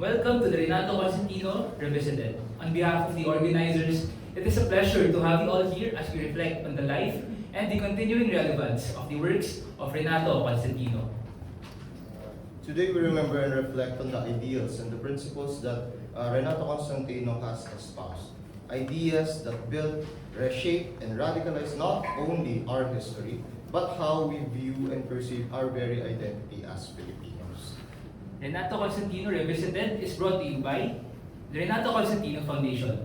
Welcome to the Renato Constantino Revisited. On behalf of the organizers, it is a pleasure to have you all here as we reflect on the life and the continuing relevance of the works of Renato Constantino. Today we remember and reflect on the ideals and the principles that Renato Constantino has espoused. Ideas that build, reshape, and radicalize not only our history, but how we view and perceive our very identity as Filipinos. Renato Constantino Revisited is brought to you by the Renato Constantino Foundation,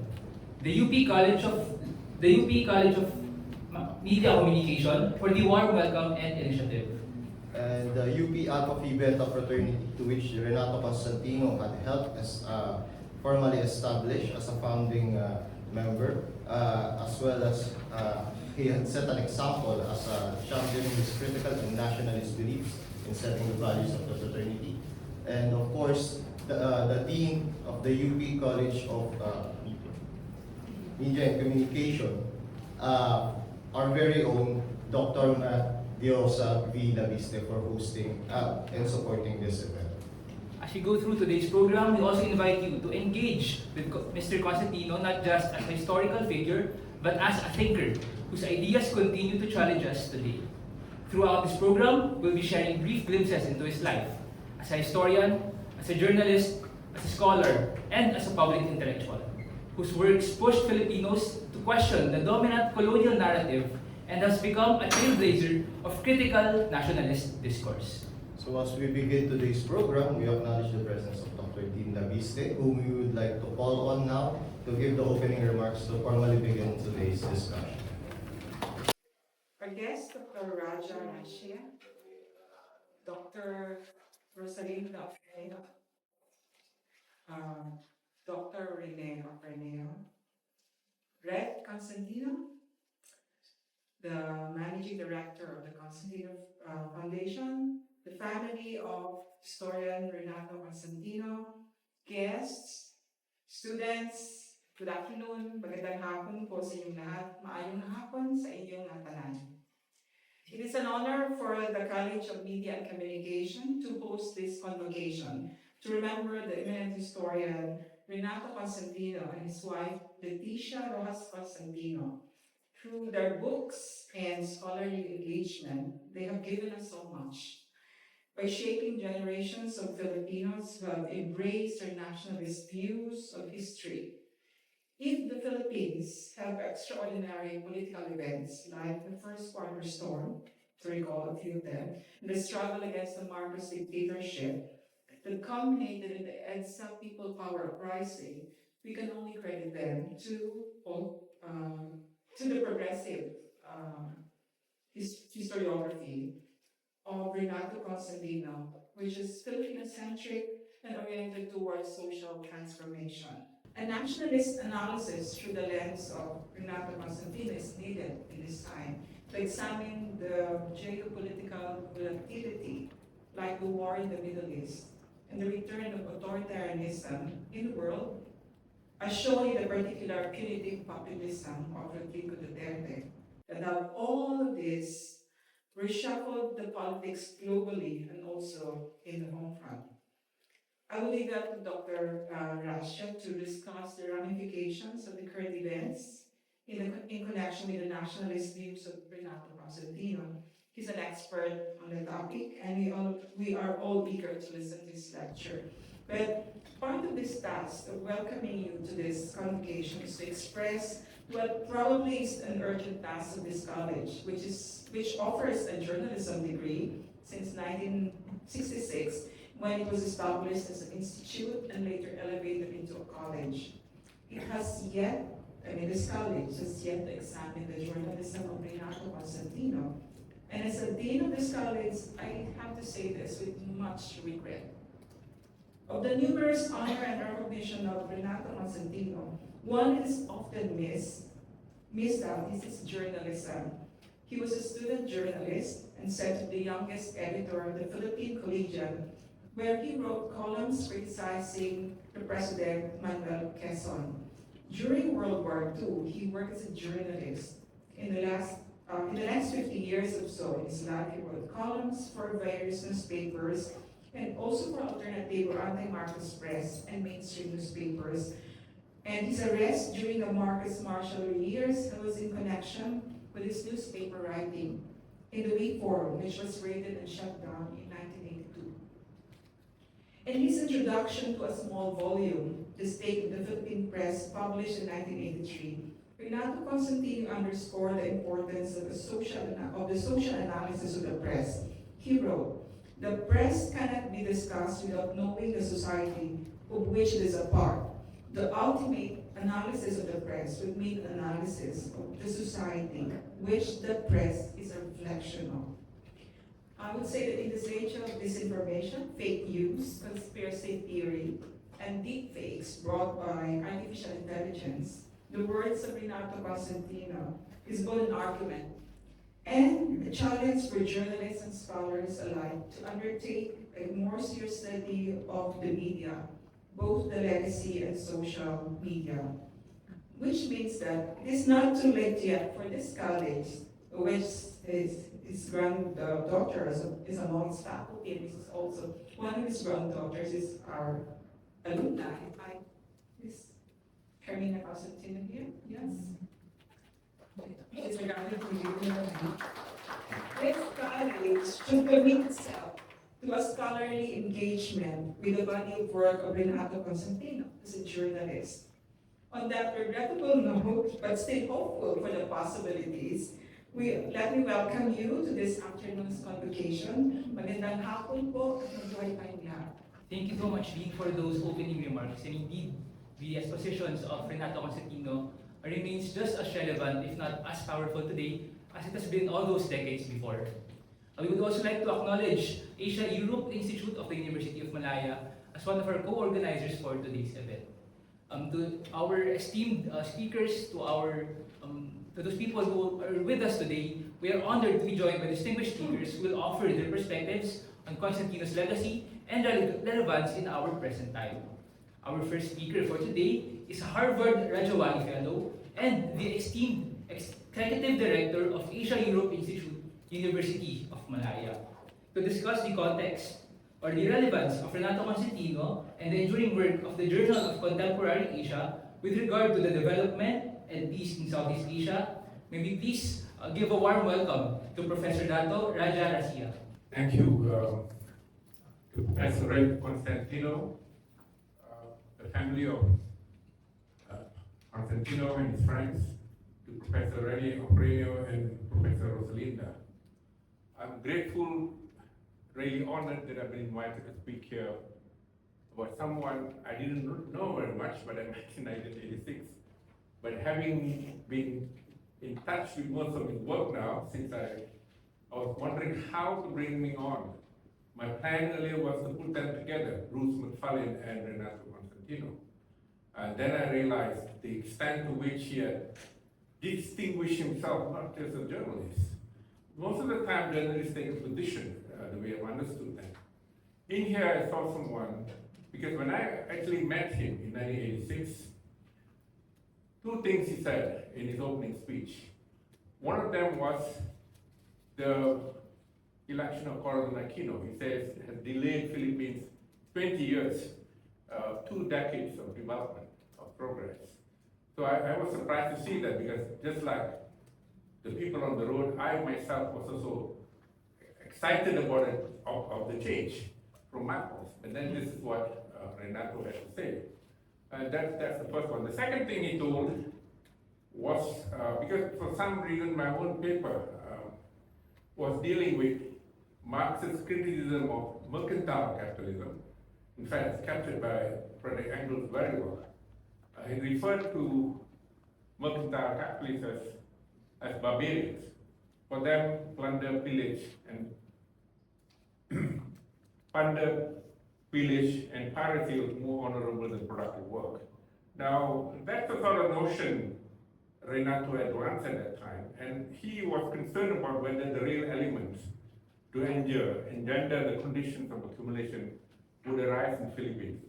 the UP College of Media Communication for the Warm Welcome and Initiative, And the UP Alpha Phi Beta fraternity, to which Renato Constantino had helped formally establish as a founding member, as well as he had set an example as championing his critical and nationalist beliefs in setting the values of the fraternity. And of course, the Dean of the UP College of Media and Communication, our very own Dr. Matt Diosa V. Labiste for hosting and supporting this event. As we go through today's program, we also invite you to engage with Mr. Constantino not just as a historical figure, but as a thinker whose ideas continue to challenge us today. Throughout this program, we'll be sharing brief glimpses into his life as a historian, as a journalist, as a scholar, and as a public intellectual, whose works pushed Filipinos to question the dominant colonial narrative and has become a trailblazer of critical nationalist discourse. So as we begin today's program, we acknowledge the presence of Dr. Dean Labiste, whom we would like to call on now to give the opening remarks to formally begin today's discussion. Our guest, Dr. Raja Rashia, Dr. Rosalinda Ofreno, Dr. Renato Ofreno, Red Constantino, the Managing Director of the Constantino Foundation, the family of historian Renato Constantino, guests, students, good afternoon, magandang hapon po sa inyong lahat, maayong hapon sa inyong tanan. It is an honor for the College of Media and Communication to host this convocation to remember the eminent historian Renato Constantino and his wife Leticia Rojas Constantino. Through their books and scholarly engagement, they have given us so much by shaping generations of Filipinos who have embraced their nationalist views of history. If the Philippines have extraordinary political events like the First Quarter Storm, to recall a few of them, and the struggle against the Marcos dictatorship that culminated in the EDSA People Power Uprising, we can only credit them to the progressive historiography of Renato Constantino, which is Filipino-centric and oriented towards social transformation. A nationalist analysis through the lens of Renato Constantino is needed in this time to examine the geopolitical volatility, like the war in the Middle East, and the return of authoritarianism in the world, as shown in the particular punitive populism of Rodrigo Duterte, that have all of this reshuffled the politics globally and also in the home front. I will leave that to Dr. Rasha to discuss the ramifications of the current events in connection with the nationalist views of Renato Constantino. He's an expert on the topic, and we are all eager to listen to his lecture. But part of this task of welcoming you to this convocation is to express what probably is an urgent task of this college, which offers a journalism degree since 1966, when it was established as an institute and later elevated into a college. This college has yet to examine the journalism of Renato Constantino. And as a dean of this college, I have to say this with much regret. Of the numerous honor and recognition of Renato Constantino, one is often missed out is his journalism. He was a student journalist and said to the youngest editor of the Philippine Collegian, where he wrote columns criticizing the President Manuel Quezon. During World War II, he worked as a journalist. In the next 50 years or so in his life, he wrote columns for various newspapers and also for alternative or anti-Marcos press and mainstream newspapers. And his arrest during the Marcos Marshall years was in connection with his newspaper writing in the Week Forum, which was raided and shut down in 1982. In his introduction to a small volume, The State of the Philippine Press, published in 1983, Renato Constantino underscored the importance of the social analysis of the press. He wrote, "The press cannot be discussed without knowing the society of which it is a part. The ultimate analysis of the press would mean analysis of the society which the press is a reflection of." I would say that in this age of disinformation, fake news, conspiracy theory, and deep fakes brought by artificial intelligence, the words of Renato Constantino is both an argument and a challenge for journalists and scholars alike to undertake a more serious study of the media, both the legacy and social media. Which means that it is not too late yet for this college, which is his granddaughter is among its faculty, and this is also one of his granddaughters is our alumni. Is Carmina Constantino here? Yes. It's regarding to you. This college should commit itself to a scholarly engagement with the body of work of Renato Constantino as a journalist. On that regrettable note, but still hopeful for the possibilities, let me welcome you to this afternoon's convocation. Magandang hapon po at mabuhay tayong lahat. Thank you so much, Dean, for those opening remarks. And indeed, the expositions of Renato Constantino remains just as relevant, if not as powerful today, as it has been all those decades before. We would also like to acknowledge Asia-Europe Institute of the University of Malaya as one of our co-organizers for today's event. To our esteemed speakers, to those people who are with us today, we are honored to be joined by distinguished speakers who will offer their perspectives on Constantino's legacy and relevance in our present time. Our first speaker for today is a Harvard Rajawali Fellow and the esteemed Executive Director of Asia-Europe Institute, University of Malaya, to discuss the context or the relevance of Renato Constantino and the enduring work of the Journal of Contemporary Asia with regard to the development and peace in Southeast Asia. May we please give a warm welcome to Professor Renato Raja Racia. Thank you to Professor Ray Constantino, the family of Constantino and his friends, to Professor Rene Opreno and Professor Rosalinda. I'm grateful, really honored that I've been invited to speak here about someone I didn't know very much, but I met in 1986. But having been in touch with most of his work now, since I was wondering how to bring me on. My plan earlier was to put them together, Bruce McFarlane and Renato Constantino. And then I realized the extent to which he had distinguished himself, not just as a journalist. Most of the time, journalists take a position, the way I've understood that. In here, I saw someone, because when I actually met him in 1986, two things he said in his opening speech. One of them was the election of Corazon Aquino. He says it has delayed Philippines 20 years, 2 decades of development, of progress. So I was surprised to see that, because just like the people on the road, I myself was also excited about it, of the change from Marcos. And then this is what Renato had to say. And that's the first one. The second thing he told was, because for some reason my own paper was dealing with Marx's criticism of mercantile capitalism. In fact, it's captured by Frederick Engels very well. He referred to mercantile capitalists as barbarians. For them, plunder, pillage, and piracy was more honorable than productive work. Now, that's the sort of notion Renato advanced at that time, and he was concerned about whether the real elements to engender the conditions of accumulation would arise in Philippines.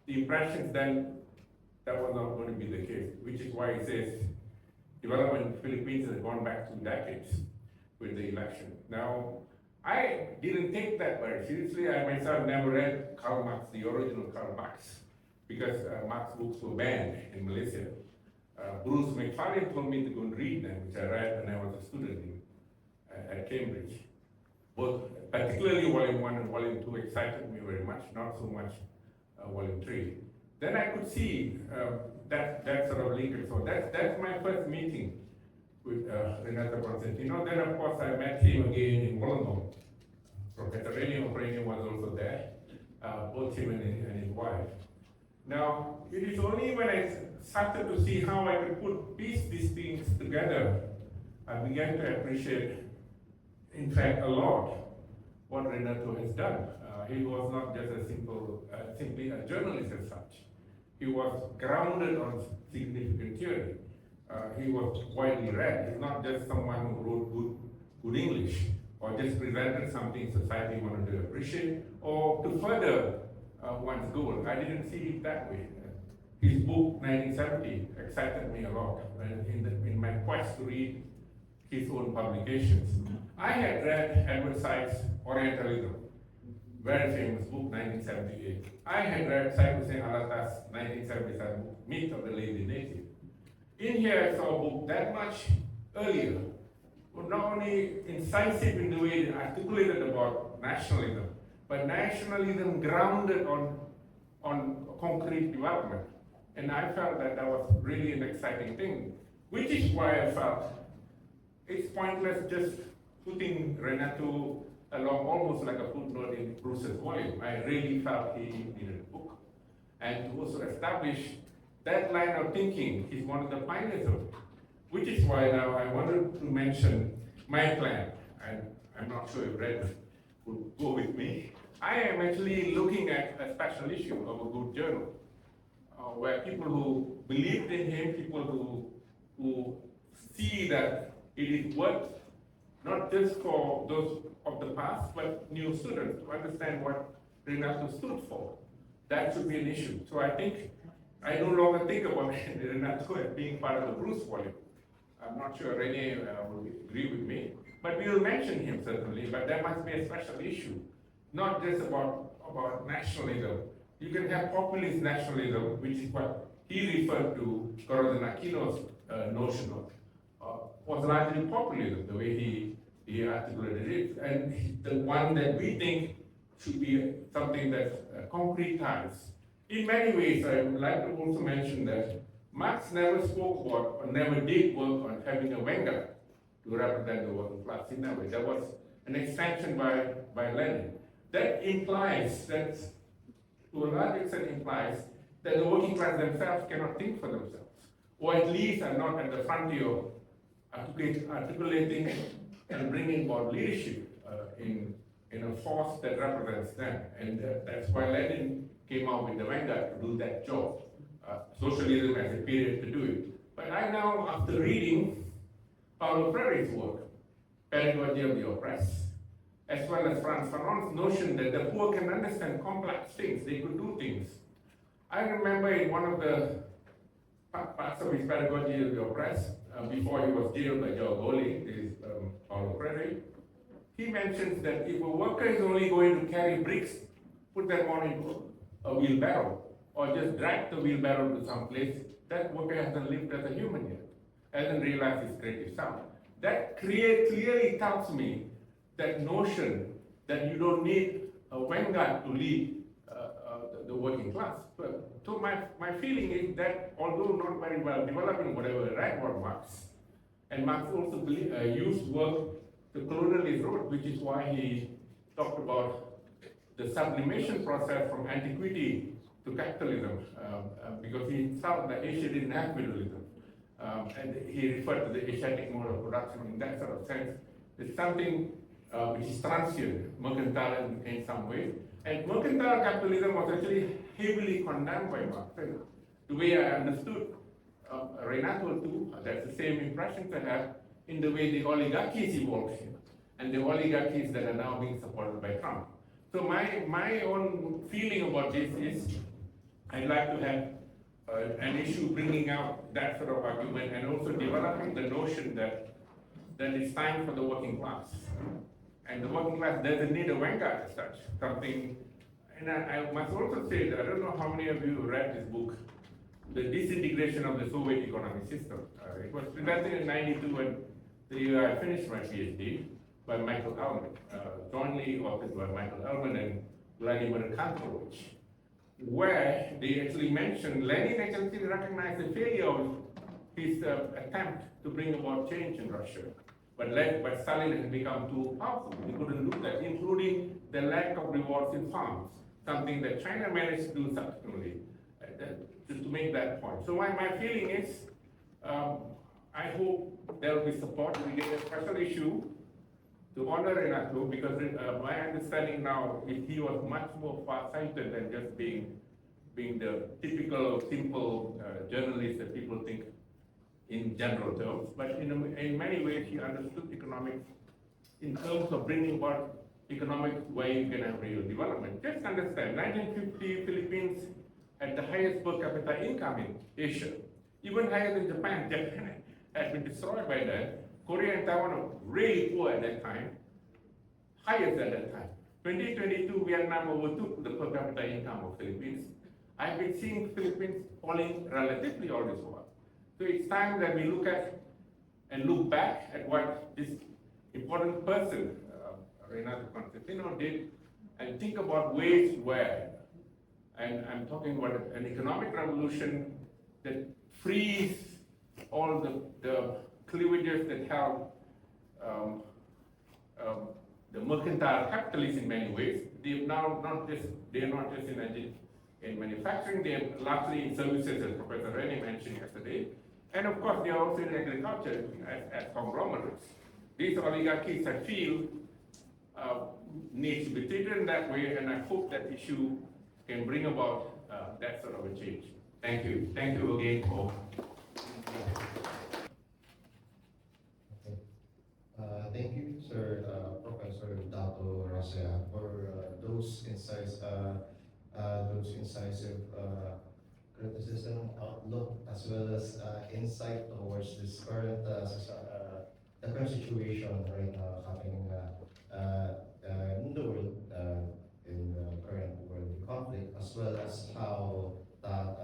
The impressions then that was not going to be the case, which is why he says development in the Philippines has gone back 2 decades with the election. Now, I didn't take that very seriously. I myself never read Karl Marx, the original Karl Marx, because Marx books were banned in Malaysia. Bruce McFarlane told me to go and read them, which I read when I was a student at Cambridge. Both, particularly Volume 1 and Volume 2 excited me very much, not so much Volume 3. Then I could see that sort of linkage. So that's my first meeting with Renato Constantino. Then of course I met him again in Wollongong. Professor Renato was also there, both him and his wife. Now, it is only when I started to see how I could piece these things together, I began to appreciate, in fact, a lot what Renato has done. He was not just a simply a journalist as such. He was grounded on significant theory. He was widely read. He's not just someone who wrote good English or just presented something society wanted to appreciate or to further one's goal. I didn't see it that way. His book, 1970, excited me a lot in my quest to read his own publications. I had read Edward Said's Orientalism, very famous book, 1978. I had read Syed Hussein Alatas' 1977 book, Myth of the Lazy Native. In here I saw a book that much earlier, but not only incisive in the way it articulated about nationalism, but nationalism grounded on concrete development. And I felt that was really an exciting thing, which is why I felt it's pointless just putting Renato along almost like a footnote in Bruce's volume. I really felt he needed a book. And to also establish that line of thinking, he's one of the pioneers of it. Which is why now I wanted to mention my plan. And I'm not sure if Red would go with me. I am actually looking at a special issue of a good journal, where people who believed in him, people who see that it is worth not just for those of the past, but new students to understand what Renato stood for. That should be an issue. So I think, I no longer think about Renato as being part of the Bruce volume. I'm not sure Rene will agree with me, but we will mention him certainly, but there must be a special issue, not just about nationalism. You can have populist nationalism, which is what he referred to, Corazon Aquino's notion of, was largely populism, the way he articulated it, and the one that we think should be something that's concretized. In many ways, I would like to also mention that Marx never spoke about, or never did work on having a Wenger to represent the working class in that way. That was an extension by Lenin. That implies, that to a large extent implies, that the working class themselves cannot think for themselves, or at least are not at the frontier of articulating and bringing about leadership in a force that represents them. And that's why Lenin came out with the Wenger to do that job. Socialism as a period to do it. But I now, after reading Paulo Freire's work, Pedagogy of the Oppressed, as well as Frantz Fanon's notion that the poor can understand complex things, they could do things. I remember in one of the parts of his Pedagogy of the Oppressed, before he was jailed by Joe Goli, this is Paulo Freire, he mentions that if a worker is only going to carry bricks, put them on a wheelbarrow, or just drag the wheelbarrow to some place, that worker hasn't lived as a human yet, hasn't realized his creative sound. That clearly tells me that notion that you don't need a Wenger to lead the working class. So my feeling is that although not very well developing whatever I read about Marx, and Marx also used work the colonialist wrote, which is why he talked about the sublimation process from antiquity to capitalism, because he felt that Asia didn't have feudalism. And he referred to the Asiatic mode of production in that sort of sense. It's something which is transient, mercantile in some way. And mercantile capitalism was actually heavily condemned by Marx. And the way I understood Renato too, that's the same impression I have in the way the oligarchies evolved here, and the oligarchies that are now being supported by Trump. So my own feeling about this is I'd like to have an issue bringing out that sort of argument and also developing the notion that it's time for the working class. And the working class doesn't need a vanguard as such, something, and I must also say that I don't know how many of you read this book, The Disintegration of the Soviet Economic System. It was presented in '92 when the year I finished my PhD by Michael Ellman, jointly authored by Michael Ellman and Vladimir Kantorovich, where they actually mentioned Lenin actually recognized the failure of his attempt to bring about change in Russia. But led by Stalin had become too powerful. He couldn't do that, including the lack of rewards in farms, something that China managed to do subsequently to make that point. So my feeling is, I hope there will be support. We get a special issue to honor Renato, because my understanding now is he was much more far-sighted than just being the typical, simple journalist that people think in general terms. But in many ways, he understood economics in terms of bringing about economic way you can have real development. Just understand, 1950, Philippines had the highest per capita income in Asia, even higher than Japan. Japan had been destroyed by that. Korea and Taiwan were really poor at that time, highest at that time. 2022, Vietnam overtook the per capita income of Philippines. I've been seeing Philippines falling relatively all this while. So it's time that we look at and look back at what this important person, Renato Constantino, did, and think about ways where, and I'm talking about an economic revolution that frees all the cleavages that held the mercantile capitalists in many ways. They're now not just in manufacturing, they're largely in services, as Professor Rene mentioned yesterday. And of course, they are also in agriculture as conglomerates. These oligarchies, I feel, need to be treated in that way, and I hope that issue can bring about that sort of a change. Thank you. Thank you again for. Thank you, Sir Professor Dato Rasea, for those incisive criticism, outlook, as well as insight towards this current the current situation right now happening in the world, in the current world conflict, as well as how that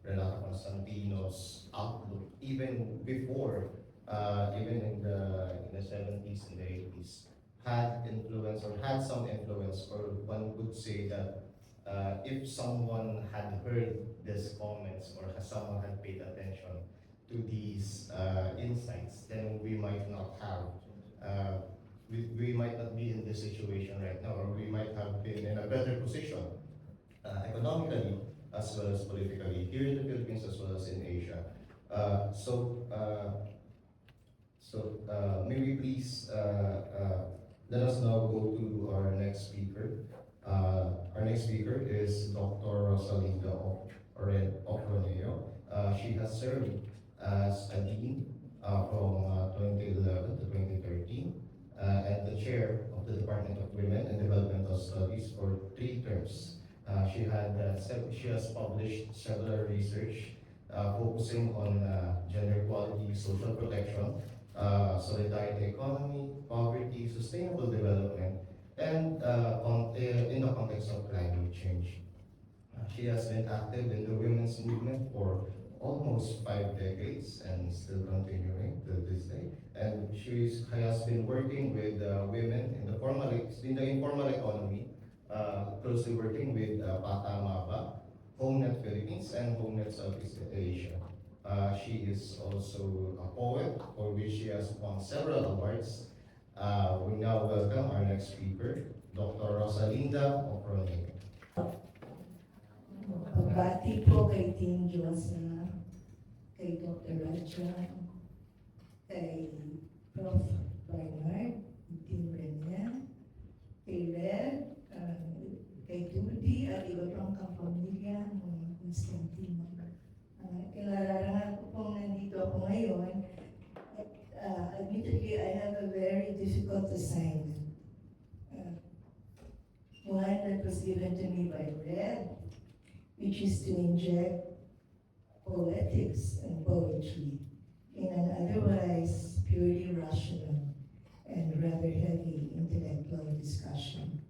Renato Constantino's outlook, even before, even in the 70s and the 80s, had influence or had some influence, or one would say that if someone had heard these comments or someone had paid attention to these insights, then we might not have, we might not be in this situation right now, or we might have been in a better position economically as well as politically here in the Philippines as well as in Asia. Maybe please let us now go to our next speaker. Our next speaker is Dr. Rosalinda Ofroneo. She has served as a dean from 2011 to 2013 and the chair of the Department of Women and Developmental Studies for 3 terms. She has published several research focusing on gender equality, social protection, solidarity economy, poverty, sustainable development, and in the context of climate change. She has been active in the women's movement for almost 5 decades and still continuing to this day. And she has been working with women in the informal economy, closely working with Bata Maba, HomeNet Philippines, and HomeNet Southeast Asia. She is also a poet, for which she has won several awards. We now welcome our next speaker, Dr. Rosalinda Ofroneo. Pagbati po kay Team Josa, kay Dr. Raja, kay Prof. Bernard, Team Rene, kay Red, kay Judy, at iba pang kapamilya, mga Constantino. Kilala ko pong nandito ako ngayon. Admittedly, I have a very difficult assignment. One that was given to me by Red, which is to inject poetics and poetry in an otherwise purely rational and rather heavy intellectual discussion.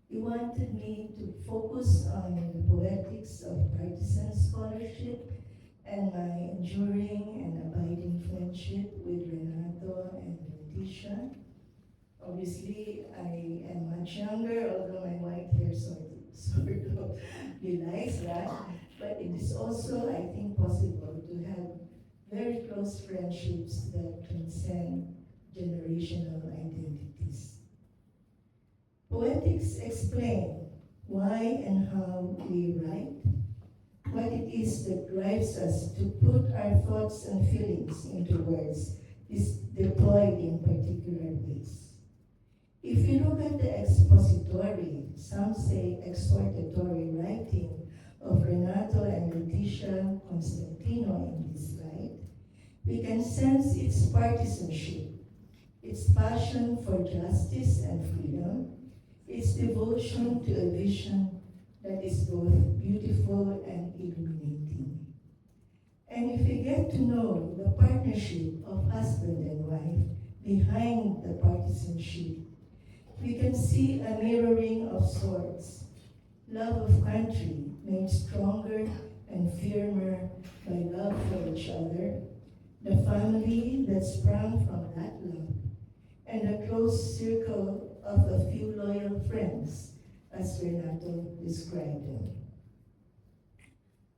He wanted me to focus on the poetics of partisan scholarship and my enduring and abiding friendship with Renato and Leticia. Obviously, I am much younger, although my white hair sort of belies that. But it is also, I think, possible to have very close friendships that transcend generational identities. Poetics explain why and how we write, what it is that drives us to put our thoughts and feelings into words, is deployed in particular ways. If you look at the expository, some say exhortatory writing of Renato and Leticia Constantino in this slide, we can sense its partisanship, its passion for justice and freedom, its devotion to a vision that is both beautiful and illuminating. And if we get to know the partnership of husband and wife behind the partisanship, we can see a mirroring of sorts. Love of country made stronger and firmer by love for each other, the family that sprang from that love, and a close circle of a few loyal friends, as Renato described them.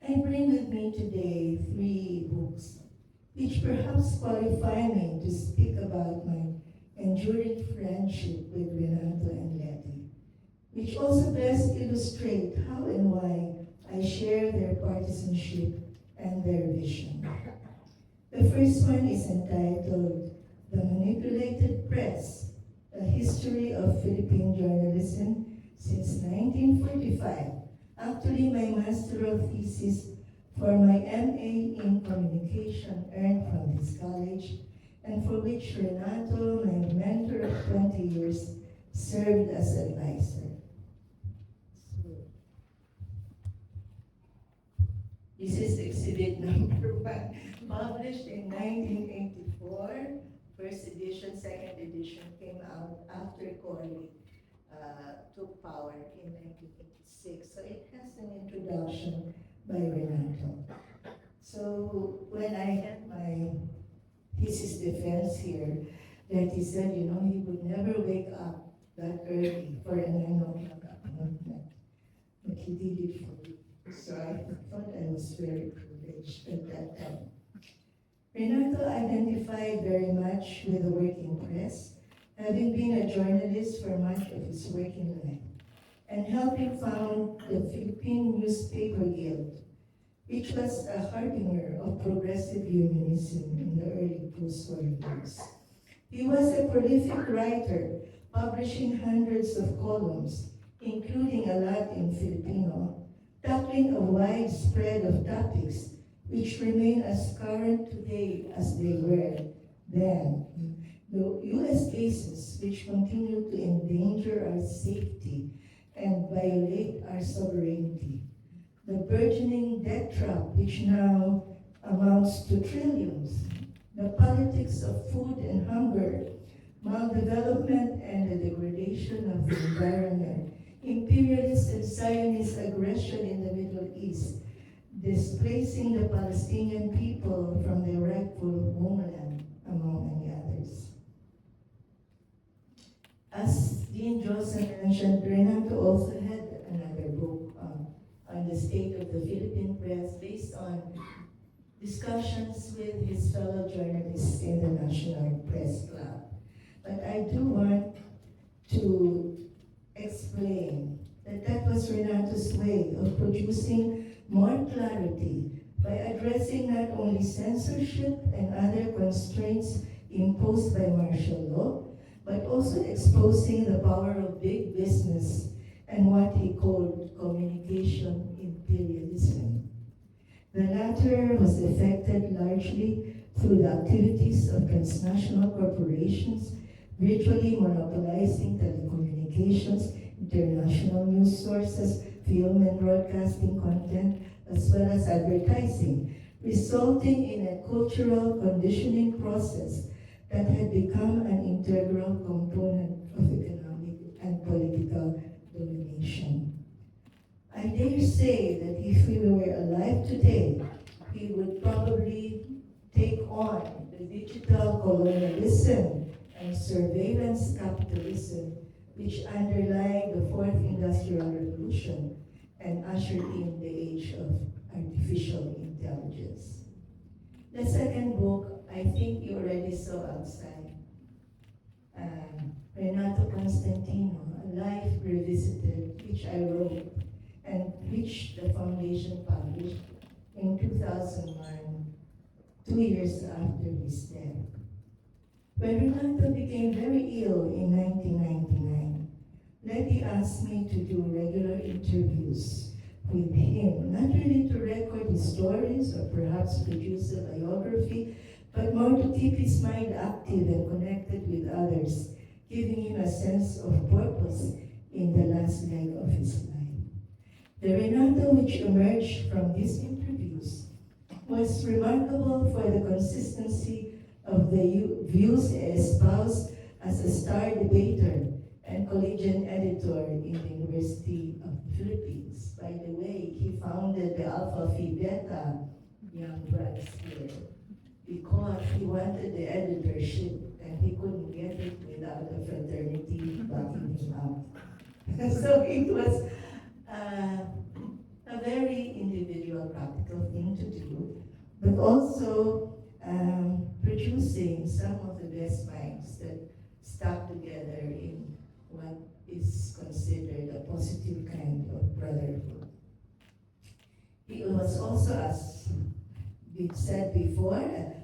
I bring with me today 3 books, which perhaps qualify me to speak about my enduring friendship with Renato and Letty, which also best illustrate how and why I share their partisanship and their vision. The first one is entitled The Manipulated Press, A History of Philippine Journalism since 1945. Actually, my master's thesis for my MA in Communication earned from this college, and for which Renato, my mentor of 20 years, served as advisor. So, this is exhibit number 1, published in 1984. First edition, second edition came out after Corley took power in 1986. So it has an introduction by Renato. So when I had my thesis defense here, that he said, you know, he would never wake up that early for a 9 o'clock appointment. But he did it for me. So I thought I was very privileged at that time. Renato identified very much with the working press, having been a journalist for much of his working life, and helping found the Philippine Newspaper Guild, which was a harbinger of progressive unionism in the early post-war years. He was a prolific writer, publishing hundreds of columns, including a lot in Filipino, tackling a wide spread of topics which remain as current today as they were then. The U.S. bases which continue to endanger our safety and violate our sovereignty. The burgeoning debt trap which now amounts to trillions. The politics of food and hunger, maldevelopment and the degradation of the environment, imperialist and Zionist aggression in the Middle East, displacing the Palestinian people from their rightful homeland, among many others. As Dean Joseph mentioned, Renato also had another book on the state of the Philippine press based on discussions with his fellow journalists in the National Press Club. But I do want to explain that that was Renato's way of producing more clarity by addressing not only censorship and other constraints imposed by martial law, but also exposing the power of big business and what he called communication imperialism. The latter was effected largely through the activities of transnational corporations, virtually monopolizing telecommunications, international news sources, film and broadcasting content, as well as advertising, resulting in a cultural conditioning process that had become an integral component of economic and political domination. I dare say that if we were alive today, we would probably take on the digital colonialism and surveillance capitalism which underlie the Fourth Industrial Revolution and ushered in the age of artificial intelligence. The second book, I think you already saw outside, Renato Constantino, A Life Revisited, which I wrote and which the foundation published in 2001, 2 years after his death. When Renato became very ill in 1999, Letty asked me to do regular interviews with him, not really to record his stories or perhaps produce a biography, but more to keep his mind active and connected with others, giving him a sense of purpose in the last leg of his life. The Renato which emerged from these interviews was remarkable for the consistency of the views he espoused as a star debater and collegiate editor in the University of the Philippines. By the way, he founded the Alpha Phi Beta Young Brads here because he wanted the editorship and he couldn't get it without a fraternity backing him up. So it was a very individual, practical thing to do, but also producing some of the best minds that stuck together in what is considered a positive kind of brotherhood. He was also, as we said before,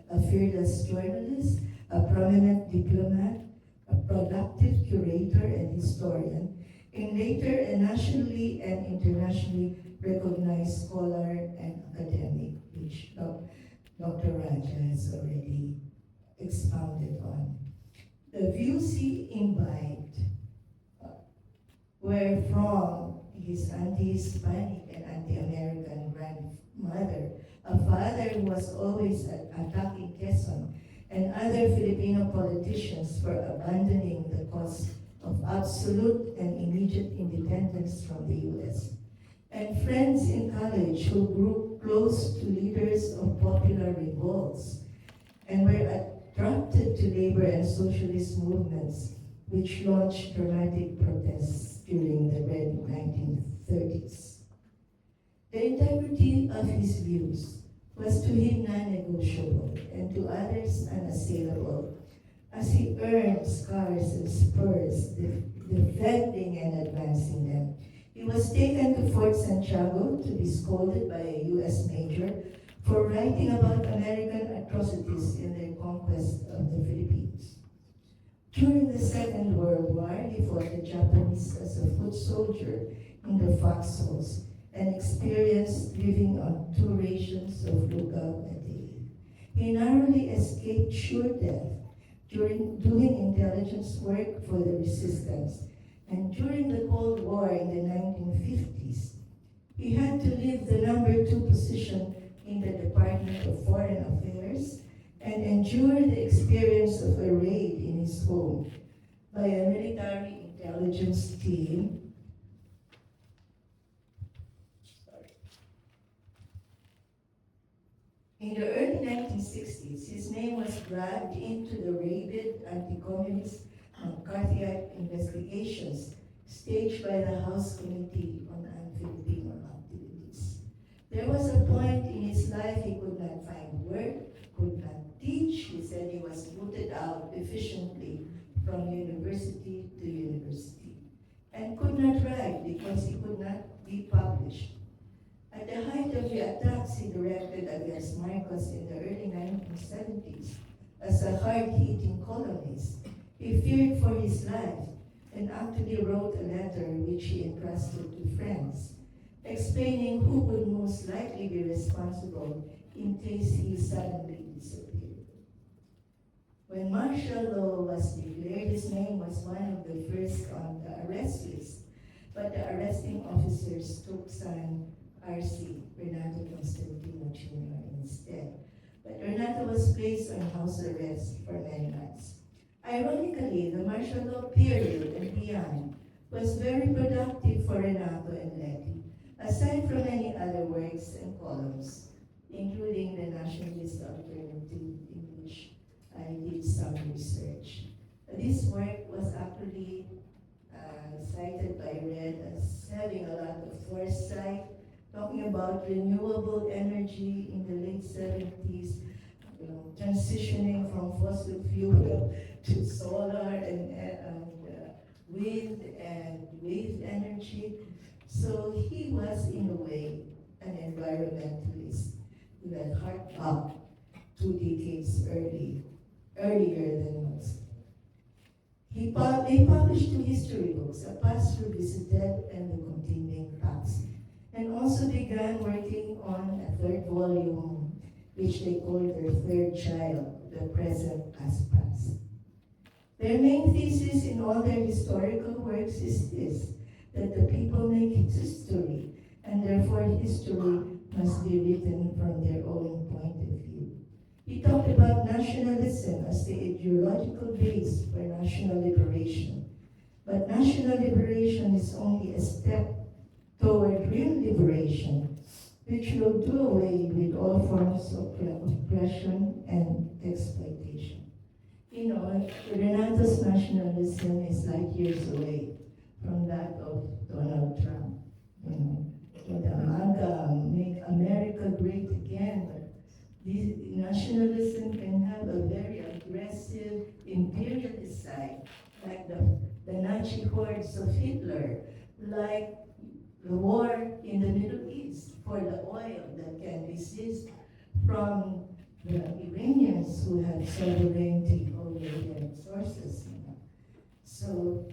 a fearless journalist, a prominent diplomat, a productive curator and historian, and later a nationally and internationally recognized scholar and academic, which Dr. Raja has already expounded on. The views he imbibed were from his anti-Hispanic and anti-American grandmother, a father who was always attacking Quezon and other Filipino politicians for abandoning the cause of absolute and immediate independence from the U.S. And friends in college who grew close to leaders of popular revolts and were attracted to labor and socialist movements which launched dramatic protests during the Red 1930s. The integrity of his views was to him non-negotiable and to others unassailable, as he earned scars and spurs, defending and advancing them. He was taken to Fort Santiago to be scolded by a U.S. major for writing about American atrocities in their conquest of the Philippines. During the Second World War, he fought the Japanese as a foot soldier in the foxholes and experienced living on 2 rations of lugaw a day. He narrowly escaped sure death during doing intelligence work for the resistance. And during the Cold War in the 1950s, he had to leave the number 2 position in the Department of Foreign Affairs and endure the experience of a raid in his home by a military intelligence team. In the early 1960s, his name was dragged into the rabid anti-communist McCarthyite investigations staged by the House Committee on Un-Filipino Activities. There was a point in his life he could not find work, could not teach. He said he was booted out efficiently from university to university and could not write because he could not be published. At the height of the attacks he directed against Marcos in the early 1970s, as a hard-hitting columnist, he feared for his life and actually wrote a letter which he entrusted to friends, explaining who would most likely be responsible in case he suddenly disappeared. When martial law was declared, his name was one of the first on the arrest list, but the arresting officers took son RC, Renato Constantino Jr. instead. but Renato was placed on house arrest for many months. Ironically, the martial law period and beyond was very productive for Renato and Letty, aside from many other works and columns, including the Nationalist Alternative, in which I did some research. This work was actually cited by Red as having a lot of foresight, talking about renewable energy in the late 70s, transitioning from fossil fuel to solar and wind and wave energy. So he was, in a way, an environmentalist who had heart up 2 decades earlier than most. They published 2 history books, A Past Revisited and The Continuing Past, and also began working on a 3rd volume, which they called their 3rd child, The Present as Past. Their main thesis in all their historical works is this, that the people make history, and therefore history must be written from their own point of view. He talked about nationalism as the ideological base for national liberation. But national liberation is only a step toward real liberation, which will do away with all forms of oppression and exploitation. Renato's nationalism is light years away from that of Donald Trump. With the MAGA, Make America Great Again. This nationalism can have a very aggressive imperialist side, like the Nazi hordes of Hitler, like the war in the Middle East for the oil that can resist from the Iranians who have sovereignty over their resources. So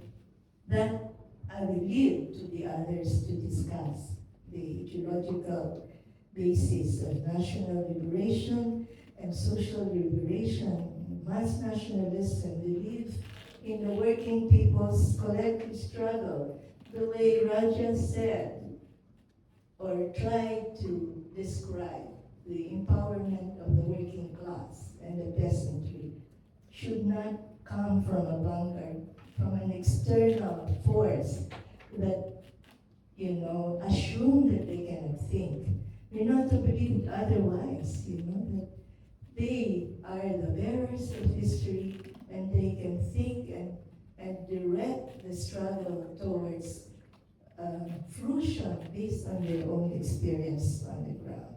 that I will leave to the others to discuss the ideological basis of national liberation and social liberation. Mass nationalism believe in the working people's collective struggle, the way Raja said or tried to describe the empowerment of the working class and the peasantry should not come from a bunker, from an external force that, assume that they cannot think. We're not to believe otherwise, that they are the bearers of history and they can think and direct the struggle towards fruition based on their own experience on the ground.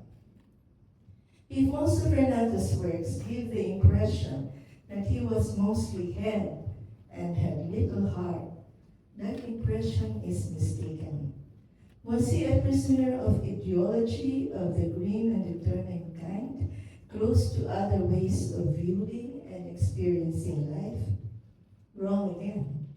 If most of Renato's works give the impression that he was mostly head and had little heart, that impression is mistaken. Was he a prisoner of ideology of the grim and determined kind, close to other ways of viewing and experiencing life? Wrong again.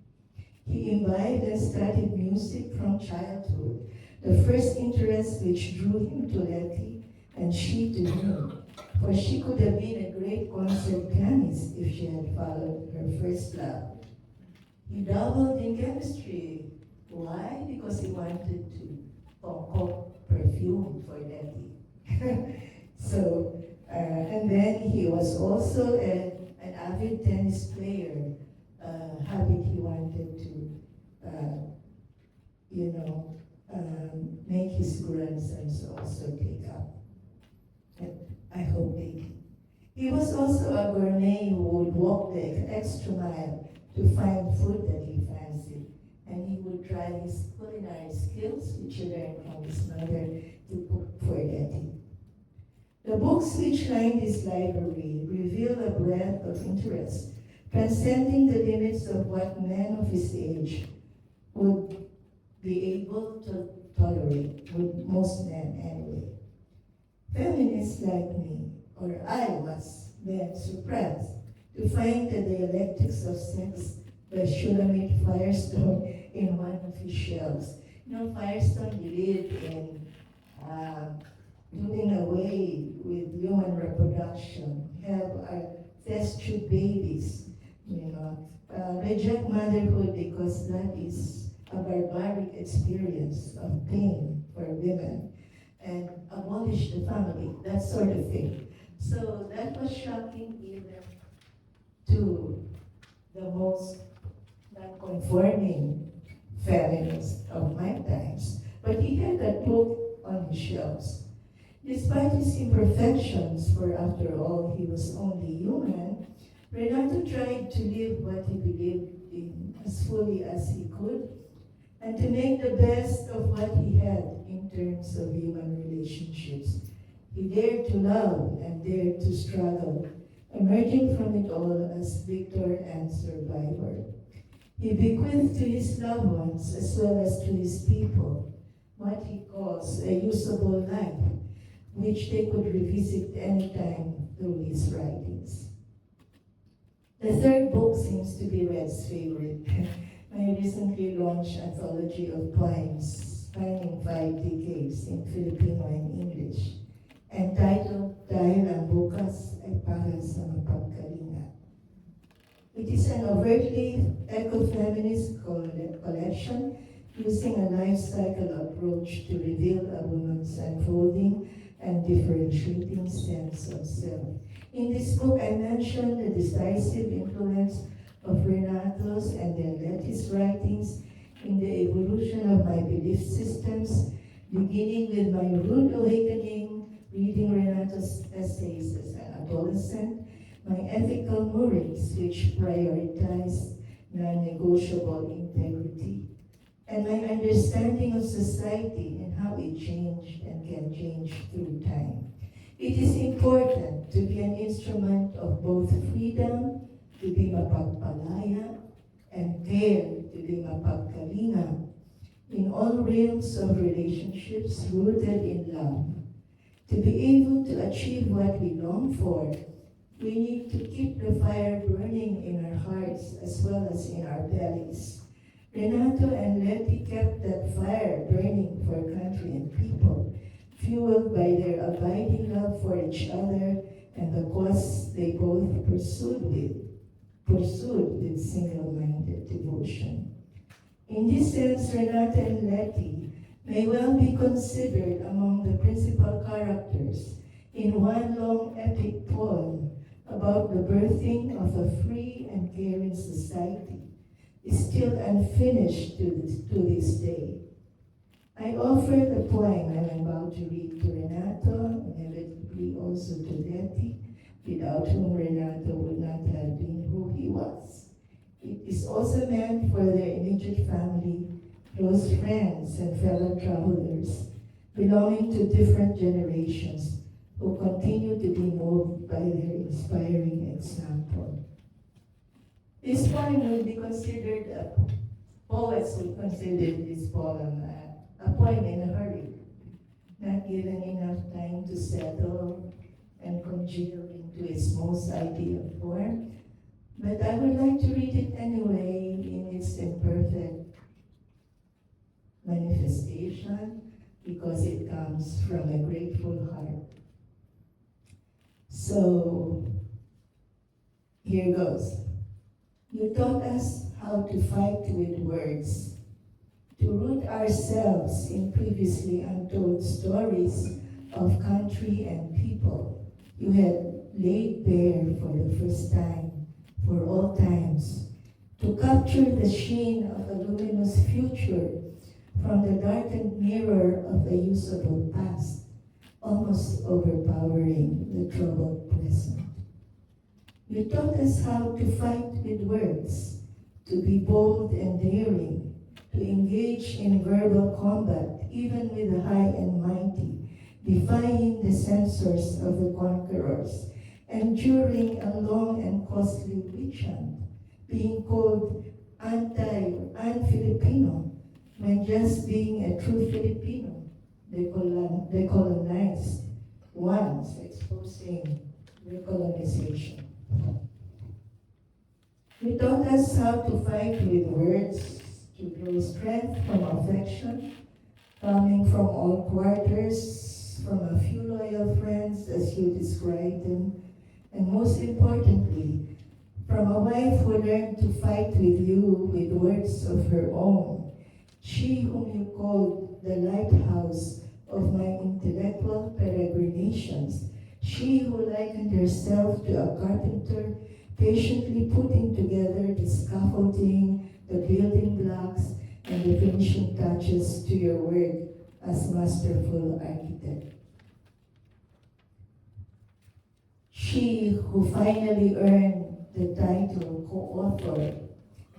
He imbibed and studied music from childhood, the first interest which drew him to Letty and she to him, for she could have been a great concert pianist if she had followed her first love. He dabbled in chemistry. Why? Because he wanted to concoct perfume for Letty. And then he was also an avid tennis player, habit he wanted to, make his grandsons also take up. I hope they did. He was also a gourmet who would walk the extra mile to find food that he fancied. And he would try his culinary skills, which he learned from his mother, to cook for Letty. The books which lined his library reveal a breadth of interest, transcending the limits of what men of his age would be able to tolerate, with most men anyway. Feminists like me, or I was then surprised to find the dialectics of sex by Shulamit Firestone in one of his shelves. Firestone believed in doing away with human reproduction, have test tube babies, reject motherhood because that is a barbaric experience of pain for women, and abolish the family, that sort of thing. So that was shocking even to the most non-conforming feminist of my times. But he had that book on his shelves. Despite his imperfections, for after all he was only human, Renato tried to live what he believed in as fully as he could and to make the best of what he had in terms of human relationships. He dared to love and dared to struggle, emerging from it all as victor and survivor. He bequeathed to his loved ones as well as to his people what he calls a usable life, which they could revisit anytime through his writings. The third book seems to be Red's favorite, my recently launched anthology of poems spanning 5 decades in Filipino and English, entitled Dahil ang Bukas ay Para sa Mapagkalinga. It is an overtly ecofeminist collection using a life cycle approach to reveal a woman's unfolding and differentiating sense of self. In this book, I mentioned the decisive influence of Renato's and then Letty's writings in the evolution of my belief systems, beginning with my rude awakening, reading Renato's essays as an adolescent, my ethical moorings, which prioritize non-negotiable integrity, and my understanding of society and how it changed and can change through time. It is important to be an instrument of both freedom, to be mapagpalaya, and care, to be mapagkalinga, in all realms of relationships rooted in love. To be able to achieve what we long for, we need to keep the fire burning in our hearts as well as in our bellies. Renato and Letty kept that fire burning for country and people, fueled by their abiding love for each other and the cause they both pursued with single-minded devotion. In this sense, Renato and Letty may well be considered among the principal characters in one long epic poem about the birthing of a free and caring society, is still unfinished to this day. I offer the poem I'm about to read to Renato, inevitably also to Letty, without whom Renato would not have been who he was. It is also meant for their immediate family, close friends, and fellow travelers belonging to different generations who continue to be moved by their inspiring example. This poem will be considered, poets will consider this poem a poem in a hurry, not given enough time to settle and congeal into its most ideal form. But I would like to read it anyway in its imperfect manifestation because it comes from a grateful heart. So, here goes. You taught us how to fight with words, to root ourselves in previously untold stories of country and people you had laid bare for the first time, for all times, to capture the sheen of a luminous future from the darkened mirror of a usable past, almost overpowering the troubled present. You taught us how to fight with words, to be bold and daring, to engage in verbal combat, even with the high and mighty, defying the censors of the conquerors, enduring a long and costly witch hunt, being called un-Filipino, when just being a true Filipino, decolonized, once exposing recolonization. You taught us how to fight with words, to draw strength from affection, coming from all quarters, from a few loyal friends as you described them, and most importantly, from a wife who learned to fight with you with words of her own, she whom you called the lighthouse of my intellectual peregrinations, She who likened herself to a carpenter, patiently putting together the scaffolding, the building blocks, and the finishing touches to your work as masterful architect. She who finally earned the title co-author,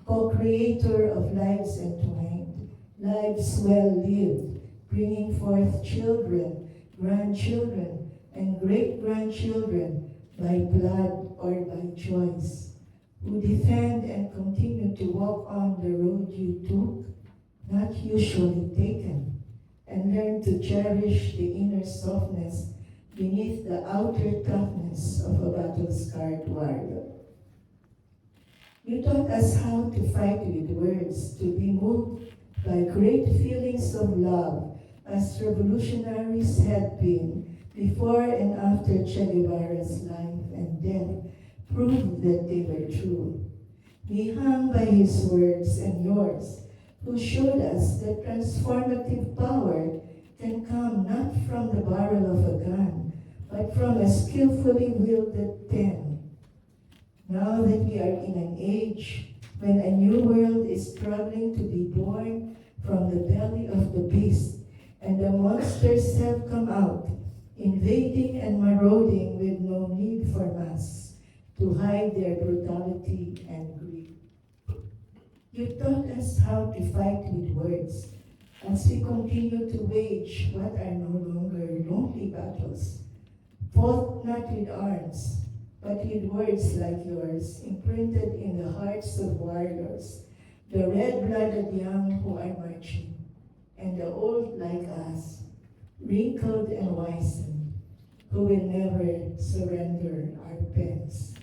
co-creator of Lives Entwined, Lives Well Lived, bringing forth children, grandchildren, and great-grandchildren by blood or by choice, who defend and continue to walk on the road you took, not usually taken, and learn to cherish the inner softness beneath the outer toughness of a battle-scarred warrior. You taught us how to fight with words, to be moved by great feelings of love, as revolutionaries had been before and after Che Guevara's life and death proved that they were true. We hung by his words and yours, who showed us that transformative power can come not from the barrel of a gun, but from a skillfully wielded pen. Now that we are in an age when a new world is struggling to be born from the belly of the beast, and the monsters have come out, invading and marauding with no need for masks to hide their brutality and greed. You taught us how to fight with words as we continue to wage what are no longer lonely battles, fought not with arms, but with words like yours, imprinted in the hearts of warriors, the red-blooded young who are marching, and the old like us, wrinkled and wizened, who will never surrender our pens.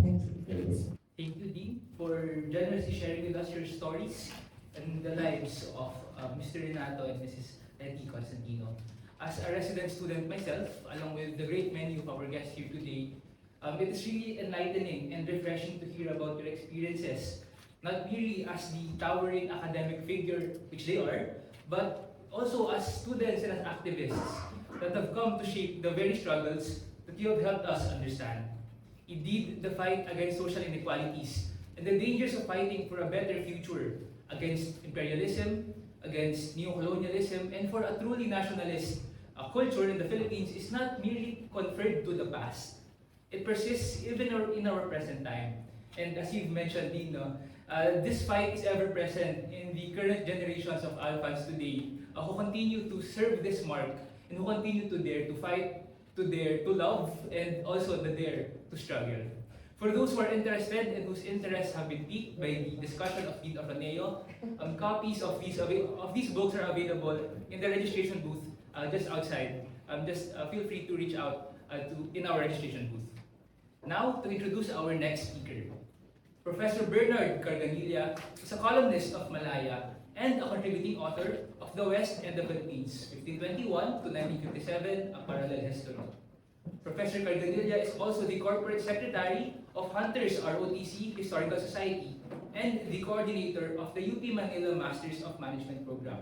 Thank you for listening. Thank you, Dean, for generously sharing with us your stories and the lives of Mr. Renato and Mrs. Letty Constantino. As a resident student myself, along with the great many of our guests here today, it is really enlightening and refreshing to hear about your experiences, not merely as the towering academic figure which they are, but also as students and as activists that have come to shape the very struggles that you have helped us understand. Indeed, the fight against social inequalities and the dangers of fighting for a better future against imperialism, against neocolonialism, and for a truly nationalist culture in the Philippines is not merely conferred to the past. It persists even in our present time. And as you've mentioned, Dino, this fight is ever present in the current generations of Alphans today who continue to serve this mark and who continue to dare to fight, to dare to love, and also the dare to struggle. For those who are interested and whose interests have been piqued by the discussion of Dean Araneo, copies of these books are available in the registration booth just outside. Just feel free to reach out in our registration booth. Now, to introduce our next speaker. Professor Bernard Carganilla is a columnist of Malaya and a contributing author of The West and the Philippines, 1521 to 1957, a parallel history. Professor Carganilla is also the corporate secretary of Hunters ROTC Historical Society and the coordinator of the UP Manila Masters of Management program.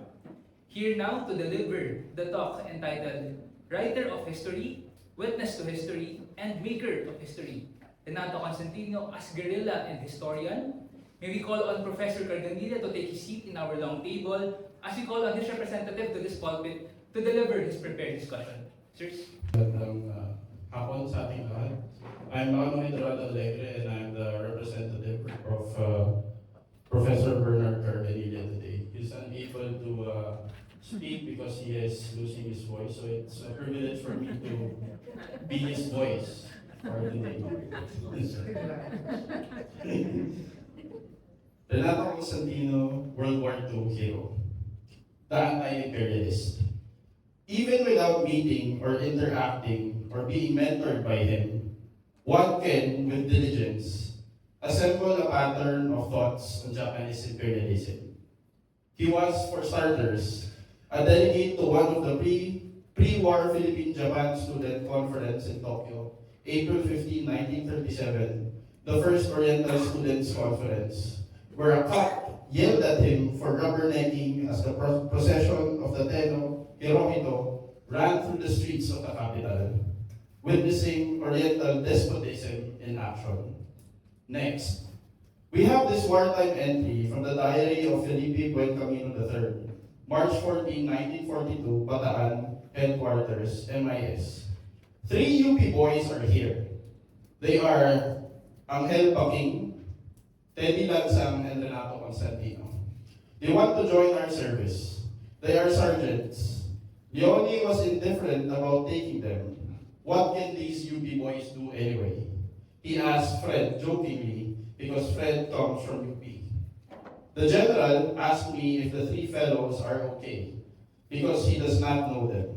Here now to deliver the talk entitled Writer of History, Witness to History, and Maker of History, Renato Constantino as guerrilla and historian. May we call on Professor Carganilla to take his seat in our long table as we call on his representative to this pulpit to deliver his prepared discussion. Sirs? Hapon sa ating lahat. I'm Manuel Renato and I'm the representative of Professor Bernard Carganilla today. He's unable to speak because he is losing his voice, so it's a privilege for me to be his voice for today. Renato Constantino, World War II hero, the anti-imperialist. Even without meeting or interacting or being mentored by him, one can, with diligence, assemble a pattern of thoughts on Japanese imperialism. He was, for starters, a delegate to one of the pre-war Philippine-Japan Student Conference in Tokyo, April 15, 1937, the first Oriental Students' Conference, where a cop yelled at him for rubbernecking as the procession of the Tenno Hirohito ran through the streets of the capital. witnessing Oriental despotism in action. Next, we have this wartime entry from the diary of Felipe Buencamino III, March 14, 1942, Bataan, Headquarters, MIS. 3 UP boys are here. They are Angel Paking, Teddy Lansang, and Renato Constantino. They want to join our service. They are sergeants. Leone was indifferent about taking them. What can these UP boys do anyway? He asked Fred jokingly because Fred comes from UP. The general asked me if the 3 fellows are okay because he does not know them.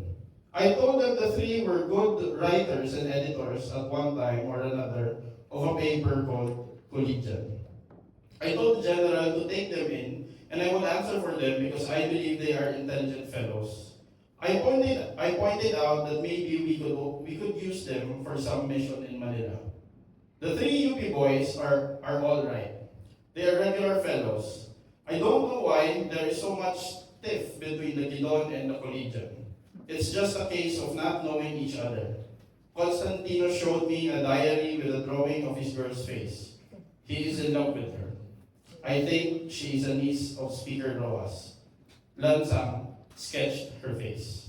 I told them the 3 were good writers and editors at one time or another of a paper called Collegian. I told the general to take them in and I would answer for them because I believe they are intelligent fellows. I pointed out that maybe we could use them for some mission in Manila. The 3 UP boys are all right. They are regular fellows. I don't know why there is so much tiff between the Gidon and the Collegian. It's just a case of not knowing each other. Constantino showed me a diary with a drawing of his girl's face. He is in love with her. I think she is a niece of Speaker Rojas. Lansang sketched her face.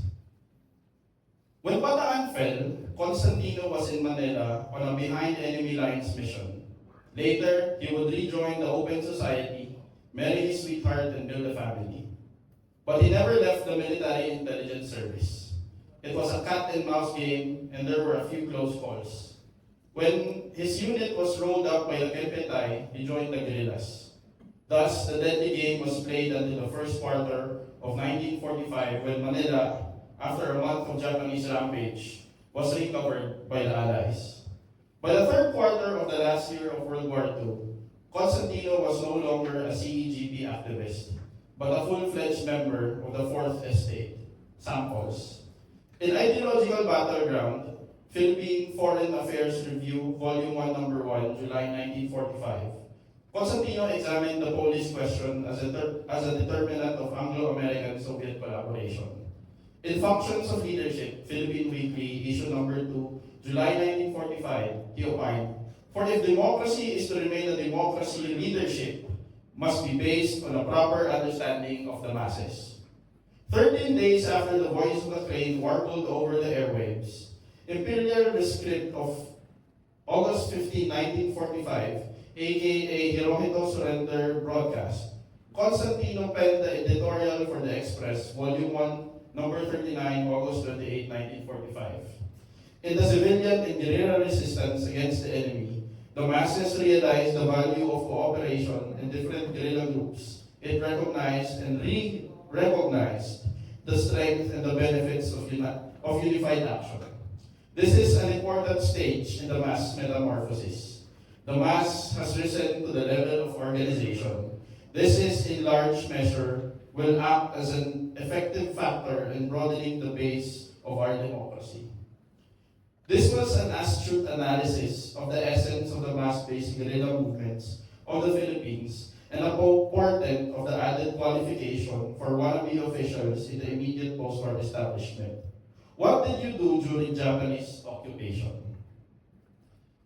When Bataan fell, Constantino was in Manila on a behind enemy lines mission. Later, he would rejoin the Open Society, marry his sweetheart, and build a family. But he never left the military intelligence service. It was a cat and mouse game, and there were a few close calls. When his unit was rolled up by the Kempetay, he joined the guerrillas. Thus, the deadly game was played until the first quarter of 1945 when Manila, after a month of Japanese rampage, was recovered by the Allies. By the third quarter of the last year of World War II, Constantino was no longer a CEGP activist, but a full-fledged member of the Fourth Estate, Samples. In Ideological Battleground, Philippine Foreign Affairs Review, Volume 1, Number 1, July 1945, Constantino examined the Polish question as a determinant of Anglo-American-Soviet collaboration. In Functions of Leadership, Philippine Weekly, issue number 2, July 1945, he opined, "For if democracy is to remain a democracy, leadership must be based on a proper understanding of the masses." 13 days after the voice of the crane warbled over the airwaves, Imperial Rescript of August 15, 1945, aka Hirohito Surrender Broadcast, Constantino penned the editorial for the Express, Volume 1, Number 39, August 28, 1945. In the civilian and guerrilla resistance against the enemy, the masses realized the value of cooperation in different guerrilla groups. It recognized and re-recognized the strength and the benefits of unified action. This is an important stage in the mass metamorphosis. The mass has risen to the level of organization. This is, in large measure, will act as an effective factor in broadening the base of our democracy. This was an astute analysis of the essence of the mass-based guerrilla movements of the Philippines and a portent of the added qualification for wannabe officials in the immediate post-war establishment. What did you do during Japanese occupation?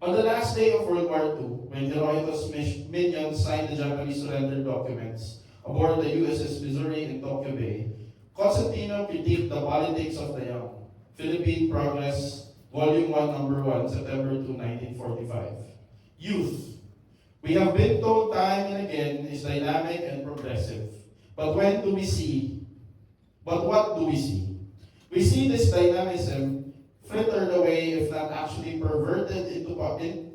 On the last day of World War II, when Hirohito's minions signed the Japanese surrender documents aboard the USS Missouri in Tokyo Bay, Constantino critiqued the politics of the young. Philippine Progress, Volume 1, Number 1, September 2, 1945. Youth. We have been told time and again is dynamic and progressive. But what do we see? We see this dynamism frittered away, if not actually perverted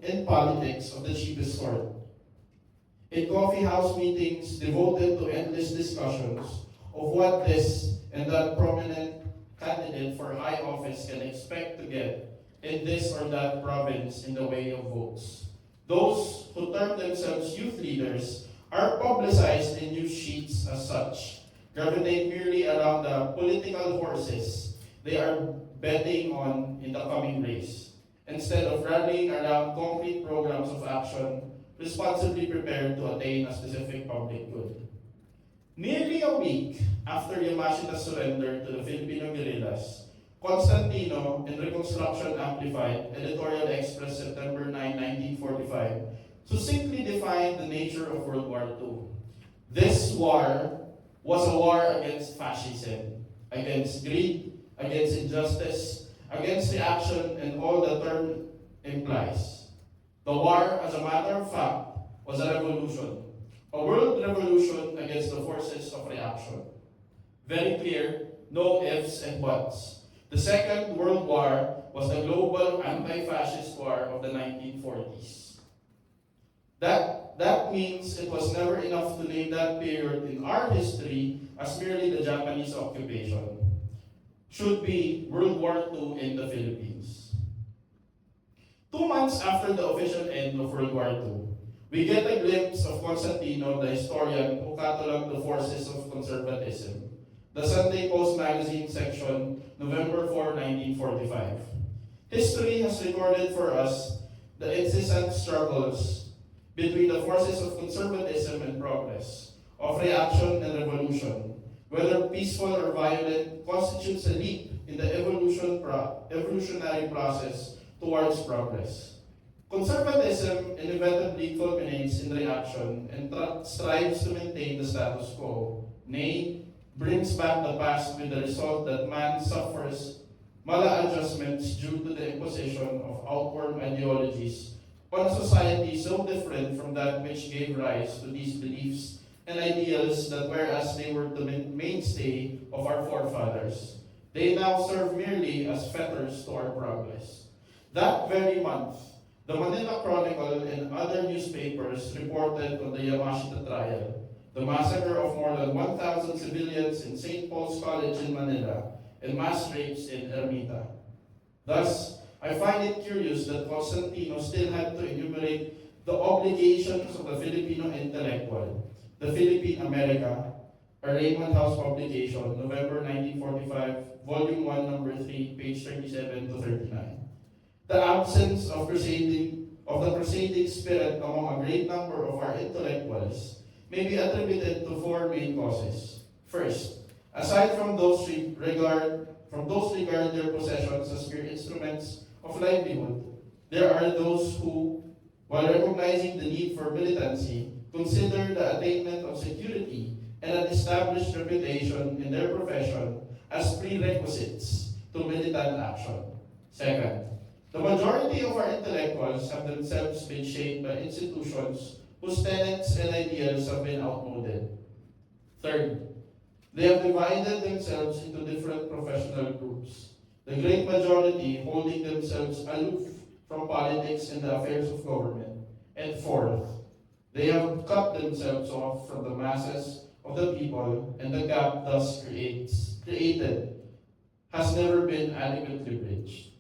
in politics of the cheapest sort. In coffee house meetings devoted to endless discussions of what this and that prominent candidate for high office can expect to get in this or that province in the way of votes. Those who term themselves youth leaders are publicized in news sheets as such, gravitate merely around the political horses they are betting on in the coming race, instead of rallying around concrete programs of action responsibly prepared to attain a specific public good. Nearly a week after Yamashita's surrender to the Filipino guerrillas, Constantino, in Reconstruction Amplified, Editorial Express, September 9, 1945, succinctly defined the nature of World War II. This war was a war against fascism, against greed, against injustice, against reaction, and all the term implies. The war, as a matter of fact, was a revolution, a world revolution against the forces of reaction. Very clear, no ifs and buts. The Second World War was the global anti-fascist war of the 1940s. That means it was never enough to name that period in our history as merely the Japanese occupation. Should be World War II in the Philippines. 2 months after the official end of World War II, we get a glimpse of Constantino, the historian who cataloged the forces of conservatism. The Sunday Post magazine section, November 4, 1945. History has recorded for us the incessant struggles between the forces of conservatism and progress, of reaction and revolution, whether peaceful or violent, constitutes a leap in the evolutionary process towards progress. Conservatism inevitably culminates in reaction and strives to maintain the status quo, nay, brings back the past with the result that man suffers maladjustments due to the imposition of outward ideologies on a society so different from that which gave rise to these beliefs and ideals that whereas they were the mainstay of our forefathers, they now serve merely as fetters to our progress. That very month, the Manila Chronicle and other newspapers reported on the Yamashita trial, the massacre of more than 1,000 civilians in St. Paul's College in Manila, and mass rapes in Ermita. Thus, I find it curious that Constantino still had to enumerate the obligations of the Filipino intellectual, the Philippine America, a Raymond House publication, November 1945, Volume 1, Number 3, page 37 to 39. The absence of the crusading spirit among a great number of our intellectuals may be attributed to 4 main causes. First, aside from those regard their possessions as mere instruments of livelihood, there are those who, while recognizing the need for militancy, consider the attainment of security and an established reputation in their profession as prerequisites to militant action. Second, the majority of our intellectuals have themselves been shaped by institutions whose tenets and ideals have been outmoded. Third, they have divided themselves into different professional groups, the great majority holding themselves aloof from politics and the affairs of government. And fourth, they have cut themselves off from the masses of the people, and the gap thus created has never been adequately bridged.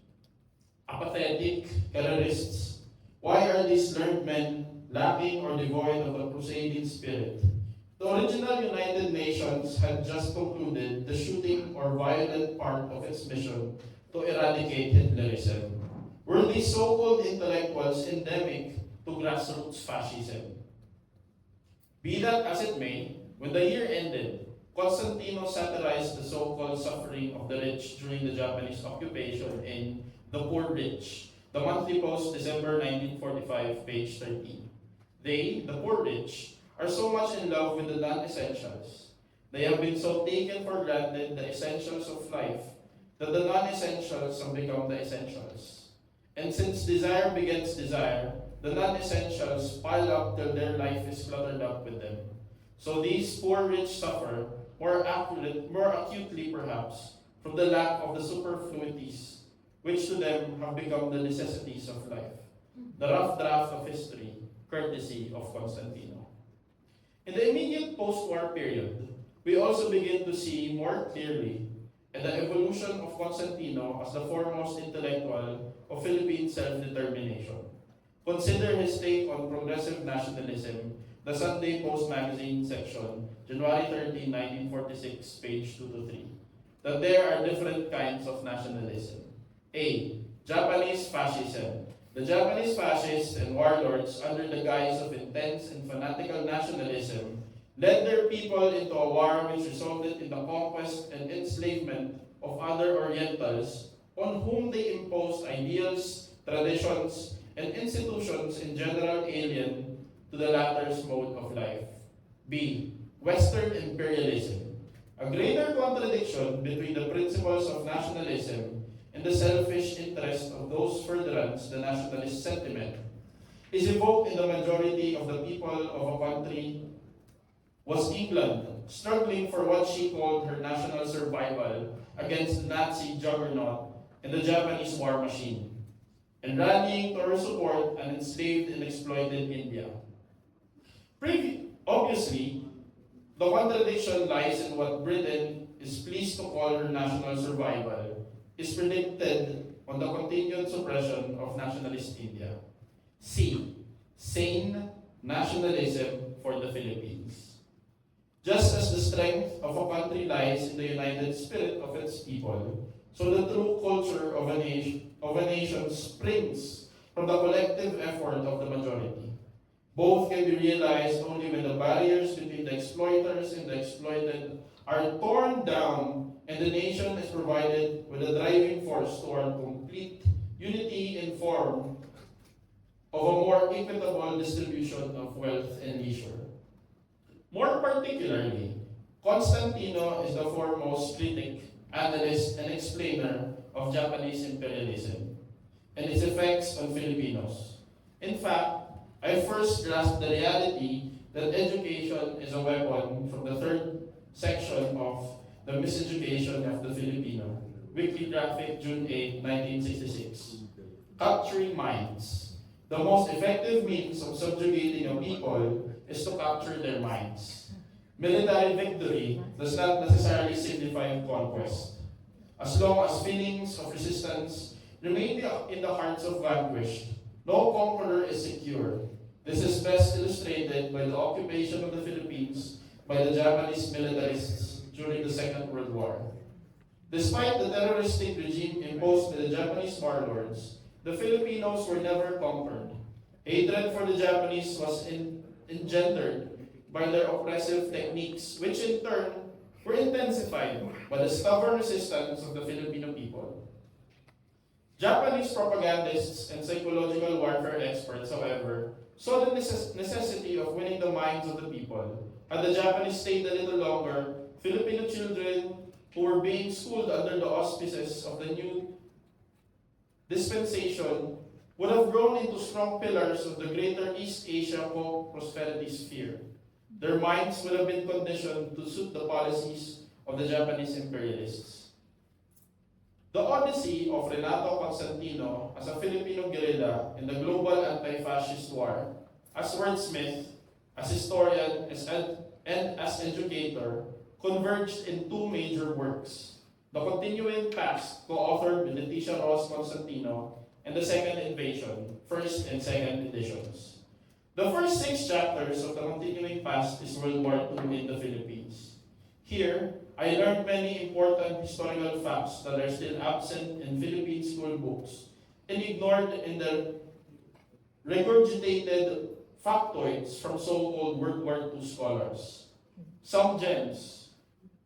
Apathetic careerists, why are these learned men lacking or devoid of the crusading spirit? The original United Nations had just concluded the shooting or violent part of its mission to eradicate Hitlerism. Were these so-called intellectuals endemic to grassroots fascism? Be that as it may, when the year ended, Constantino satirized the so-called suffering of the rich during the Japanese occupation in The Poor Rich, the Monthly Post, December 1945, page 13. They, the poor rich, are so much in love with the non-essentials. They have been so taken for granted the essentials of life that the non-essentials have become the essentials. And since desire begets desire, the non-essentials pile up till their life is cluttered up with them. So these poor rich suffer more acutely perhaps from the lack of the superfluities, which to them have become the necessities of life. The rough draft of history, courtesy of Constantino. In the immediate post-war period, we also begin to see more clearly the evolution of Constantino as the foremost intellectual of Philippine self-determination. Consider his take on progressive nationalism, the Sunday Post magazine section, January 13, 1946, page 2 to 3. That there are different kinds of nationalism. A. Japanese fascism. The Japanese fascists and warlords, under the guise of intense and fanatical nationalism, led their people into a war which resulted in the conquest and enslavement enslavement of other Orientals on whom they imposed ideals, traditions, and institutions in general alien to the latter's mode of life. B. Western imperialism. A greater contradiction between the principles of nationalism and the selfish interest of those furtherance the nationalist sentiment is evoked in the majority of the people of a country was England, struggling for what she called her national survival against the Nazi juggernaut and the Japanese war machine, and rallying to her support an enslaved and exploited India. Obviously, the contradiction lies in what Britain is pleased to call her national survival is predicted on the continued suppression of nationalist India. C. Sane nationalism for the Philippines. Just as the strength of a country lies in the united spirit of its people, so the true culture of a nation springs from the collective effort of the majority. Both can be realized only when the barriers between the exploiters and the exploited are torn down and the nation is provided with a driving force toward complete unity in form of a more equitable distribution of wealth and leisure. More particularly, Constantino is the foremost critic, analyst, and explainer of Japanese imperialism and its effects on Filipinos. In fact, I first grasped the reality that education is a weapon from the third section of The Miseducation of the Filipino, Weekly Graphic, June 8, 1966. Capturing minds. The most effective means of subjugating a people is to capture their minds. Military victory does not necessarily signify conquest. As long as feelings of resistance remain in the hearts of vanquished, no conqueror is secure. This is best illustrated by the occupation of the Philippines by the Japanese militarists during the Second World War. Despite the terroristic regime imposed by the Japanese warlords, the Filipinos were never conquered. Hatred for the Japanese was engendered by their oppressive techniques, which in turn were intensified by the stubborn resistance of the Filipino people. Japanese propagandists and psychological warfare experts, however, saw the necessity of winning the minds of the people. Had the Japanese stayed a little longer, Filipino children who were being schooled under the auspices of the new dispensation would have grown into strong pillars of the greater East Asia prosperity sphere. Their minds would have been conditioned to suit the policies of the Japanese imperialists. The odyssey of Renato Constantino as a Filipino guerrilla in the global anti-fascist war, as wordsmith, as historian, and as educator, converged in two major works: The Continuing Past, co-authored with Leticia Ross Constantino, and The Second Invasion, first and second editions. The first 6 chapters of The Continuing Past is World War II in the Philippines. Here, I learned many important historical facts that are still absent in Philippine school books and ignored in the regurgitated factoids from so-called World War II scholars. Some gems.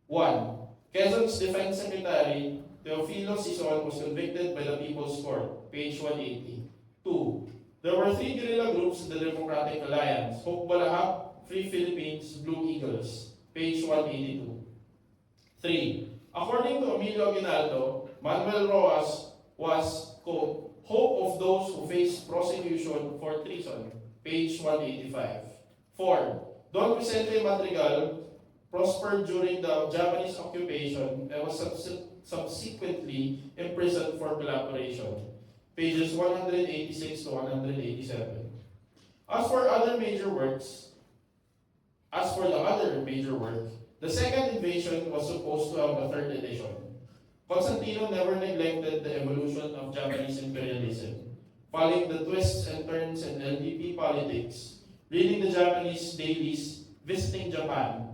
1. Quezon's Defense Secretary, Teofilo Sison, was convicted by the People's Court, page 180. 2. There were 3 guerrilla groups in the Democratic Alliance: Hope Balahap, Free Philippines, Blue Eagles, page 182. 3. According to Emilio Aguinaldo, Manuel Roas was, quote, hope of those who face prosecution for treason, page 185. 4. Don Vicente Madrigal prospered during the Japanese occupation and was subsequently imprisoned for collaboration, pages 186 to 187. As for the other major work, the Second Invasion was supposed to have a third edition. Constantino never neglected the evolution of Japanese imperialism. Following the twists and turns in LDP politics, reading the Japanese dailies, visiting Japan,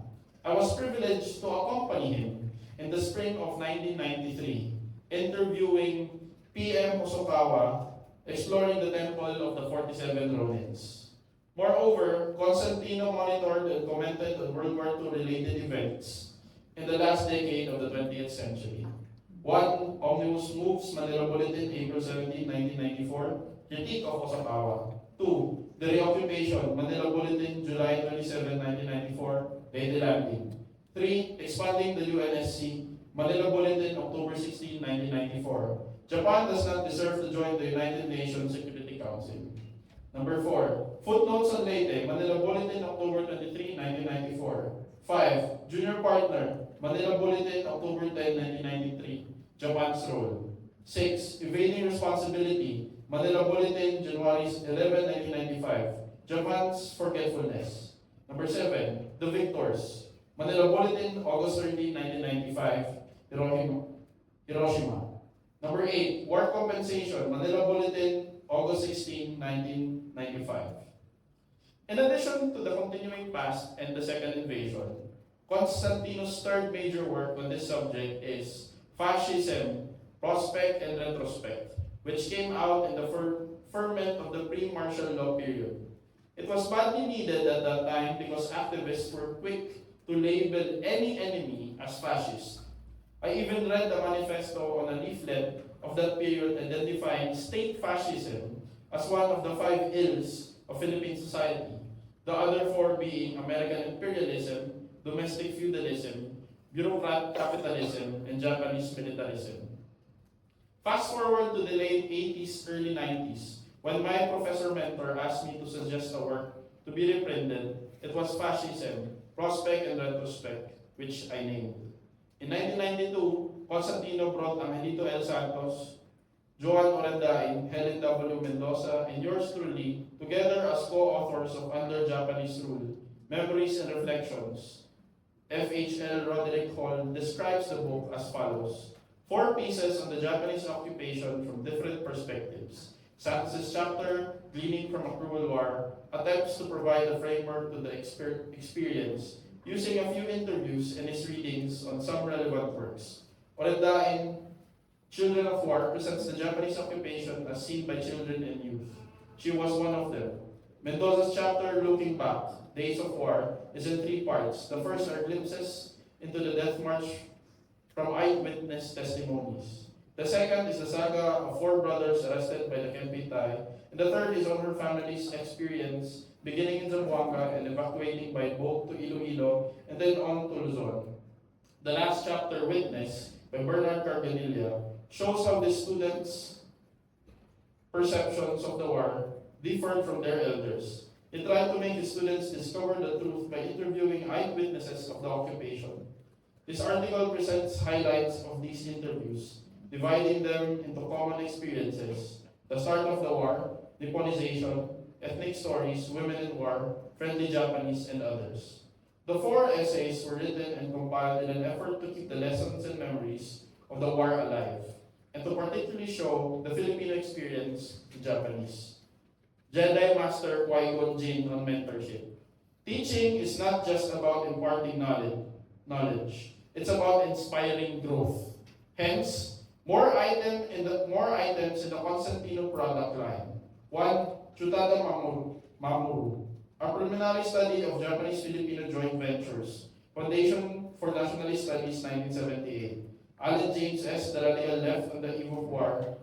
I was privileged to accompany him in the spring of 1993, interviewing PM Hosokawa, exploring the temple of the 47 Ronins. Moreover, Constantino monitored and commented on World War II related events, in the last decade of the 20th century. 1. Omnibus Moves, Manila Bulletin, April 17, 1994, Critique of Osakawa. 2. The Reoccupation, Manila Bulletin, July 27, 1994, Lady Landing. 3. Expanding the UNSC, Manila Bulletin, October 16, 1994. Japan does not deserve to join the United Nations Security Council. Number 4. Footnotes on Leyte, Manila Bulletin, October 23, 1994. 5. Junior Partner, Manila Bulletin, October 10, 1993. Japan's role. 6. Evading Responsibility, Manila Bulletin, January 11, 1995. Japan's forgetfulness. Number 7. The Victors, Manila Bulletin, August 13, 1995. Hiroshima. Number 8. War Compensation, Manila Bulletin, August 16, 1995. In addition to the continuing past and the second invasion, Constantino's third major work on this subject is Fascism, Prospect and Retrospect, which came out in the ferment of the pre-martial law period. It was badly needed at that time because activists were quick to label any enemy as fascist. I even read the manifesto on a leaflet of that period identifying state fascism as one of the 5 ills of Philippine society, the other 4 being American imperialism, domestic feudalism, bureaucrat capitalism, and Japanese militarism. Fast forward to the late 80s, early 90s, when my professor mentor asked me to suggest a work to be reprinted. It was Fascism, Prospect and Retrospect, which I named. In 1992, Constantino brought Angelito L. Santos, Joan Orendain, Helen W. Mendoza, and yours truly together as co-authors of Under Japanese Rule, Memories and Reflections. FHL Roderick Hall describes the book as follows: 4 pieces on the Japanese occupation from different perspectives. Santos's chapter, Gleaning from a Cruel War, attempts to provide a framework to the experience using a few interviews and his readings on some relevant works. Orendain, Children of War, presents the Japanese occupation as seen by children and youth. She was one of them. Mendoza's chapter, Looking Back, Days of War, is in 3 parts. The first are glimpses into the death march from eyewitness testimonies. The second is the saga of 4 brothers arrested by the Kempeitai, and the third is on her family's experience beginning in Zamboanga and evacuating by boat to Iloilo and then on to Luzon. The last chapter, Witness, by Bernard Carganilla, shows how the students' perceptions of the war differed from their elders. He tried to make the students discover the truth by interviewing eyewitnesses of the occupation. This article presents highlights of these interviews, dividing them into common experiences: the start of the war, Nipponization, ethnic stories, women in war, friendly Japanese, and others. The 4 essays were written and compiled in an effort to keep the lessons and memories of the war alive, and to particularly show the Filipino experience to Japanese. Jedi Master Qui-Gon Jinn on mentorship. Teaching is not just about imparting knowledge. It's about inspiring growth. Hence, more items in the Constantino product line. 1. Chutada Mamuru, a preliminary study of Japanese-Filipino joint ventures. Foundation for Nationalist Studies, 1978. Alan James S. The Radical Left on the Eve of War,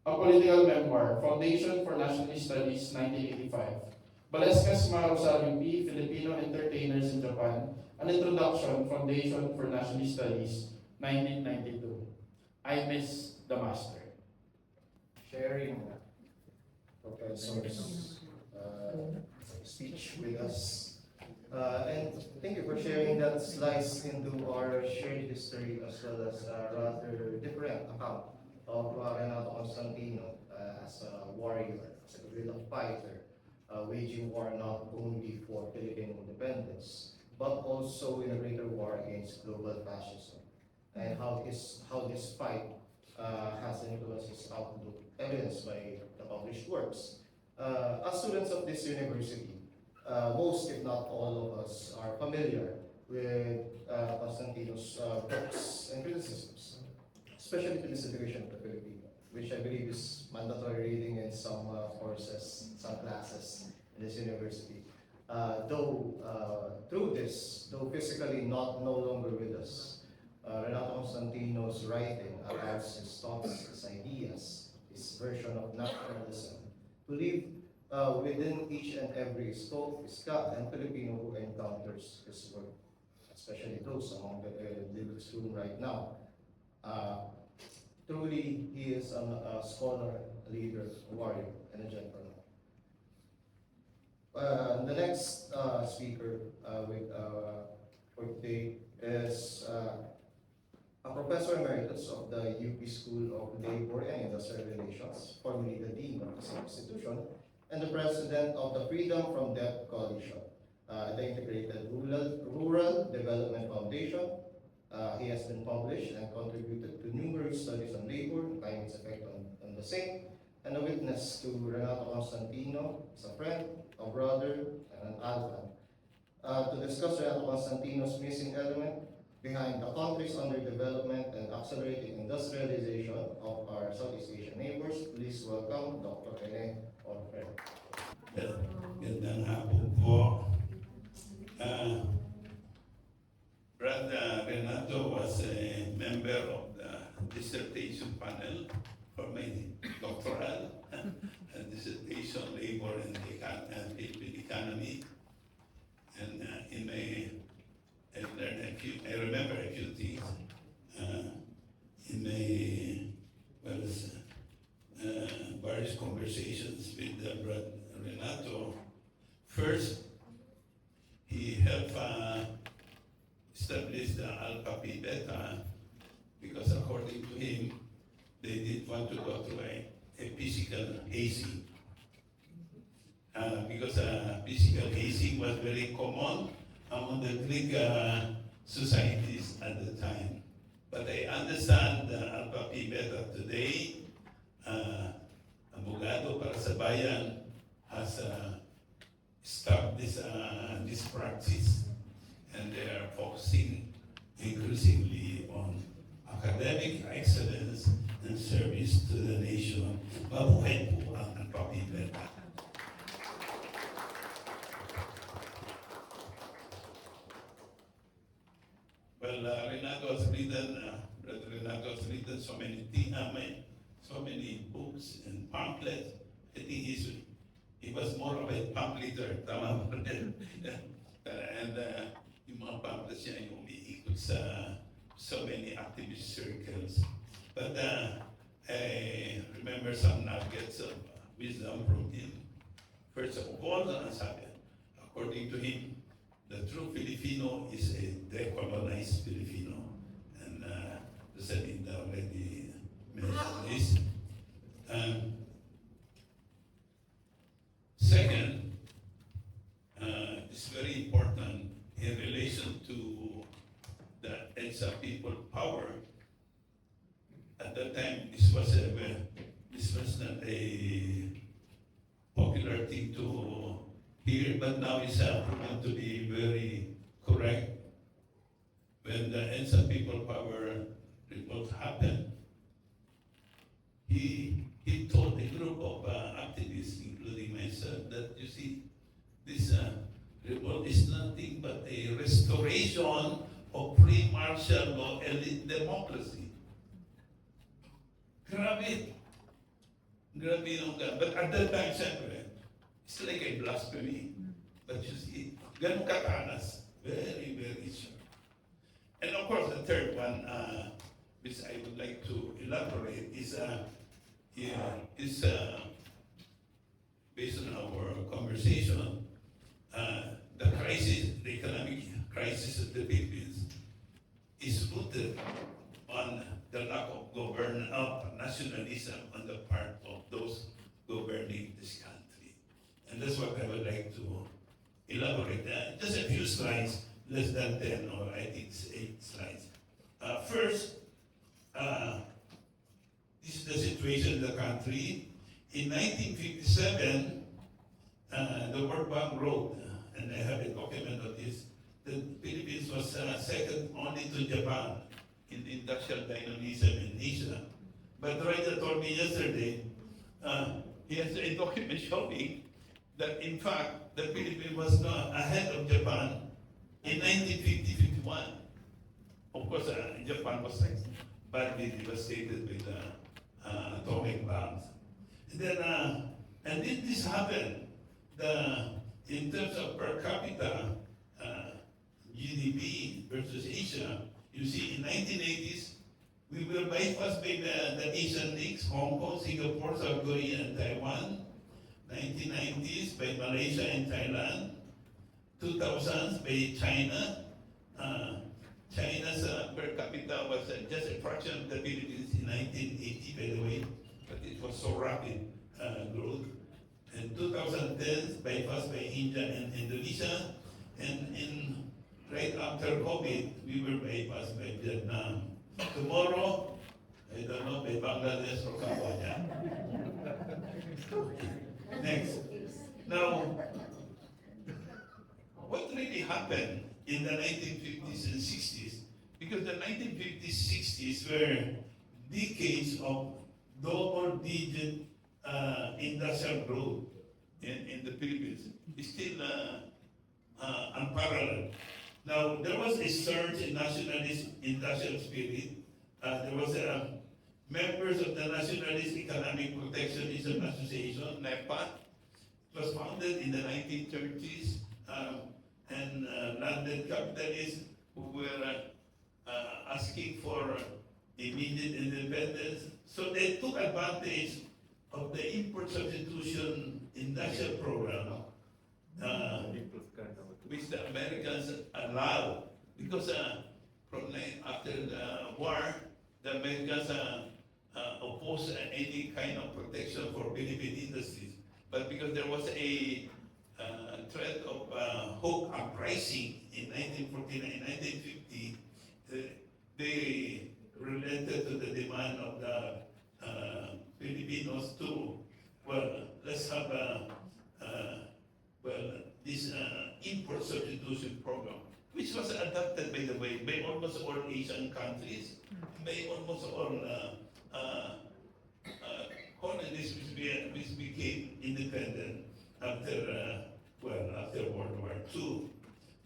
a political memoir. Foundation for Nationalist Studies, 1985. Balescas Rosario P. Filipino Entertainers in Japan, an Introduction, Foundation for Nationalist Studies, 1992. I miss the master. Sharing Professor's speech with us. And thank you for sharing that slice into our shared history as well as a rather different account of Renato Constantino as a warrior, as a guerrilla fighter, waging war not only for Philippine independence, but also in a greater war against global fascism, and how this fight has influenced his outlook, evidenced by the published works. As students of this university, most, if not all of us, are familiar with Constantino's books and criticisms, especially to the situation of the Filipino, which I believe is mandatory reading in some courses, some classes in this university. Through this, though physically no longer with us, Renato Constantino's writing allows his thoughts, his ideas, his version of naturalism to live within each and every Iska and Filipino who encounters his work, especially those among this room right now. Uh, Truly, he is a scholar, a leader, a warrior, and a gentleman. The next speaker for today is a professor emeritus of the UP School of Labor and Industrial Relations, formerly the dean of this institution, and the president of the Freedom from Debt Coalition, the Integrated Rural Development Foundation. He has been published and contributed to numerous studies on labor and climate's effect on the same, and a witness to Renato Constantino as a friend, a brother, and an ally. To discuss Renato Constantino's missing element behind the country's underdevelopment and accelerating industrialization of our Southeast Asian neighbors, please welcome Dr. Rene Orfred. Gandang hapon po. Brother Renato was a member of the dissertation panel for my doctoral dissertation, labor and Philippine economy. And I remember a few things in my various conversations with Brother Renato. First, he helped establish the Alpha Pi Beta because according to him, they didn't want to go to a physical hazing. Because physical hazing was very common among the Greek societies at the time. But I understand the Alpha Pi Beta today, Abogado para sa Bayan has stopped this practice, and they are focusing increasingly on academic excellence and service to the nation. Mabuhay po ang Alpha Pi Beta. Well, Renato has written so many books and pamphlets. I think he was more of a pamphleter, tama ba rin? And yung mga pamphlets niya yung umiikot sa so many activist circles. But I remember some nuggets of wisdom from him. First of all, according to him, the true Filipino is a decolonized Filipino. And Rosalinda already mentioned this. Second, it's very important in relation to the EDSA people power. At that time, this was not a popular thing to hear, but now it's proven to be very correct. When the EDSA people power revolt happened, he told a group of activists, including myself, that you see, this revolt is nothing but a restoration of free martial law elite democracy. Grabe. Grabe yung But at that time, siyempre, it's like a blasphemy. But you see, ganun katanas. Very, very sure. And of course, the third one, which I would like to elaborate, is based on our conversation, the economic crisis of the Philippines is rooted on the lack of nationalism on the part of those governing this country. And that's what I would like to elaborate. Just a few slides, less than 10, or I think it's 8 slides. First, this is the situation in the country. In 1957, the World Bank wrote, and I have a document of this, the Philippines was second only to Japan in industrial dynamism in Asia. But Renato told me yesterday, he has a document showing that in fact, the Philippines was not ahead of Japan in 1950-51. Of course, Japan was like badly devastated with atomic bombs. And then, and did this happen? In terms of per capita GDP versus Asia, you see, in 1980s, we were bypassed by the Asian leagues, Hong Kong, Singapore, South Korea, and Taiwan. 1990s by Malaysia and Thailand. 2000s by China. China's per capita was just a fraction of the Philippines in 1980, by the way, but it was so rapid growth. And 2010s bypassed by India and Indonesia, and right after COVID, we were bypassed by Vietnam. Tomorrow, I don't know, by Bangladesh or Cambodia. Next. Now, what really happened in the 1950s and 60s? Because the 1950s, 60s were decades of double-digit industrial growth in the Philippines. It's still unparalleled. Now, there was a surge in nationalist industrial spirit. There was members of the Nationalist Economic Protectionism Association, NEPA. It was founded in the 1930s, and landed capitalists who were asking for immediate independence. So they took advantage of the import substitution industrial program, which the Americans allowed, because after the war, the Americans opposed any kind of protection for Philippine industries. But because there was a threat of hawk uprising in 1949, 1950, they relented to the demand of the Filipinos to, well, let's have this import substitution program, which was adopted, by the way, by almost all Asian countries, by almost all colonies which became independent after World War II.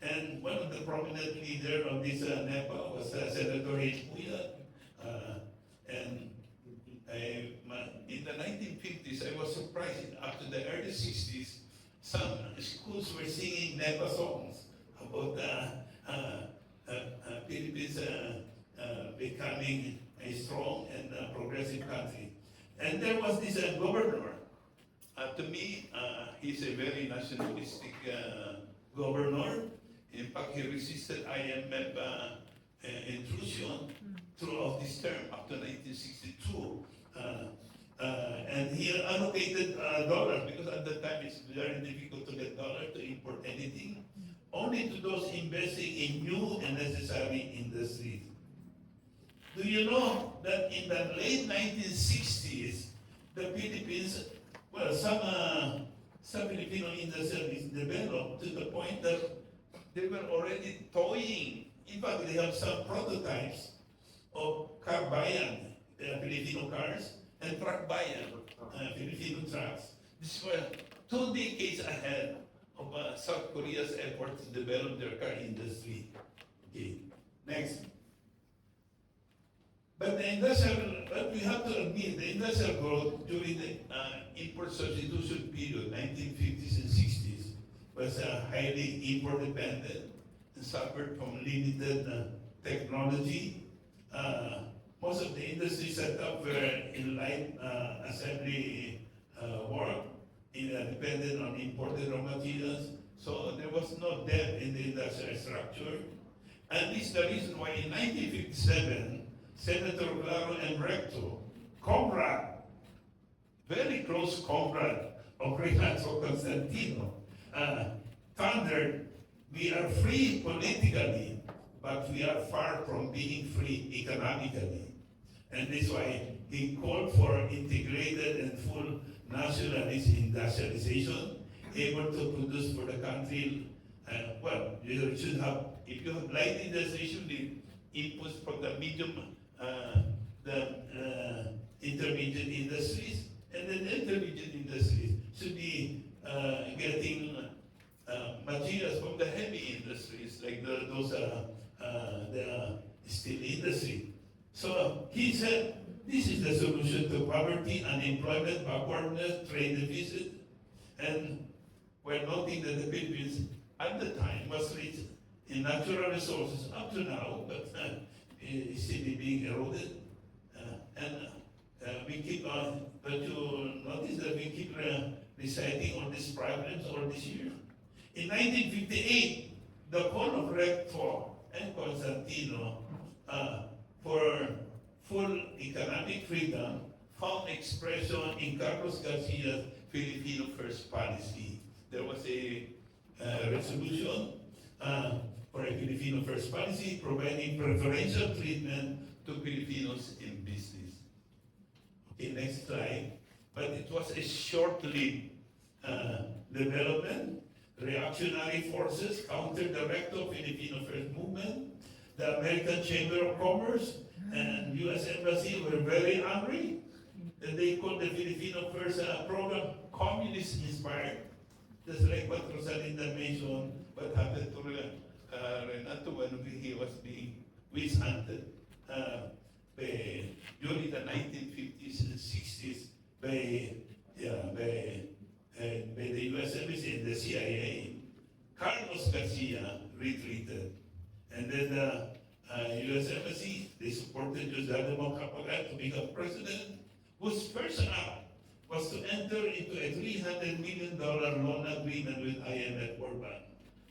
And one of the prominent leaders of this NEPA was Senator H. Puyat. And in the 1950s, I was surprised. After the early 60s, some schools were singing NEPA songs about Philippines becoming a strong and progressive country. And there was this governor. To me, he's a very nationalistic governor. In fact, he resisted IMF intrusion throughout this term up to 1962. And he allocated dollars, because at that time it's very difficult to get dollars to import anything, only to those investing in new and necessary industries. Do you know that in the late 1960s, the Philippines, well, some Filipino industries developed to the point that they were already toying. In fact, they have some prototypes of car bayan, Filipino cars, and truck bayan, Filipino trucks. These were 2 decades ahead of South Korea's effort to develop their car industry. Okay, next. But we have to admit, the industrial growth during the import substitution period, 1950s and 60s, was highly import dependent and suffered from limited technology. Most of the industries set up were in light assembly work, dependent on imported raw materials. So there was no depth in the industrial structure. And this is the reason why in 1957, Senator Claro and Recto, comrade, very close comrade of Renato Constantino, thundered, "We are free politically, but we are far from being free economically." And this is why he called for integrated and full nationalist industrialization, able to produce for the country. Well, you should have, if you have light industrialization, the inputs from the medium, the intermediate industries, and then the intermediate industries should be getting So he said, this is the solution to poverty, unemployment, backwardness, trade deficit, and we're noting that the Philippines at the time was rich in natural resources up to now, but is still being eroded. We keep on, but you notice that we keep reciting all these problems all this year. In 1958, the call of Rector and Constantino for full economic freedom found expression in Carlos Garcia's Filipino First policy. There was a resolution for a Filipino First policy providing preferential treatment to Filipinos in business. Okay, next slide. But it was a short-lived development. Reactionary forces countered the Recto Filipino First movement. The American Chamber of Commerce and U.S. Embassy were very angry. And they called the Filipino First program communist-inspired. Just like what Rosalinda mentioned, what happened to Renato when he was being witch-hunted during the 1950s and 60s by the U.S. Embassy and the CIA. Carlos Garcia retreated. And then the U.S. Embassy, they supported José Capagal to become president, whose first act was to enter into a $300 million loan agreement with IMF World Bank.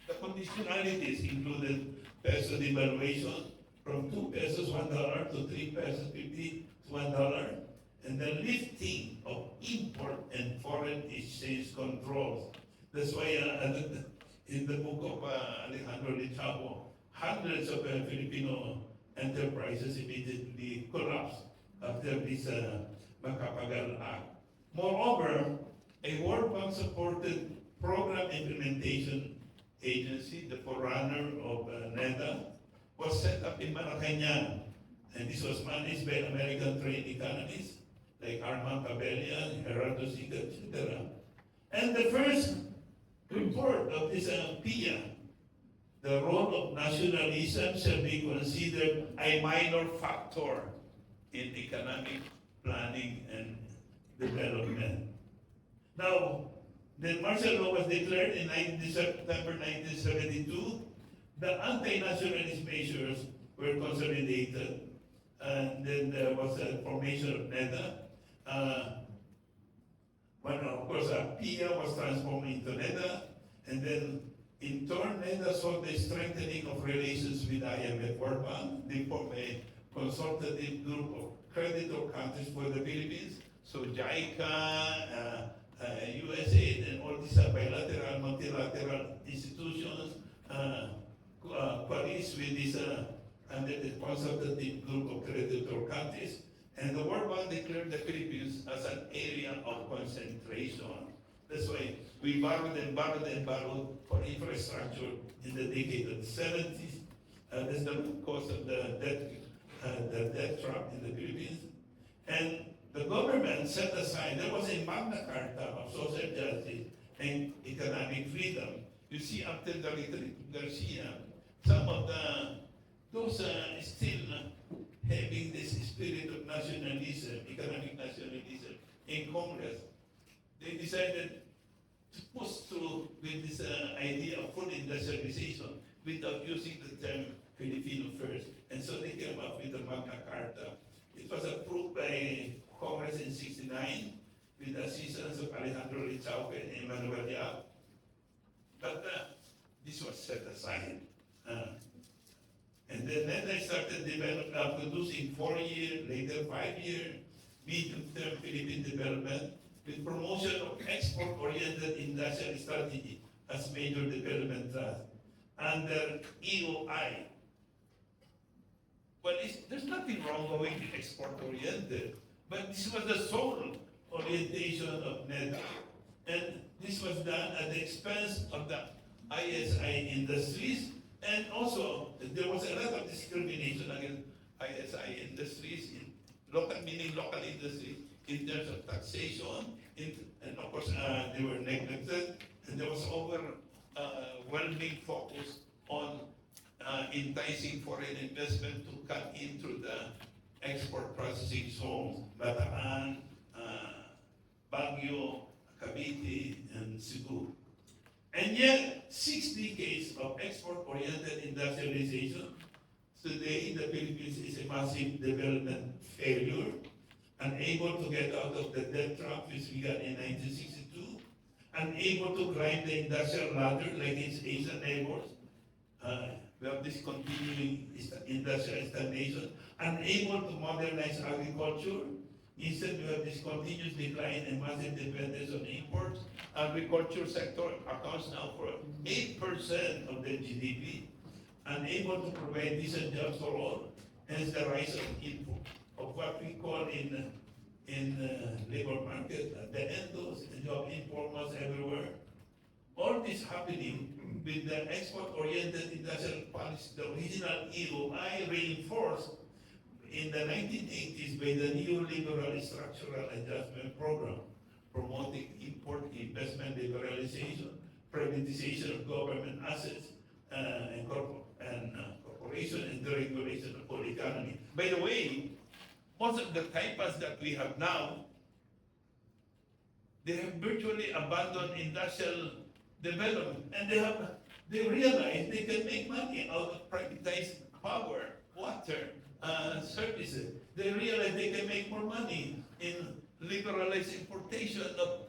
The conditionalities included peso devaluation from 2 pesos $1 to 3 pesos 50 to $1, and the lifting of import and foreign exchange controls. That's why in the book of Alejandro Lichavo, hundreds of Filipino enterprises immediately collapsed after this Macapagal Act. Moreover, a World Bank supported program implementation agency, the forerunner of NEDA, was set up in Malacanang, and this was managed by American trained economists like Armand Cabellian, Gerardo Sica, etc. And the first report of this PIA, the role of nationalism shall be considered a minor factor in economic planning and development. Now, the martial law was declared in September 1972. The anti-nationalist measures were consolidated, and then there was a formation of NEDA. Of course, PIA was transformed into NEDA, and then in turn, NEDA saw the strengthening of relations with IMF World Bank. They formed a consultative group of creditor countries for the Philippines. So JICA, USAID, and all these bilateral, multilateral institutions coalesced with this under the consultative group of creditor countries. And the World Bank declared the Philippines as an area of concentration. That's why we borrowed and borrowed and borrowed for infrastructure in the decade of the 70s. That's the cause of the debt trap in the Philippines. And the government set aside, there was a Magna Carta of social justice and economic freedom. You see, after the retreat of Garcia, some of those still having this spirit of nationalism, economic nationalism in Congress, they decided to push through with this idea of full industrialization without using the term Filipino first. And so they came up with the Magna Carta. It was approved by Congress in '69 with the assistance of Alejandro Lichau and Emmanuel Yap. But this was set aside. And then they started producing 4-year, later 5-year, medium-term Philippine development with promotion of export-oriented industrial strategy as major development thrust under EOI. Well, there's nothing wrong going export-oriented, but this was the sole orientation of NEDA. And this was done at the expense of the ISI industries, and also there was a lot of discrimination against ISI industries, meaning local industries, in terms of taxation, and of course they were neglected, and there was overwhelming focus on enticing foreign investment to cut into the export processing zones, Bataan, Baguio, Cavite, and Cebu. And yet, 6 decades of export-oriented industrialization, today the Philippines is a massive development failure, unable to get out of the debt trap which began in 1962, unable to climb the industrial ladder like its Asian neighbors. We have this continuing industrial stagnation, unable to modernize agriculture. Instead, we have this continuous decline and massive dependence on imports. Agriculture sector accounts now for 8% of the GDP, unable to provide decent jobs for all, hence the rise of what we call in labor market, the endos, the job informals everywhere. All this happening with the export-oriented industrial policy, the original EOI reinforced in the 1980s by the neoliberal structural adjustment program, promoting import investment liberalization, privatization of government assets, and corporation and deregulation of whole economy. By the way, most of the types that we have now, they have virtually abandoned industrial development, and they realize they can make money out of privatized power, water, services. They realize they can make more money in liberalized importation of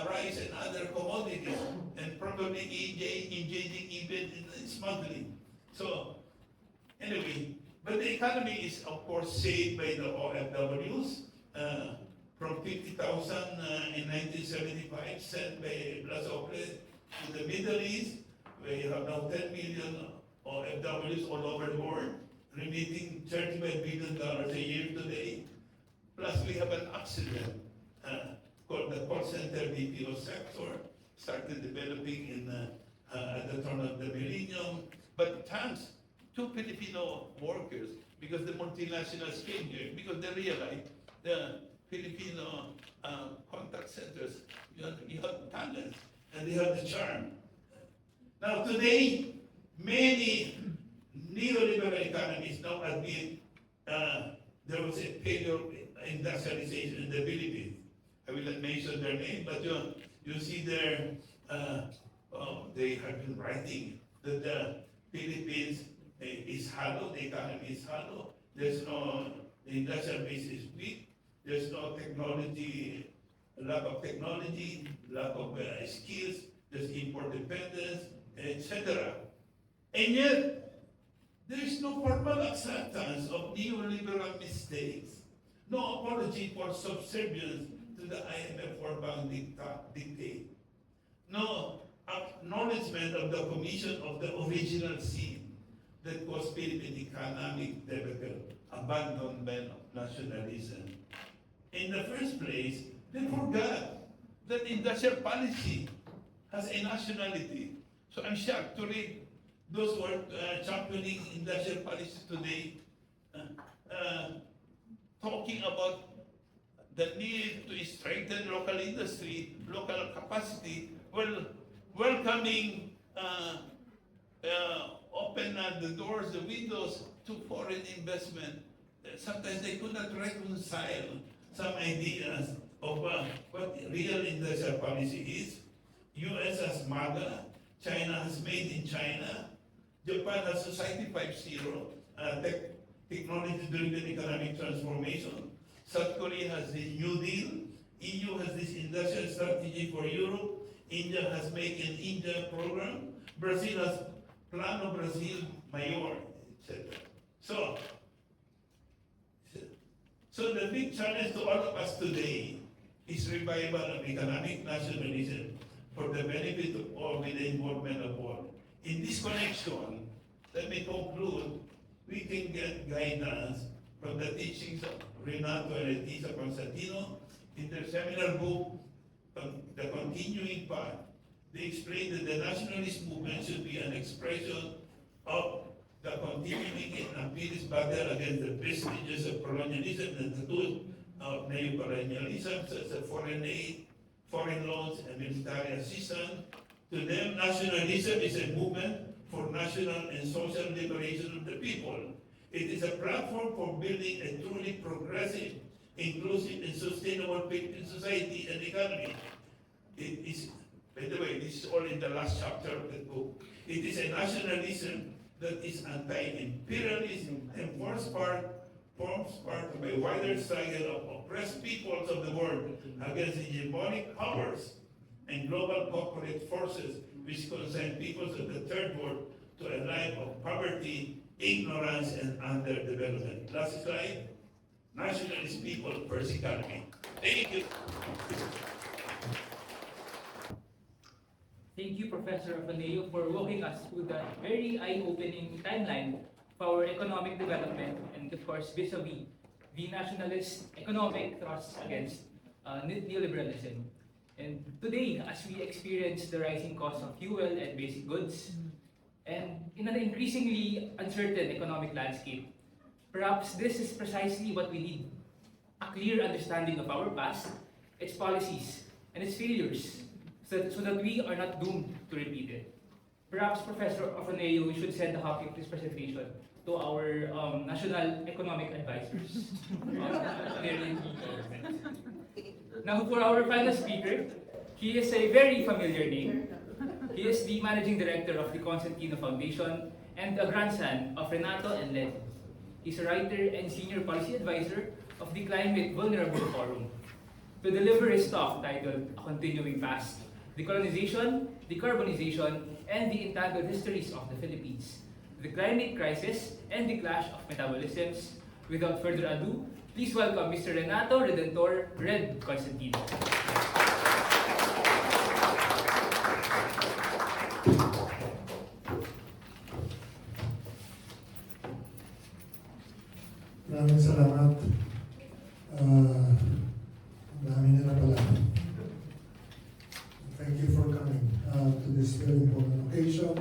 rice and other commodities, and probably engaging even in smuggling. So anyway, but the economy is of course saved by the OFWs. From 50,000 in 1975 sent by Blasople to the Middle East, where you have now 10 million OFWs all over the world, remitting $35 billion a year today. Plus we have an accident called the call center BPO sector, started developing in at the turn of the millennium, but thanks to Filipino workers, because the multinationals came here, because they realized the Filipino contact centers, you have talent, and they have the charm. Now today, many neoliberal economies now admit there was a failure of industrialization in the Philippines. I will not mention their name, but you see there, they have been writing that the Philippines is hollow, the economy is hollow, there's no, the industrial base is weak, there's no technology, lack of technology, lack of skills, there's import dependence, etc. And yet, there is no formal acceptance of neoliberal mistakes, no apology for subservience to the IMF World Bank dictate, no acknowledgement of the commission of the original sin that caused Philippine economic debacle, abandonment of nationalism. In the first place, they forgot that industrial policy has a nationality. So I'm shocked to read those who are championing industrial policy today, talking about the need to strengthen local industry, local capacity, well, welcoming, open the doors, the windows to foreign investment. Sometimes they could not reconcile some ideas of what real industrial policy is. US has MAGA, China has Made in China, Japan has Society 5.0, technology-driven economic transformation. South Korea has the New Deal, EU has this industrial strategy for Europe, India has Make in India program, Brazil has Plano Brazil Mayor, etc. So the big challenge to all of us today is revival of economic nationalism for the benefit of all with the involvement of all. In this connection, let me conclude, we can get guidance from the teachings of Renato and Constantino in their seminal book, The Continuing Path. They explain that the nationalist movement should be an expression of the continuing and imperialist battle against the vestiges of colonialism and the tools of neocolonialism, such as foreign aid, foreign loans, and military assistance. To them, nationalism is a movement for national and social liberation of the people. It is a platform for building a truly progressive, inclusive, and sustainable faith in society and economy. It is, by the way, this is all in the last chapter of the book. It is a nationalism that is anti-imperialism and forms part of a wider struggle of oppressed peoples of the world against hegemonic powers and global corporate forces which consign peoples of the third world to a life of poverty, ignorance, and underdevelopment. Last slide. Nationalist people first economy. Thank you. Thank you, Professor Afaneo, for walking us through the very eye-opening timeline of our economic development and, of course, vis-a-vis the nationalist economic thrusts against neoliberalism. And today, as we experience the rising cost of fuel and basic goods, and in an increasingly uncertain economic landscape, perhaps this is precisely what we need: a clear understanding of our past, its policies, and its failures, so that we are not doomed to repeat it. Perhaps, Professor Afaneo, we should send a copy of this presentation to our national economic advisors of the government. Now, for our final speaker, he is a very familiar name. He is the Managing Director of the Constantino Foundation and a grandson of Renato and Len. He's a writer and Senior Policy Advisor of the Climate Vulnerable Forum. To deliver his talk titled A Continuing Past, Decolonization, Decarbonization, and the Entangled Histories of the Philippines, the Climate Crisis, and the Clash of Metabolisms. Without further ado, please welcome Mr. Renato Redentor Red Constantino. Maraming salamat. Dami nila pala. Thank you for coming to this very important occasion.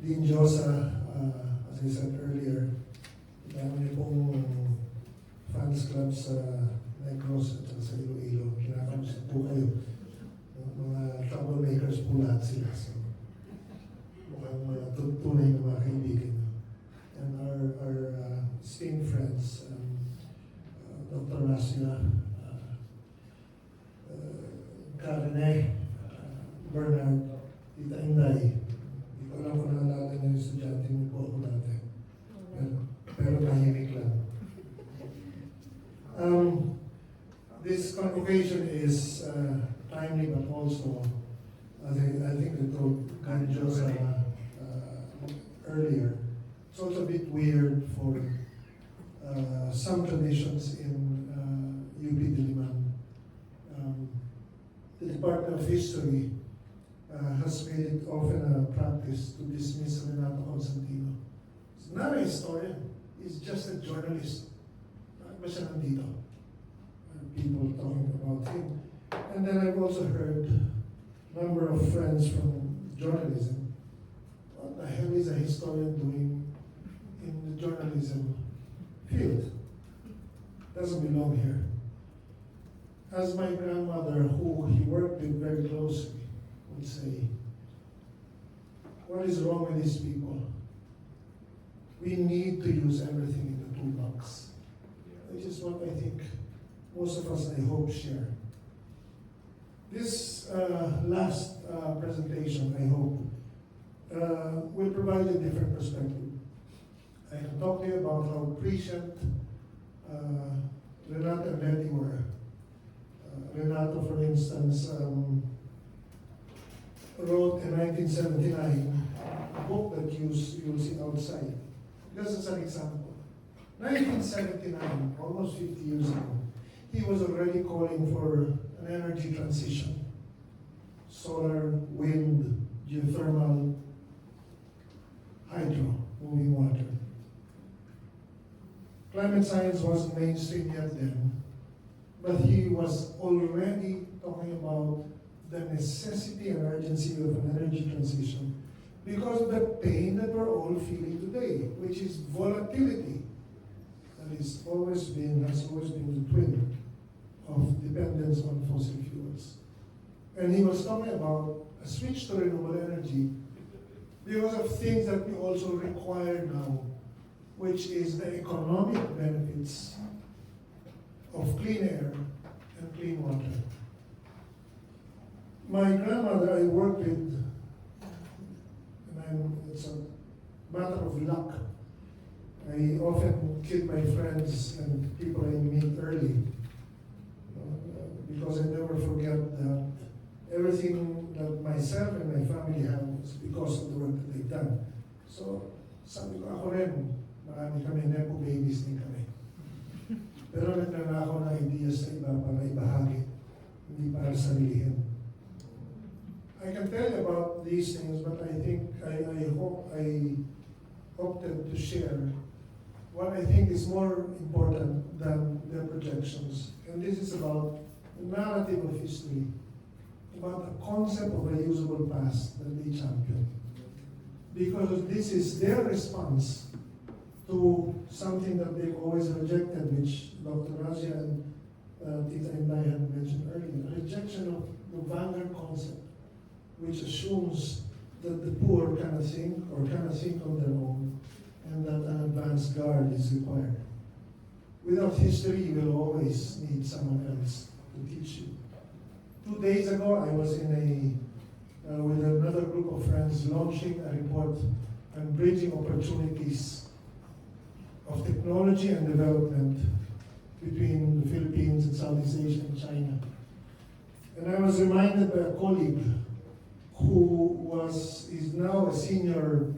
Dean Josa, as I said earlier, dami niyo pong fans club sa Negros at sa Iloilo. Kinakamusta po kayo. Mga troublemakers po lahat sila. So, mukhang mga tunay na mga kaibigan. And our esteemed friends, Dr. Rasya, Karine, Bernard, Tita Inday. Hindi ko alam kung naalala niyo yung estudyante niyo po ako dati. Pero tahimik lang. This convocation is timely, but also, I think I told Karen Josa earlier, it's also a bit weird for some traditions in UP Diliman. The Department of History has made it often a practice to dismiss Renato Constantino. He's not a historian, he's just a journalist. Bakit ba siya nandito? People talking about him. And then I've also heard a number of friends from journalism. What the hell is a historian doing in the journalism field? Doesn't belong here. As my grandmother, who he worked with very closely, would say, what is wrong with these people? We need to use everything in the toolbox. Which is what I think most of us, I hope, share. This last presentation, I hope, will provide a different perspective. I can talk to you about how prescient Renato and Letty were. Renato, for instance, wrote in 1979 a book that you'll see outside. Just as an example. 1979, almost 50 years ago, he was already calling for an energy transition. Solar, wind, geothermal, hydro, moving water. Climate science wasn't mainstream yet then, but he was already talking about the necessity and urgency of an energy transition because of the pain that we're all feeling today, which is volatility. That has always been the twin of dependence on fossil fuels. And he was talking about a switch to renewable energy because of things that we also require now which is the economic benefits of clean air and clean water. My grandmother I worked with, and it's a matter of luck. I often keep my friends and people I meet early because I never forget that everything that myself and my family have is because of the work that they've done. So, sabi ko ako rin, marami kami nepo babies din kami. Pero nagnanakaw ng ideas sa iba para ibahagi, hindi para sarilihin. I can tell you about these things, but I think I opted to share what I think is more important than their projections. And this is about the narrative of history, about the concept of a usable past that they champion. Because this is their response to something that they've always rejected, which Dr. Razia and Tita Inday had mentioned earlier, a rejection of the vanguard concept, which assumes that the poor cannot think or cannot think on their own, and that an advanced guard is required. Without history, you will always need someone else to teach you. 2 days ago, I was with another group of friends launching a report on bridging opportunities of technology and development between the Philippines and Southeast Asia and China. And I was reminded by a colleague who is now a senior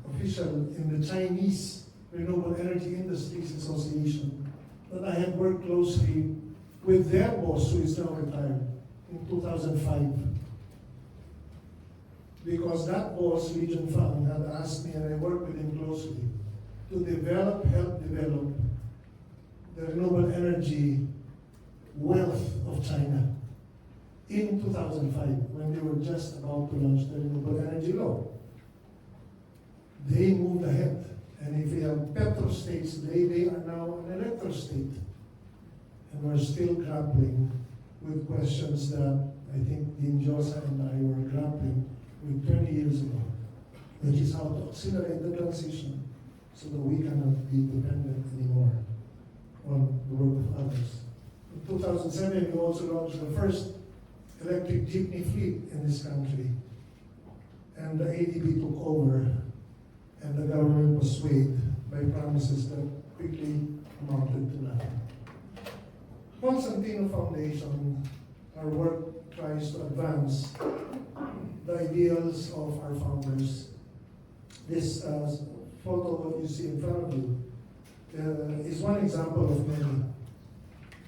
official in the Chinese Renewable Energy Industries Association, that I had worked closely with their boss, who is now retired, in 2005. Because that boss, Li Junfang, had asked me, and I worked with him closely, to help develop the renewable energy wealth of China in 2005, when they were just about to launch the renewable energy law. They moved ahead. And if we have petro states today, they are now an electro state. And we're still grappling with questions that I think Dean Josa and I were grappling with 20 years ago, which is how to accelerate the transition so that we cannot be dependent anymore on the work of others. In 2007, we also launched the first electric jeepney fleet in this country. And the ADB took over, and the government was swayed by promises that quickly amounted to nothing. Constantino Foundation, our work tries to advance the ideals of our founders. This photo that you see in front of you is one example of many.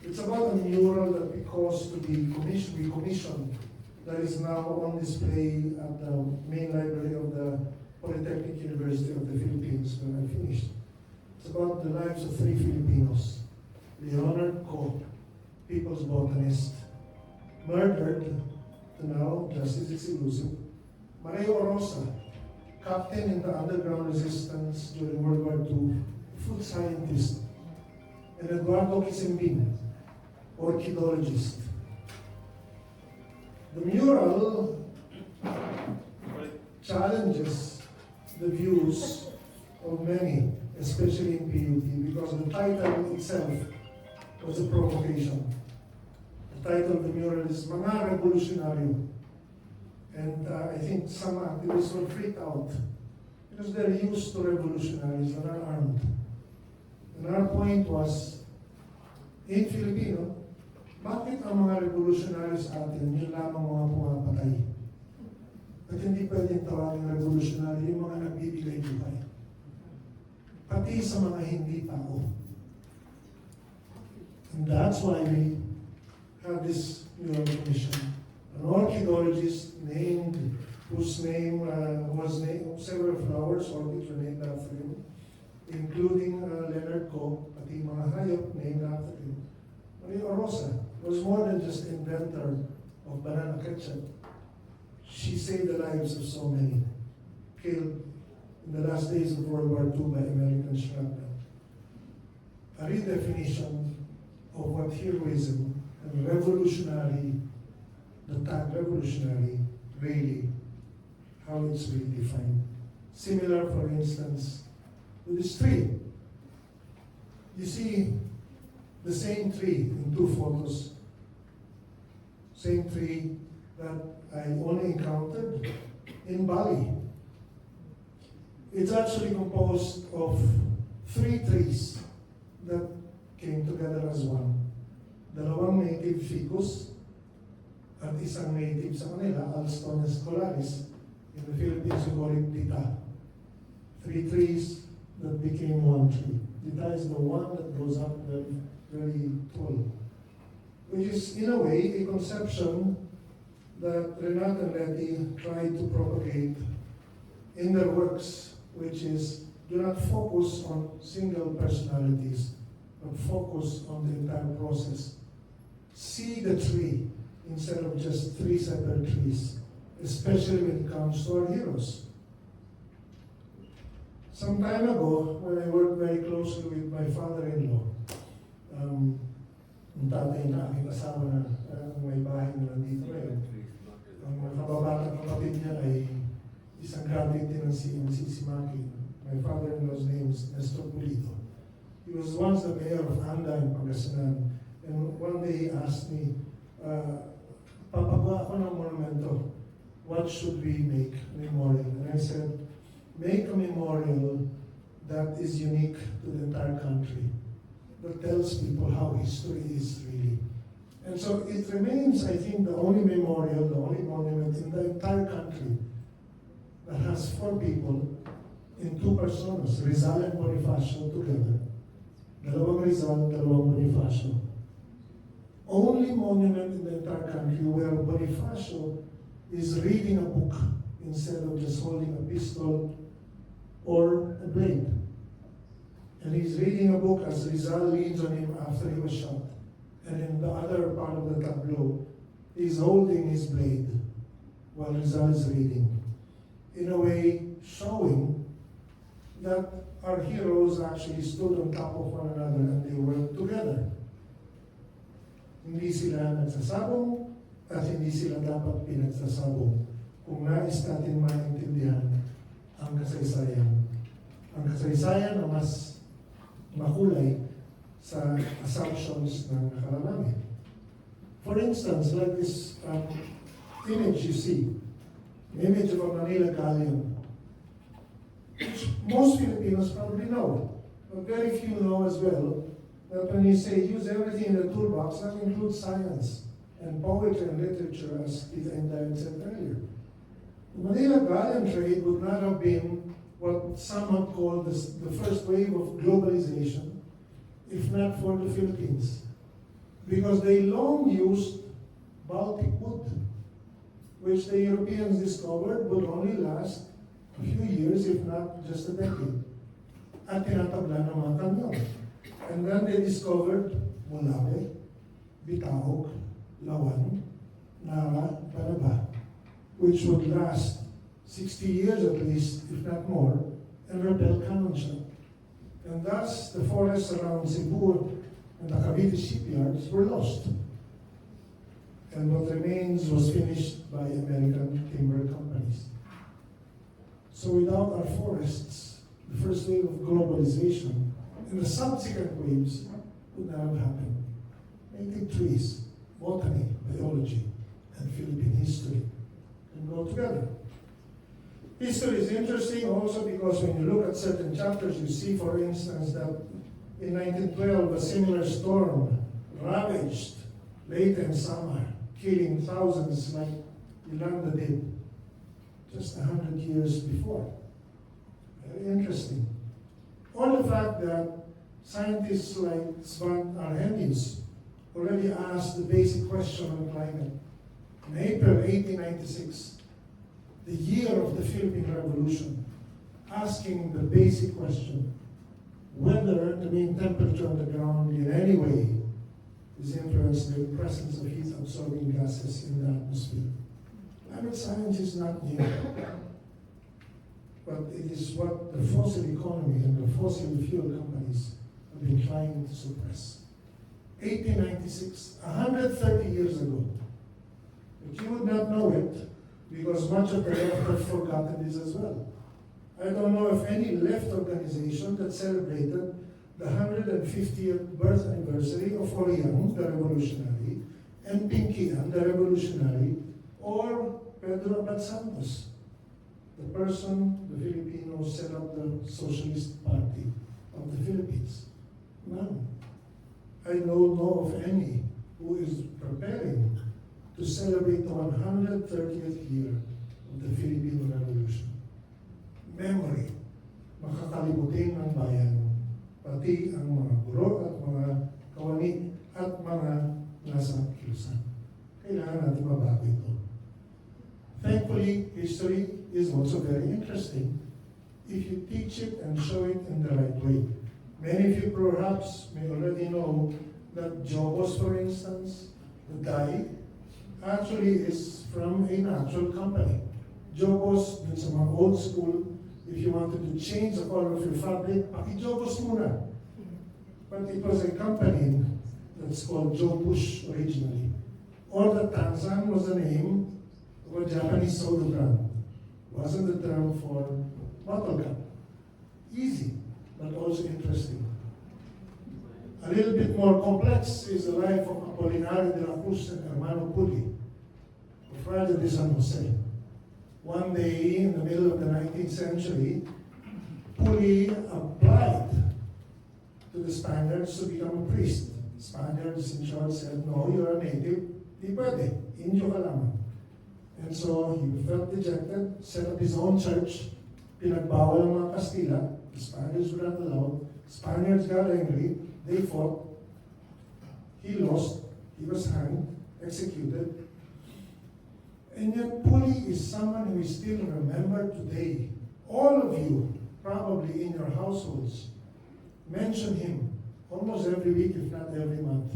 It's about a mural that we caused to be commissioned that is now on display at the main library of the Polytechnic University of the Philippines when I finished. It's about the lives of 3 Filipinos. Leonard Ko, people's botanist, murdered to now justice is elusive. Mario Orosa, captain in the underground resistance during World War II, food scientist. And Eduardo Quisimbin, orchidologist. The mural challenges the views of many, especially in PUP, because the title itself was a provocation. The title of the mural is Mga Revolutionaryo. And I think some activists were freaked out because they're used to revolutionaries that are armed. And our point was, in Filipino, bakit ang mga revolutionaries atin, yun lamang mga pumapatay? At hindi pwedeng tawagin revolutionary yung mga nagbibigay buhay. Pati sa mga hindi tao. And that's why we have this mural commission. An orchidologist whose name was named, several flowers, orchids were named after him, including Leonard Ko, pati mga hayop named after him. Maria Rosa was more than just inventor of banana ketchup. She saved the lives of so many, killed in the last days of World War II by American shrapnel. A redefinition of what heroism and revolutionary, the tag revolutionary, really, how it's really defined. Similar, for instance, to this tree. You see the same tree in two photos. Same tree that I only encountered in Bali. It's actually composed of 3 trees that came together as one. Dalawang native ficus at isang native sa kanila, Alstonia scolaris. In the Philippines, we call it dita. 3 trees that became one tree. Dita is the one that goes up very, very tall, which is, in a way, a conception that Renato and Letty tried to propagate in their works, which is, do not focus on single personalities, but focus on the entire process. See the tree instead of just 3 separate trees, especially when it comes to our heroes. Some time ago, when I worked very closely with my father-in-law, ang tatay na aking asawa na may bahay na nandito ngayon, ang kababatang kapatid niya ay isang graduate din ng CMC, si Maki. My father-in-law's name is Nestor Pulido. He was once the mayor of Anda in Pangasinan. And one day he asked me, papagawa ako ng monumento. What should we make a memorial? And I said, make a memorial that is unique to the entire country, that tells people how history is really. And so it remains, I think, the only memorial, the only monument in the entire country that has 4 people in 2 personas, Rizal and Bonifacio together. Dalawang Rizal, dalawang Bonifacio. Only monument in the entire country where Bonifacio is reading a book instead of just holding a pistol or a blade. And he's reading a book as Rizal leans on him after he was shot. And in the other part of the tableau, he's holding his blade while Rizal is reading. In a way, showing that our heroes actually stood on top of one another and they worked together. Hindi sila nagsasabong at hindi sila dapat pinagsasabong kung nais natin maintindihan ang kasaysayan. Ang kasaysayan na mas makulay sa assumptions ng nakararami. For instance, like this image you see, the image of a Manila galleon, which most Filipinos probably know, but very few know as well, that when you say use everything in the toolbox, that includes science and poetry and literature, as Tita Inday said earlier. The Manila galleon trade would not have been what some have called the first wave of globalization, if not for the Philippines. Because they long used Baltic wood, which the Europeans discovered would only last a few years, if not just a decade. At tinatabla ng mga kanyon. And then they discovered Mulawe, Bitaog, Lawan, Nara, Banaba, which would last 60 years at least, if not more, and repel cannon shot. And thus, the forests around Cebu and the Cavite shipyards were lost. And what remains was finished by American timber companies. So without our forests, the first wave of globalization and the subsequent waves would not have happened. Native trees, botany, biology, and Philippine history can go together. History is interesting also because when you look at certain chapters, you see, for instance, that in 1912, a similar storm ravaged Leyte and Samar, killing thousands like Yolanda did just 100 years before. Very interesting. Or the fact that scientists like Svante Arrhenius already asked the basic question on climate. In April 1896, the year of the Philippine Revolution, asking the basic question, whether the mean temperature on the ground in any way is influenced by the presence of heat-absorbing gases in the atmosphere. Climate science is not new, but it is what the fossil economy and the fossil fuel companies have been trying to suppress. 1896, 130 years ago. But you would not know it because much of the left have forgotten this as well. I don't know of any left organization that celebrated the 150th birth anniversary of Oriang, the revolutionary, and Pinkian, the revolutionary, or Pedro Abad Santos, the person, the Filipino, set up the Socialist Party of the Philippines. None. I don't know of any who is preparing to celebrate the 130th year of the Filipino Revolution. Memory, makakalimutin ng bayan, pati ang mga guro at mga kawani at mga nasa kilusan. Kailangan natin mabago ito. Thankfully, history is also very interesting if you teach it and show it in the right way. Many of you perhaps may already know that Jobos, for instance, the dye, actually is from an actual company. Jobos, dun sa mga old school, if you wanted to change the color of your fabric, paki-Jobos muna. But it was a company that's called Joe Bush originally. Or the Tanzan was the name of a Japanese soda brand. Wasn't the term for bottle cap. Easy, but also interesting. A little bit more complex is the life of Apolinario de la Cruz and Hermano Puli, of Friar de San Jose. One day in the middle of the 19th century, Puli applied to the Spaniards to become a priest. Spaniards in short said, no, you're a native, di pwede, Indio ka lamang. And so he felt dejected, set up his own church, pinagbawal ang mga Kastila, the Spaniards were not allowed, Spaniards got angry, they fought, he lost, he was hanged, executed. And yet Puli is someone who is still remembered today. All of you, probably in your households, mention him almost every week, if not every month.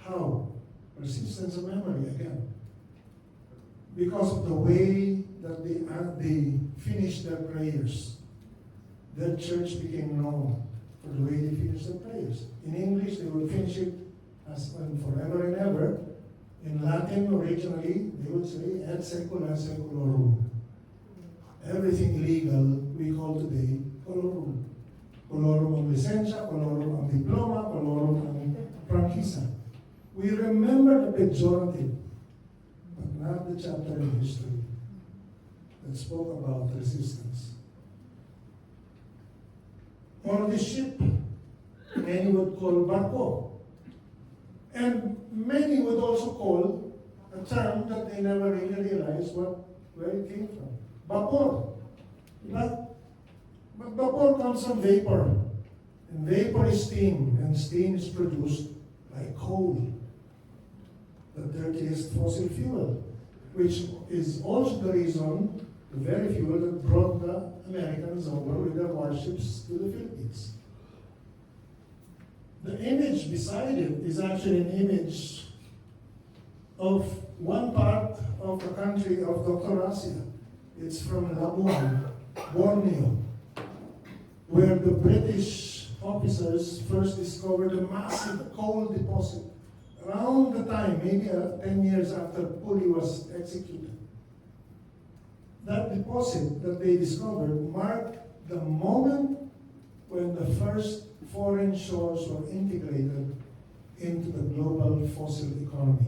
How? Persistence of memory again. Because of the way that they finished their prayers. Their church became known for the way they finished their prayers. In English, they would finish it as forever and ever. In Latin, originally, they would say, et secula seculorum. Everything legal we call today colorum. Colorum ang lisensya, colorum ang diploma, colorum ang prangkisa. We remember the pejorative, but not the chapter in history that spoke about resistance. On the ship, many would call barco. And many would also call a term that they never really realized where it came from. Vapor. But vapor comes from vapor. And vapor is steam, and steam is produced by coal, the dirtiest fossil fuel, which is also the reason, the very fuel that brought the Americans over with their warships to the Philippines. The image beside it is actually an image of one part of the country of Dr. Asia. It's from Labuan, Borneo, where the British officers first discovered a massive coal deposit around the time, maybe 10 years after Puli was executed. That deposit that they discovered marked the moment when the first foreign shores were integrated into the global fossil economy.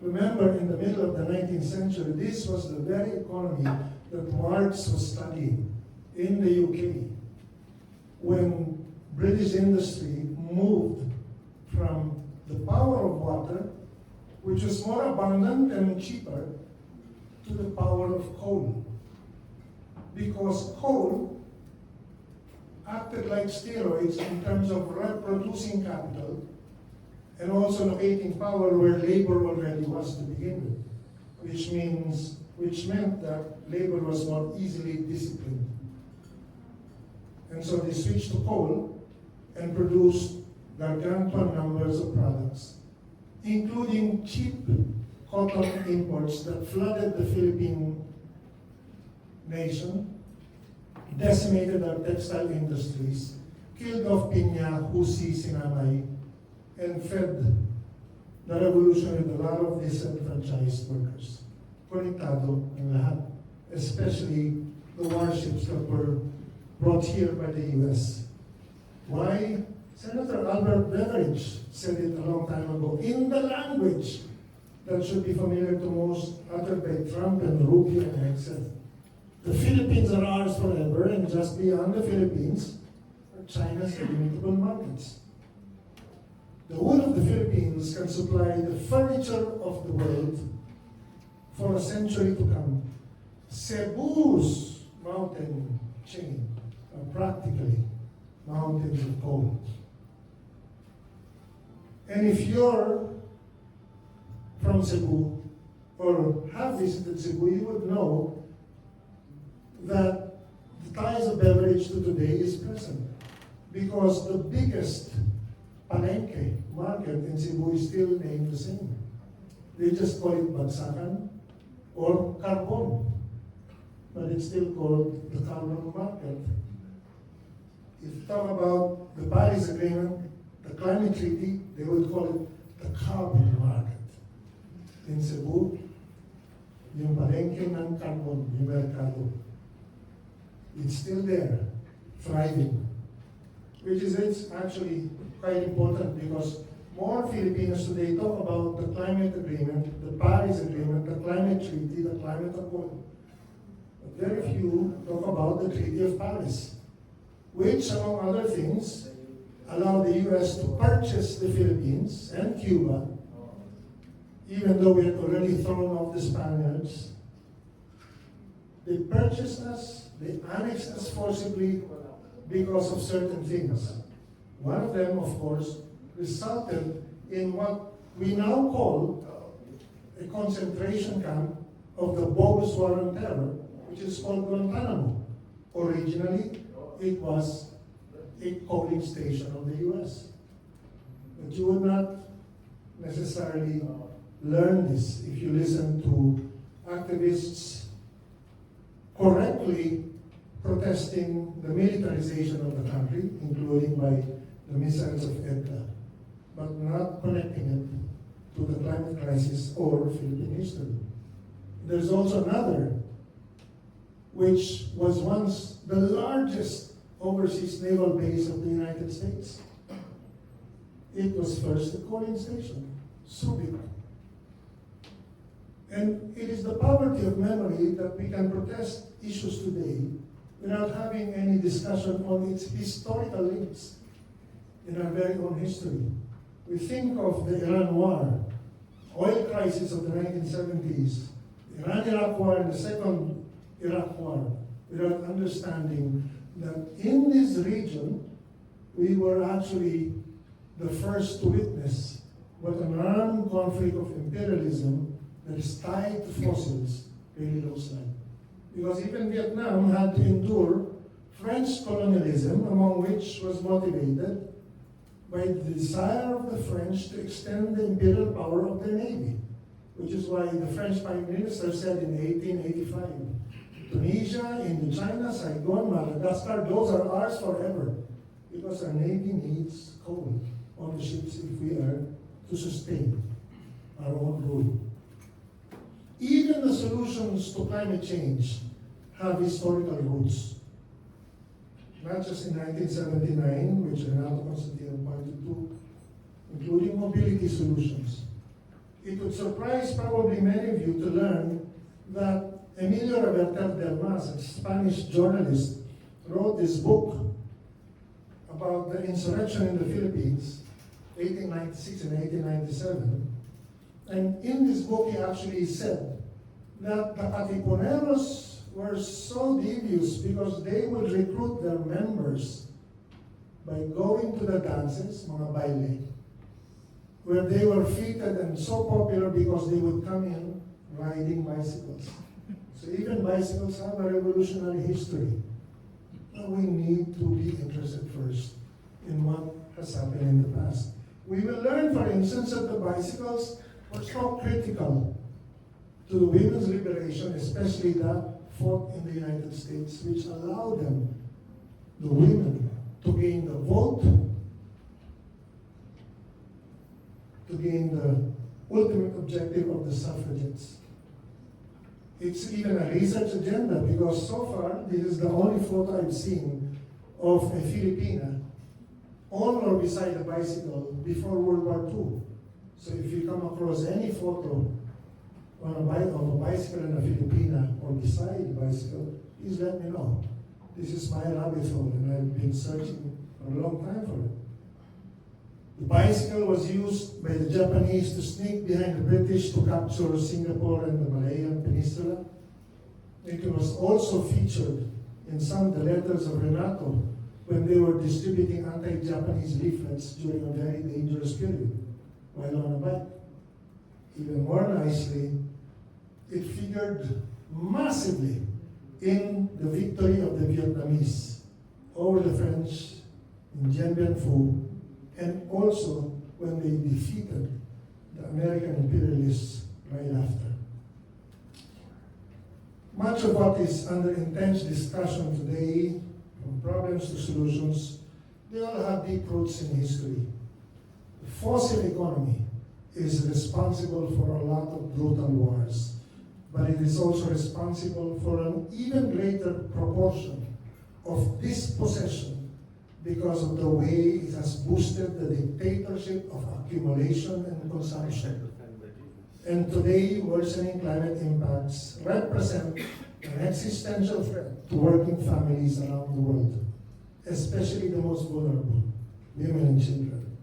Remember, in the middle of the 19th century, this was the very economy that Marx was studying in the UK, when British industry moved from the power of water, which was more abundant and cheaper, to the power of coal. Because coal acted like steroids in terms of producing capital and also locating power where labor already was to begin with, which meant that labor was more easily disciplined. And so they switched to coal and produced gargantuan numbers of products, including cheap cotton imports that flooded the Philippine nation, decimated our textile industries, killed off Piña, Husi, Sinamay, and fed the revolution with a lot of disenfranchised workers. Konektado ang lahat, especially the warships that were brought here by the US. Why? Senator Albert Beveridge said it a long time ago, in the language that should be familiar to most, uttered by Trump and Rubio and Excel. The Philippines are ours forever, and just beyond the Philippines are China's illimitable markets. The wood of the Philippines can supply the furniture of the world for a century to come. Cebu's mountain chain are practically mountains of gold. And if you're from Cebu or have visited Cebu, you would know that the ties of Beveridge to today is present, because the biggest palengke market in Cebu is still named the same. They just call it Bagsakan or Carbon, but it's still called the Carbon Market. If you talk about the Paris Agreement, the climate treaty, they would call it the carbon market. In Cebu, yung palengke ng carbon, yung merkado, it's still there, thriving. Which is it's actually quite important, because more Filipinos today talk about the climate agreement, the Paris Agreement, the climate treaty, the climate accord. But very few talk about the Treaty of Paris, which, among other things, allow the US to purchase the Philippines and Cuba, even though we had already thrown off the Spaniards. They purchased us, they annexed us forcibly because of certain things. One of them, of course, resulted in what we now call a concentration camp of the bogus war on terror, which is called Guantanamo. Originally, it was a coaling station of the US. But you would not necessarily learn this if you listen to activists correctly protesting the militarization of the country, including by the missiles of EDCA, but not connecting it to the climate crisis or Philippine history. There's also another, which was once the largest overseas naval base of the United States. It was first a coaling station, Subic. And it is the poverty of memory that we can protest issues today without having any discussion on its historical links in our very own history. We think of the Iran War, oil crisis of the 1970s, Iran-Iraq War and the Second Iraq War, without understanding that in this region, we were actually the first to witness what an armed conflict of imperialism that is tied to fossils really looks like. Because even Vietnam had to endure French colonialism, among which was motivated by the desire of the French to extend the imperial power of their navy, which is why the French Prime Minister said in 1885, Tunisia, Indochina, Saigon, Madagascar, those are ours forever, because our navy needs coal on the ships if we are to sustain our own rule. Even the solutions to climate change have historical roots. Not just in 1979, which Renato Constantino pointed to, including mobility solutions. It would surprise probably many of you to learn that Emilio Reverter del Mas, a Spanish journalist, wrote this book about the insurrection in the Philippines, 1896 and 1897. And in this book, he actually said that the Katipuneros were so devious because they would recruit their members by going to the dances, mga baile, where they were feted and so popular because they would come in riding bicycles. So even bicycles have a revolutionary history. But we need to be interested first in what has happened in the past. We will learn, for instance, that the bicycles were so critical to the women's liberation, especially that fought in the United States, which allowed them, the women, to gain the vote, to gain the ultimate objective of the suffragettes. It's even a research agenda because so far this is the only photo I've seen of a Filipina on or beside a bicycle before World War II. So if you come across any photo on of a bicycle and a Filipina or beside a bicycle, please let me know. This is my rabbit hole and I've been searching for a long time for it. The bicycle was used by the Japanese to sneak behind the British to capture Singapore and the Malayan Peninsula. It was also featured in some of the letters of Renato when they were distributing anti-Japanese leaflets during a very dangerous period while on a bike. Even more nicely, it figured massively in the victory of the Vietnamese over the French in Dien Bien Phu, and also when they defeated the American imperialists right after. Much of what is under intense discussion today, from problems to solutions, they all have deep roots in history. The fossil economy is responsible for a lot of brutal wars, but it is also responsible for an even greater proportion of dispossession because of the way it has boosted the dictatorship of accumulation and consumption. And today, worsening climate impacts represent an existential threat to working families around the world, especially the most vulnerable, women and children.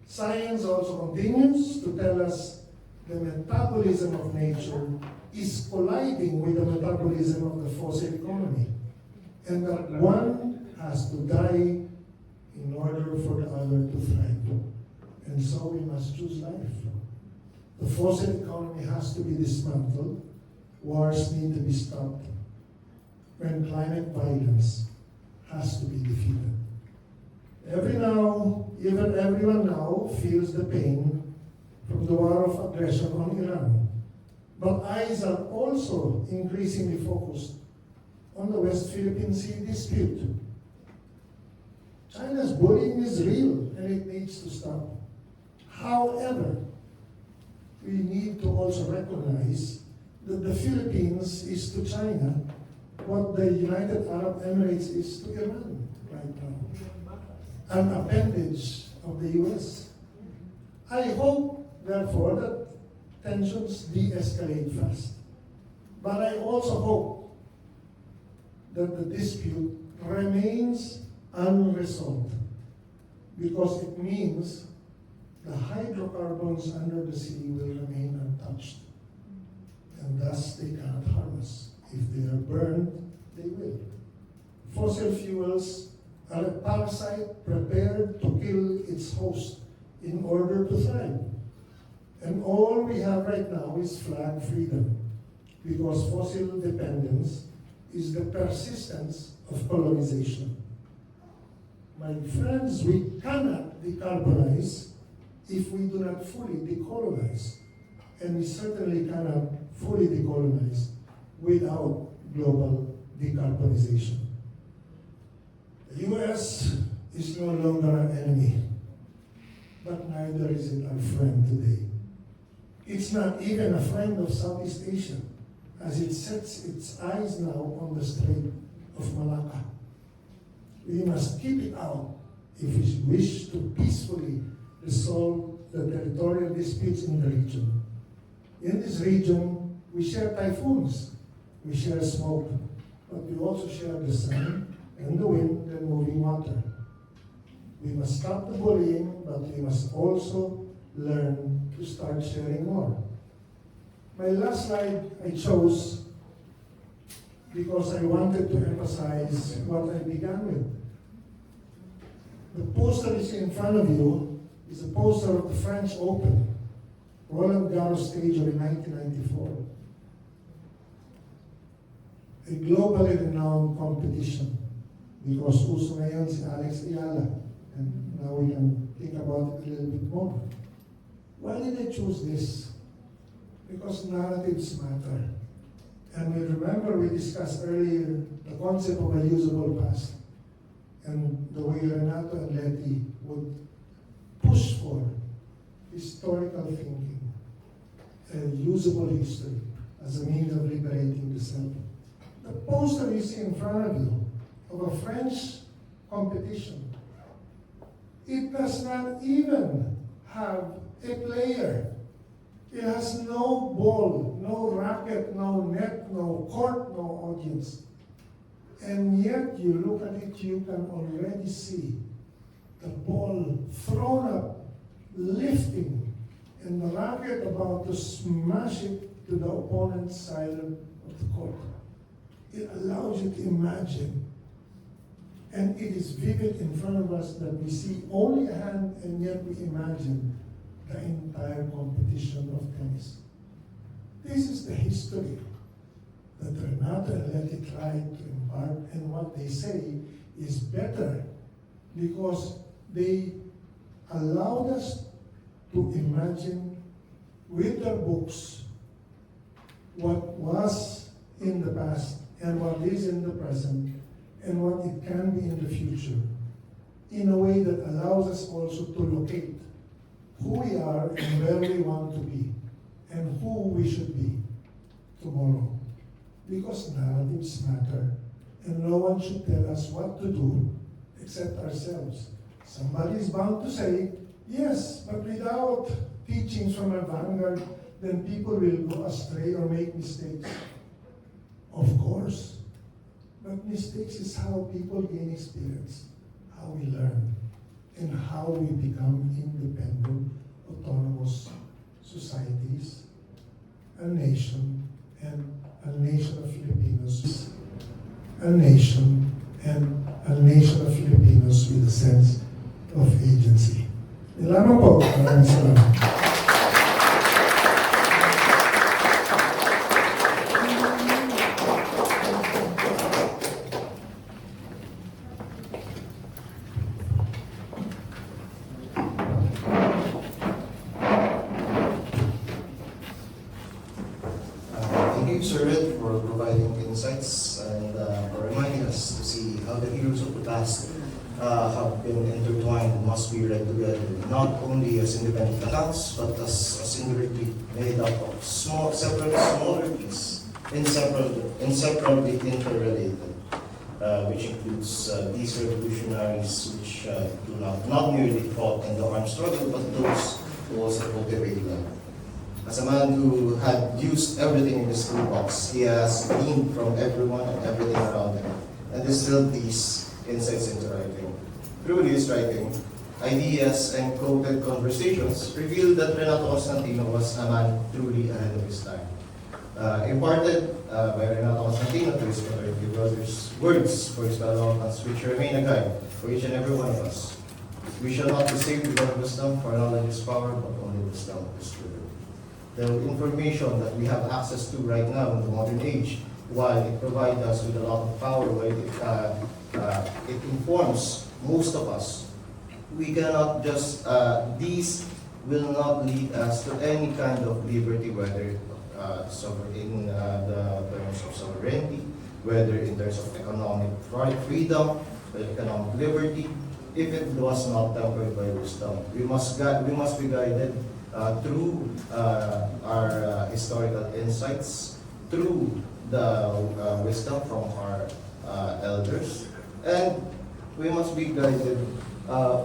Science also continues to tell us the metabolism of nature is colliding with the metabolism of the fossil economy, and that one has to die in order for the other to thrive. And so we must choose life. The fossil economy has to be dismantled. Wars need to be stopped. And climate violence has to be defeated. Everyone now feels the pain from the war of aggression on Iran. But eyes are also increasingly focused on the West Philippine Sea dispute. China's bullying is real and it needs to stop. However, we need to also recognize that the Philippines is to China what the United Arab Emirates is to Iran right now. An appendage of the US. I hope, therefore, that tensions de-escalate fast. But I also hope that the dispute remains unresolved because it means the hydrocarbons under the sea will remain untouched. And thus they cannot harm us. If they are burned, they will. Fossil fuels are a parasite prepared to kill its host in order to thrive. And all we have right now is flag freedom, because fossil dependence is the persistence of colonization. My friends, we cannot decarbonize if we do not fully decolonize. And we certainly cannot fully decolonize without global decarbonization. The US is no longer an enemy, but neither is it our friend today. It's not even a friend of Southeast Asia, as it sets its eyes now on the Strait of Malacca. We must keep it out if we wish to peacefully resolve the territorial disputes in the region. In this region, we share typhoons, we share smoke, but we also share the sun and the wind and moving water. We must stop the bullying, but we must also learn to start sharing more. My last slide I chose because I wanted to emphasize what I began with. The poster you see in front of you is a poster of the French Open, Roland Garros stage in 1994. A globally renowned competition because uso ngayon si Alex Ayala, and now we can think about it a little bit more. Why did I choose this? Because narratives matter. And we remember we discussed earlier the concept of a usable past and the way Renato and Letty would push for historical thinking, a usable history, as a means of liberating the self. The poster you see in front of you of a French competition, it does not even have a player. It has no ball, no racket, no net, no court, no audience. And yet you look at it, you can already see the ball thrown up, lifting, and the racket about to smash it to the opponent's side of the court. It allows you to imagine. And it is vivid in front of us that we see only a hand, and yet we imagine the entire competition of tennis. This is the history that Renato and Letty tried to impart, and what they say is better because they allowed us to imagine with their books what was in the past and what is in the present and what it can be in the future in a way that allows us also to locate who we are and where we want to be and who we should be tomorrow. Because narratives matter and no one should tell us what to do except ourselves. Somebody is bound to say, yes, but without teachings from a vanguard, then people will go astray or make mistakes. Of course. But mistakes is how people gain experience, how we learn, and how we become independent, autonomous societies, a nation, and a nation of Filipinos, a nation, and a nation of Filipinos with a sense of agency. Ilaman po, maraming salamat. Thank you, Sir Red, for providing insights and for reminding us to see how the heroes of the past have been intertwined and must be read together, not only as independent accounts, but as singularly made up of separate smaller pieces, inseparably interrelated, which includes these revolutionaries which do not merely fought in the armed struggle, but those who also cultivated love. As a man who had used everything in his toolbox, he has gleaned from everyone and everything around him, and distilled these insights into writing. Through his writing, ideas and quoted conversations revealed that Renato Constantino was a man truly ahead of his time. Imparted by Renato Constantino to his fraternity brothers, words for his fellow ones, which remain a guide for each and every one of us. We shall not be saved without wisdom, for knowledge is power, but only wisdom is truth. The information that we have access to right now in the modern age, while it provides us with a lot of power, while it informs most of us, we cannot just, these will not lead us to any kind of liberty, whether in the terms of sovereignty, whether in terms of economic freedom, economic liberty, if it was not tempered by wisdom. We must be guided through our historical insights, through the wisdom from our elders, and we must be guided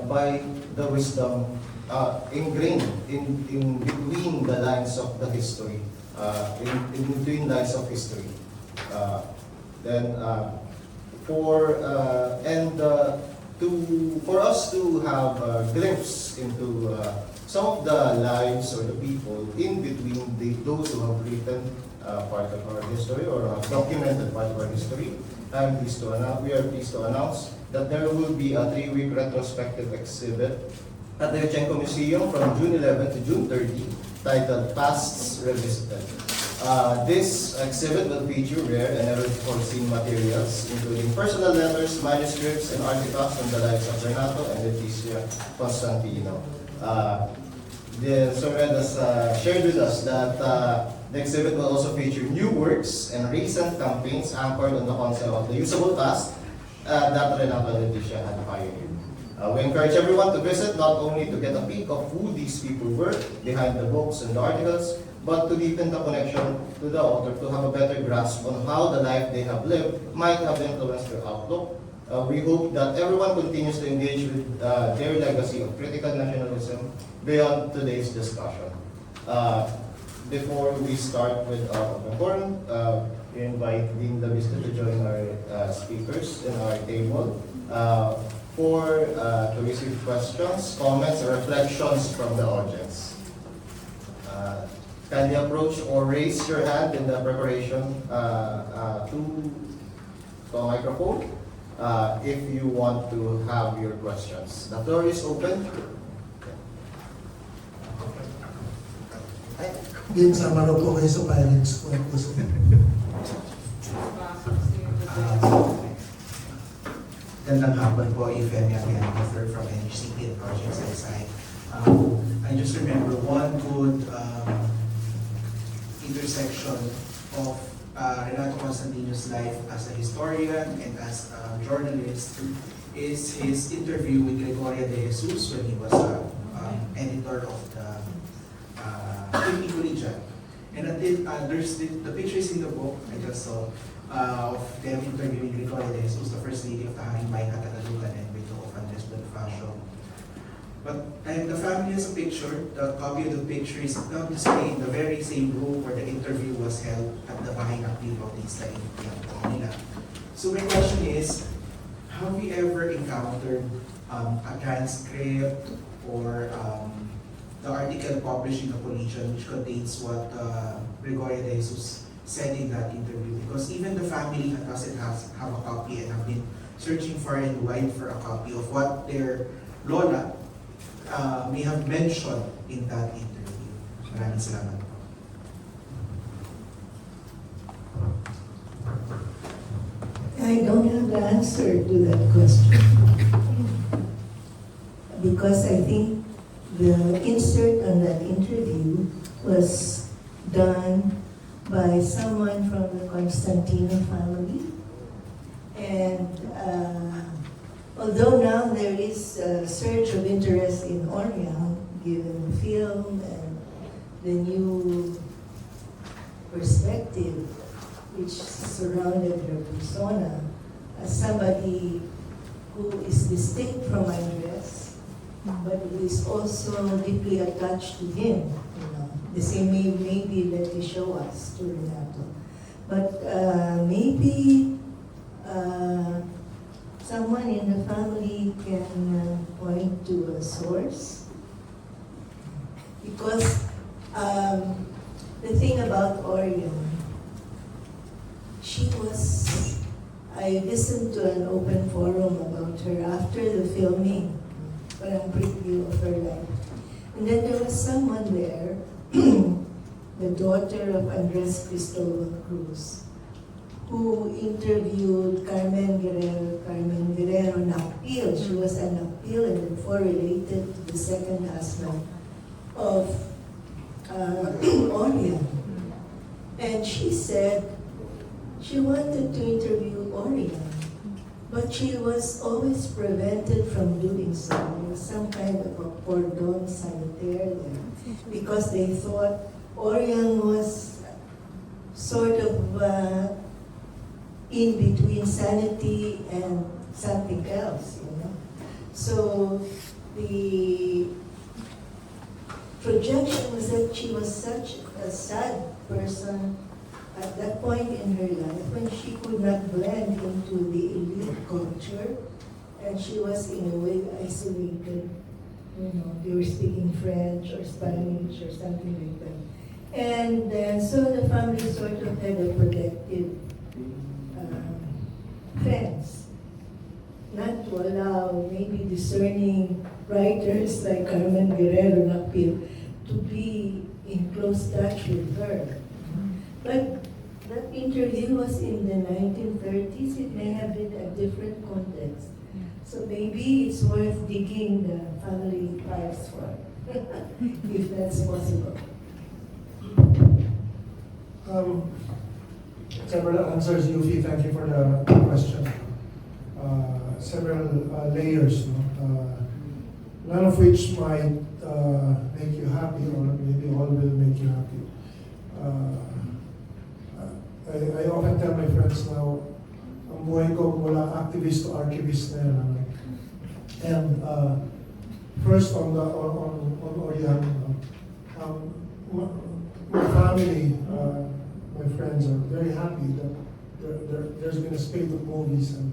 by the wisdom ingrained in between the lines of the history, in between lines of history. For us to have a glimpse into some of the lives or the people in between those who have written part of our history or have documented part of our history, we are pleased to announce that there will be a 3-week retrospective exhibit at the Yochenko Museum from June 11 to June 30, titled Pasts Revisited. This exhibit will feature rare and never-before-seen materials, including personal letters, manuscripts, and artifacts from the lives of Renato and Leticia Constantino. Sir Red has shared with us that the exhibit will also feature new works and recent campaigns anchored on the concept of the usable past that Renato and Leticia had pioneered. We encourage everyone to visit, not only to get a peek of who these people were behind the books and the articles, but to deepen the connection to the author, to have a better grasp on how the life they have lived might have influenced their outlook. We hope that everyone continues to engage with their legacy of critical nationalism beyond today's discussion. Before we start with our open forum, we invite Dean Lavista to join our speakers in our table to receive questions, comments, or reflections from the audience. Kindly approach or raise your hand in the preparation to a microphone if you want to have your questions. The floor is open. Game, sama na po kayo sa parents ko. Gandang hapon po, Ifemi Abianother from NHCP and Projects Outside. I just remember one good intersection of Renato Constantino's life as a historian and as a journalist is his interview with Gregoria de Jesus when he was editor of the Philippine Collegian. And there's the pictures in the book I just saw of them interviewing Gregoria de Jesus, the First Lady of the Harimay Catalogan and Widow of Andres Bonifacio. But the family has a picture. The copy of the picture is now displayed in the very same room where the interview was held at the Bahay ng Bautista in Manila. So my question is, have we ever encountered a transcript or the article published in the Collegian which contains what Gregoria de Jesus said in that interview? Because even the family doesn't have a copy and have been searching far and wide for a copy of what their lola may have mentioned in that interview. Maraming salamat po. I don't have the answer to that question. Because I think the insert on that interview was done by someone from the Constantino family. And although now there is a surge of interest in Oriang, given the film and the new perspective which surrounded her persona as somebody who is distinct from Andres, but who is also deeply attached to him. You know, the same maybe that he show us to Renato. But maybe someone in the family can point to a source. Because the thing about Orion, I listened to an open forum about her after the filming, parang preview of her life. And then there was someone there, the daughter of Andres Cristobal Cruz, who interviewed Carmen Guerrero Nakpil. She was an Nakpil and therefore related to the second husband of Orion. And she said she wanted to interview Orion, but she was always prevented from doing so. There was some kind of a cordon sanitaire there because they thought Orion was sort of in between sanity and something else, you know. So the projection was that she was such a sad person at that point in her life when she could not blend into the elite culture and she was in a way isolated. You know, they were speaking French or Spanish or something like that. And so the family sort of had a protective fence, not to allow maybe discerning writers like Carmen Guerrero Nakpil to be in close touch with her. But that interview was in the 1930s. It may have been a different context. So maybe it's worth digging the family files for, if that's possible. Several answers, Yufi. Thank you for the question. Several layers, no? None of which might make you happy, or maybe all will make you happy. I often tell my friends now, ang buhay ko mula activist to archivist na yan. Ano. And first on Orion, my family, my friends are very happy that there's been a spate of movies and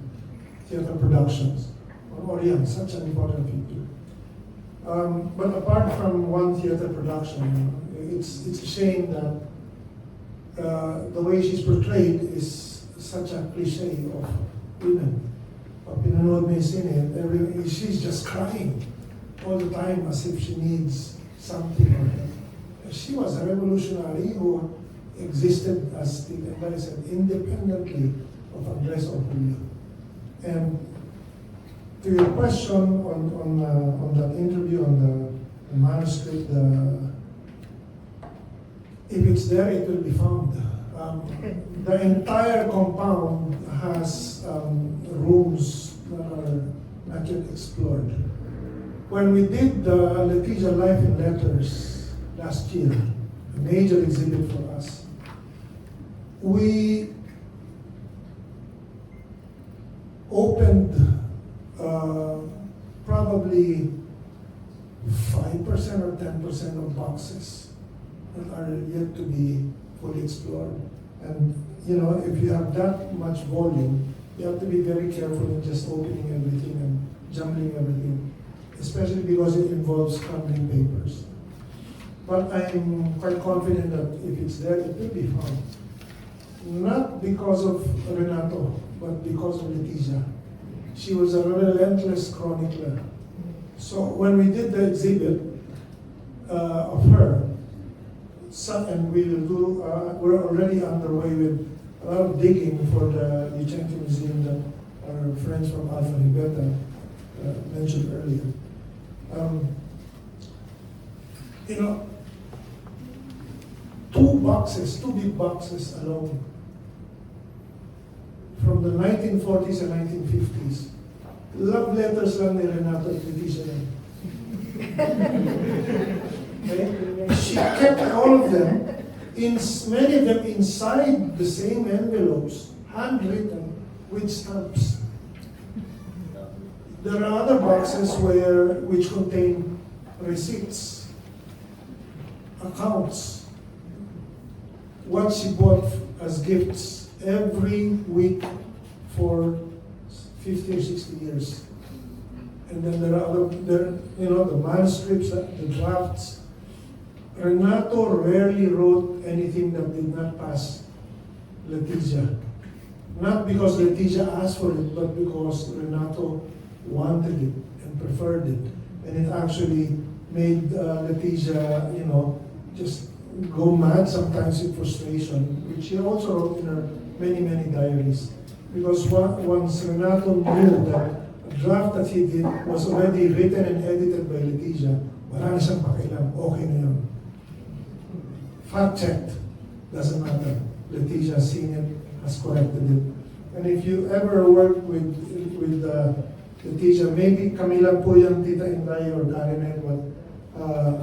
theater productions on Orion, such an important figure. But apart from one theater production, it's a shame that the way she's portrayed is such a cliche of women. Pag pinanood mo yung scene, she's just crying all the time as if she needs something or help. She was a revolutionary who existed, as Steve Endari said, independently of Andres or Julio. And to your question on that interview, on the manuscript, if it's there, it will be found. The entire compound has rooms that are not yet explored. When we did the Leticia Life in Letters last year, a major exhibit for us, we opened probably 5% or 10% of boxes that are yet to be fully explored. And you know, if you have that much volume, you have to be very careful in just opening everything and jumbling everything, especially because it involves crumbling papers. But I'm quite confident that if it's there, it will be found. Not because of Renato, but because of Leticia. She was a relentless chronicler. So when we did the exhibit of her, and we will do, we're already underway with a lot of digging for the Yuchengki Museum that our friends from Alpha and Beta mentioned earlier. You know, two big boxes alone, from the 1940s and 1950s. Love letters lang ni Renato at Leticia lang. Okay? She kept all of them, many of them inside the same envelopes, handwritten with stamps. There are other boxes which contain receipts, accounts, what she bought as gifts every week for 50 or 60 years. And then there are the manuscripts, the drafts. Renato rarely wrote anything that did not pass Leticia. Not because Leticia asked for it, but because Renato wanted it and preferred it. And it actually made Leticia, just go mad sometimes in frustration, which she also wrote in her many, many diaries. Because once Renato knew that a draft that he did was already written and edited by Leticia, wala na siyang pakialam, okay na yun. Fact-checked, doesn't matter. Leticia has seen it, has corrected it. And if you ever work with Leticia, maybe Camila po yung Tita Inday or Darren, but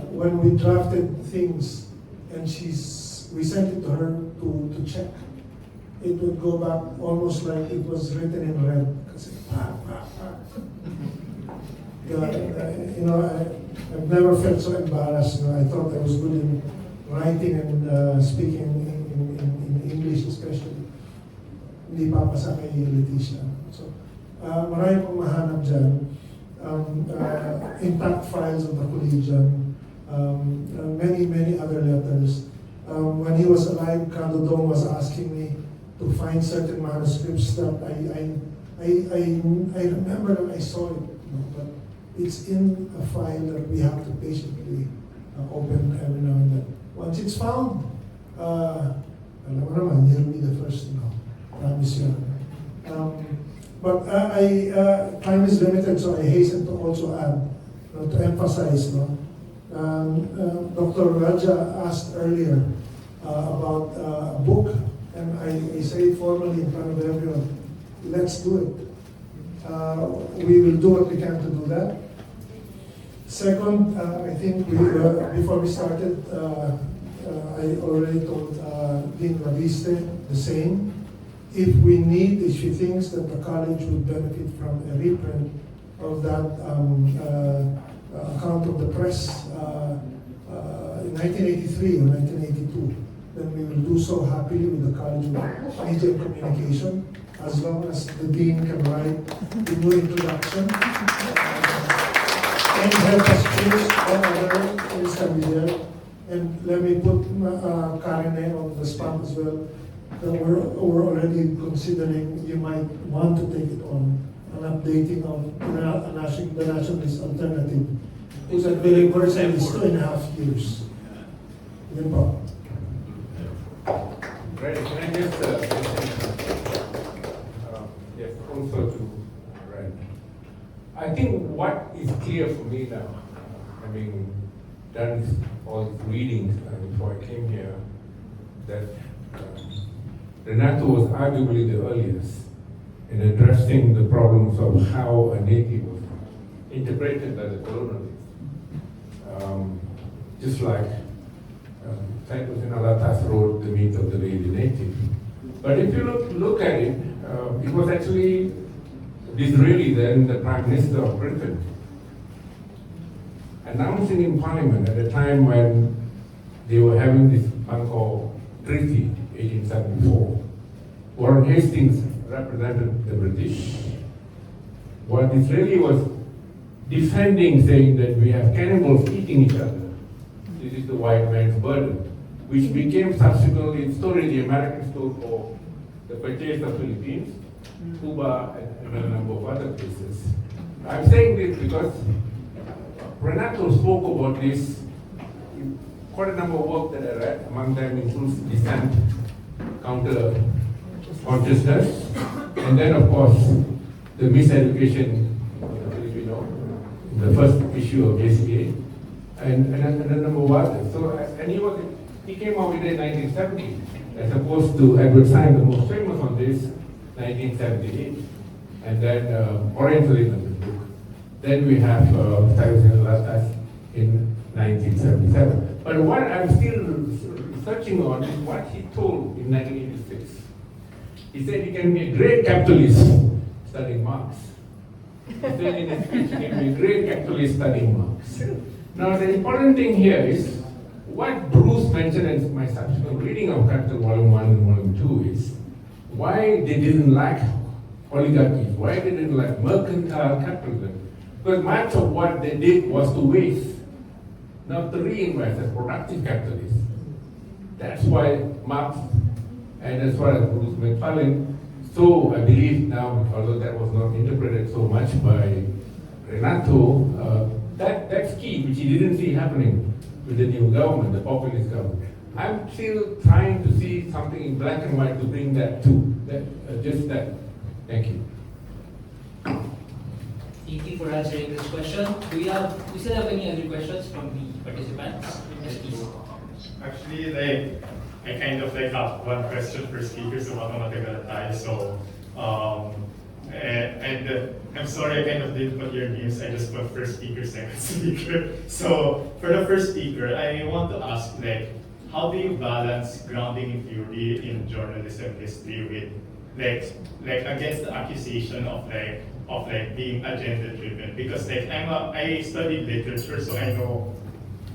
when we drafted things and we sent it to her to check, it would go back almost like it was written in red. Kasi, I've never felt so embarrassed. I thought I was good in writing and speaking in English especially. Hindi papasa kay Leticia. So, marami pong mahanap dyan. Intact files of the collegian, many, many other letters. When he was alive, Carlo Dong was asking me to find certain manuscripts that I remember that I saw it, but it's in a file that we have to patiently open every now and then. Once it's found, alam mo naman, you'll be the first to know. Promise you. But time is limited, so I hasten to also add, to emphasize, Dr. Raja asked earlier about a book, and I say formally in front of everyone, let's do it. We will do what we can to do that. Second, I think before we started I already told Dean Laviste the same. If she thinks that the college would benefit from a reprint of that account of the press in 1983 or 1982, then we will do so happily with the College of Media and Communication, as long as the Dean can write the new introduction and help us choose all other things can be there. And let me put Karen on the spot as well. That we're already considering you might want to take it on an updating of the nationalist alternative. Whose anniversary is 2.5 years. Yan po. Right, can I just yes, also to Ren. I think what is clear for me now, having done all these readings before I came here, that Renato was arguably the earliest in addressing the problems of how a native was interpreted by the colonialists. Just like Constantino wrote The Myth of the Lady Native. But if you look at it, it was actually Disraeli, then the Prime Minister of Britain, announcing in Parliament at a time when they were having this Bangkok Treaty, 1874. Warren Hastings represented the British. What Disraeli was defending, saying that we have cannibals eating each other. This is the white man's burden, which became subsequently the story the Americans told for the purchase of Philippines, Cuba, and a number of other places. I'm saying this because Renato spoke about this in quite a number of work that I read. Among them includes Dissent, Counter Consciousness, and then of course the Miseducation Filipino, the first issue of JCA, and a number of others. So, and he came out with it in 1970, as opposed to Edward Syme, the most famous on this, 1978, and then Orientalism is the book. Then we have Cyrus Latas in 1977. But what I'm still researching on is what he told in 1986. He said he can be a great capitalist studying Marx. He said in his speech he can be a great capitalist studying Marx. Now the important thing here is what Bruce mentioned in my subsequent reading of Capital Volume 1 and Volume 2 is why they didn't like oligarchies, why they didn't like mercantile capitalism. Because much of what they did was to waste, not to reinvest as productive capitalists. That's why Marx, and as far as Bruce McFarlane, so I believe now, although that was not interpreted so much by Renato, that's key, which he didn't see happening with the new government, the populist government. I'm still trying to see something in black and white to bring that to, just that. Thank you. Thank you for answering this question. Do we still have any other questions from the participants? Yes, please. Actually, I kind of have one question per speaker, so baka matagal tayo. So, I'm sorry I kind of didn't put your names. I just put first speaker, second speaker. So, for the first speaker, I want to ask, how do you balance grounding in theory in journalism history with, against the accusation of being agenda driven? Because I studied literature, so I know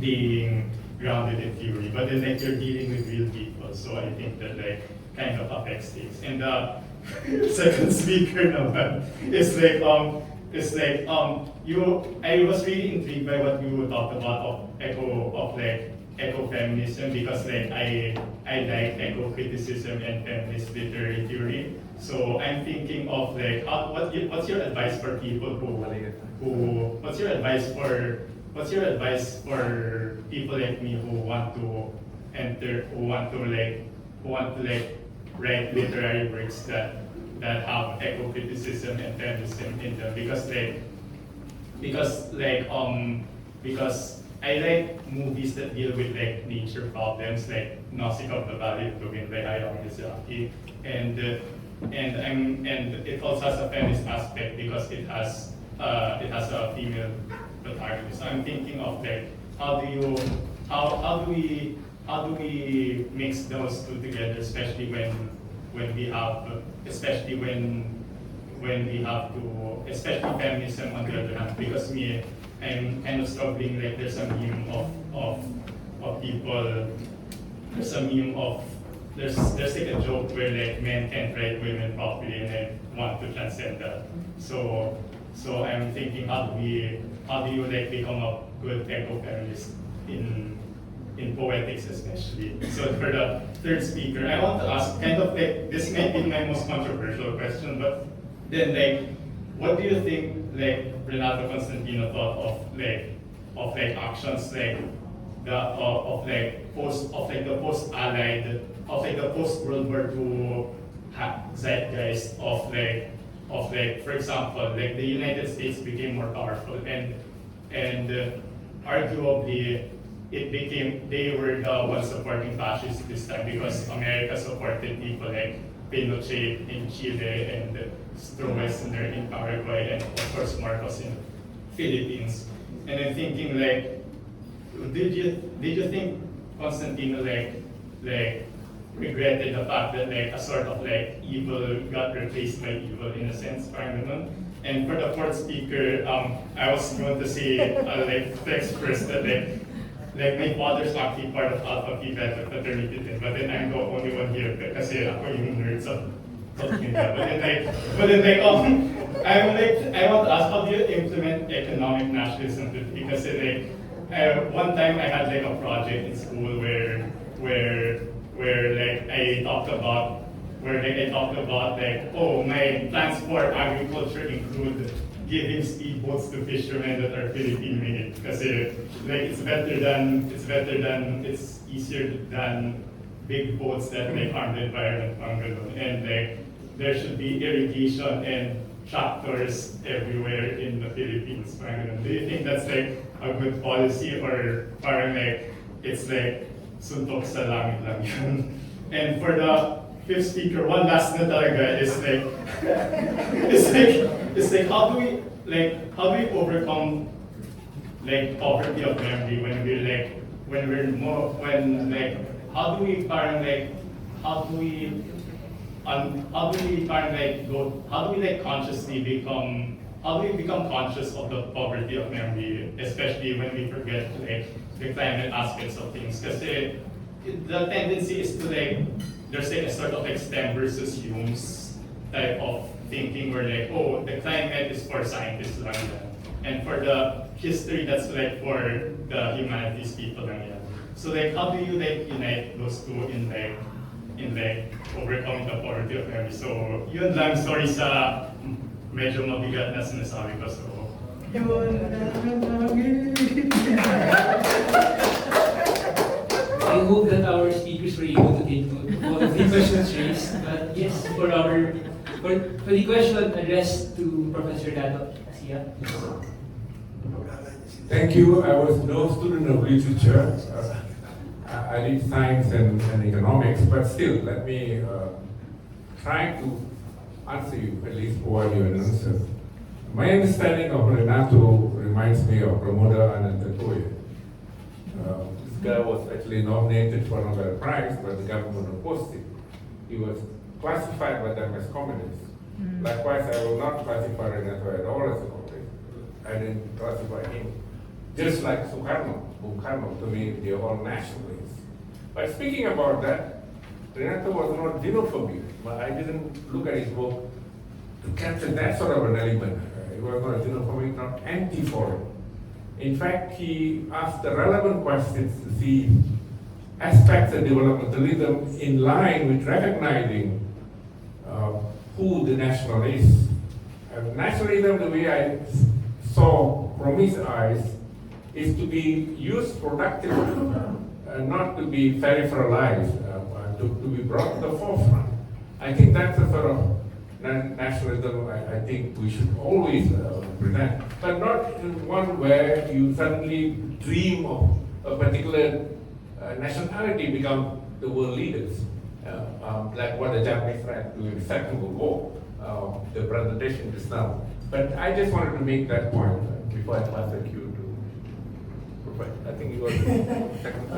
being grounded in theory, but then you're dealing with real people, so I think that kind of affects things. And second speaker naman is I was really intrigued by what you talked about of ecofeminism, because I like eco-criticism and feminist literary theory. So I'm thinking of what's your advice for people what's your advice for people like me who want to write literary works that have eco-criticism and feminism in them, because I like movies that deal with nature problems, like Nausicaa of the Valley of Tubin by Hayao Miyazaki, and it also has a feminist aspect because it has a female protagonist. So I'm thinking of how do how do we mix those two together, especially when we have, especially when we have to, especially feminism on the other hand, because me, I'm kind of struggling, like there's a meme of people, there's a meme of, there's like a joke where like men can't write women properly and I want to transcend that. So I'm thinking, how do you like become a good eco-feminist in poetics especially? So for the third speaker, I want to ask kind of like, this might be my most controversial question, but then like, what do you think like Renato Constantino thought of like actions like the post World War II zeitgeist of like for example like the United States became more powerful and arguably they were the ones supporting fascists this time because America supported people like Pinochet in Chile and Stroessner in Paraguay and of course Marcos in Philippines. And I'm thinking like, did you think Constantino like regretted the fact that like a sort of like evil got replaced by evil in a sense, parang ganun? And for the fourth speaker, I was going to say like to express that like my father's actually part of Alpha Phi Beta fraternity din, but then I'm the only one here kasi ako yung nerd sa India. But then I want to ask, how do you implement economic nationalism? Because one time I had like a project in school where like I talked about like, oh, my plans for agriculture include giving speedboats to fishermen that are Philippine made. Kasi like it's easier than big boats that like harm the environment. And like there should be irrigation and tractors everywhere in the Philippines. Do you think that's like a good policy or parang like it's like suntok sa langit lang yun? And for the fifth speaker, one last na talaga is like it's like how do we overcome like poverty of memory how do we become conscious of the poverty of memory, especially when we forget like the climate aspects of things? Because the tendency is to like there's like a sort of like STEM versus Hume's type of thinking where like, oh, the climate is for scientists lang yan. And for the history, that's like for the humanities people lang yan. So like how do you like unite those two in overcoming the poverty of memory? So yun lang, sorry sa medyo mabigat na sinasabi ko. So I hope that our speakers were able to take note of all of the questions raised. But yes, for the question addressed to Professor Renato. Thank you. I was no student of literature. I did science and economics, but still, let me try to answer you, at least provide you an answer. My understanding of Renato reminds me of Pramoda Anantatoye. This guy was actually nominated for a Nobel Prize, but the government opposed him. He was classified by them as communist. Likewise, I will not classify Renato at all as a communist. I didn't classify him. Just like Sukarno, to me, they are all nationalists. But speaking about that, Renato was not xenophobic. I didn't look at his book to capture that sort of an element. He was not xenophobic, not anti-foreign. In fact, he asked the relevant questions to see aspects of developmentalism in line with recognizing who the national is. And nationalism, the way I saw from his eyes, is to be used productively, not to be peripheralized, to be brought to the forefront. I think that's the sort of nationalism I think we should always present, but not in one where you suddenly dream of a particular nationality become the world leaders, like what the Japanese tried to do in the Second World War, the presentation just now. But I just wanted to make that point before I pass the cue to but I think it was technical.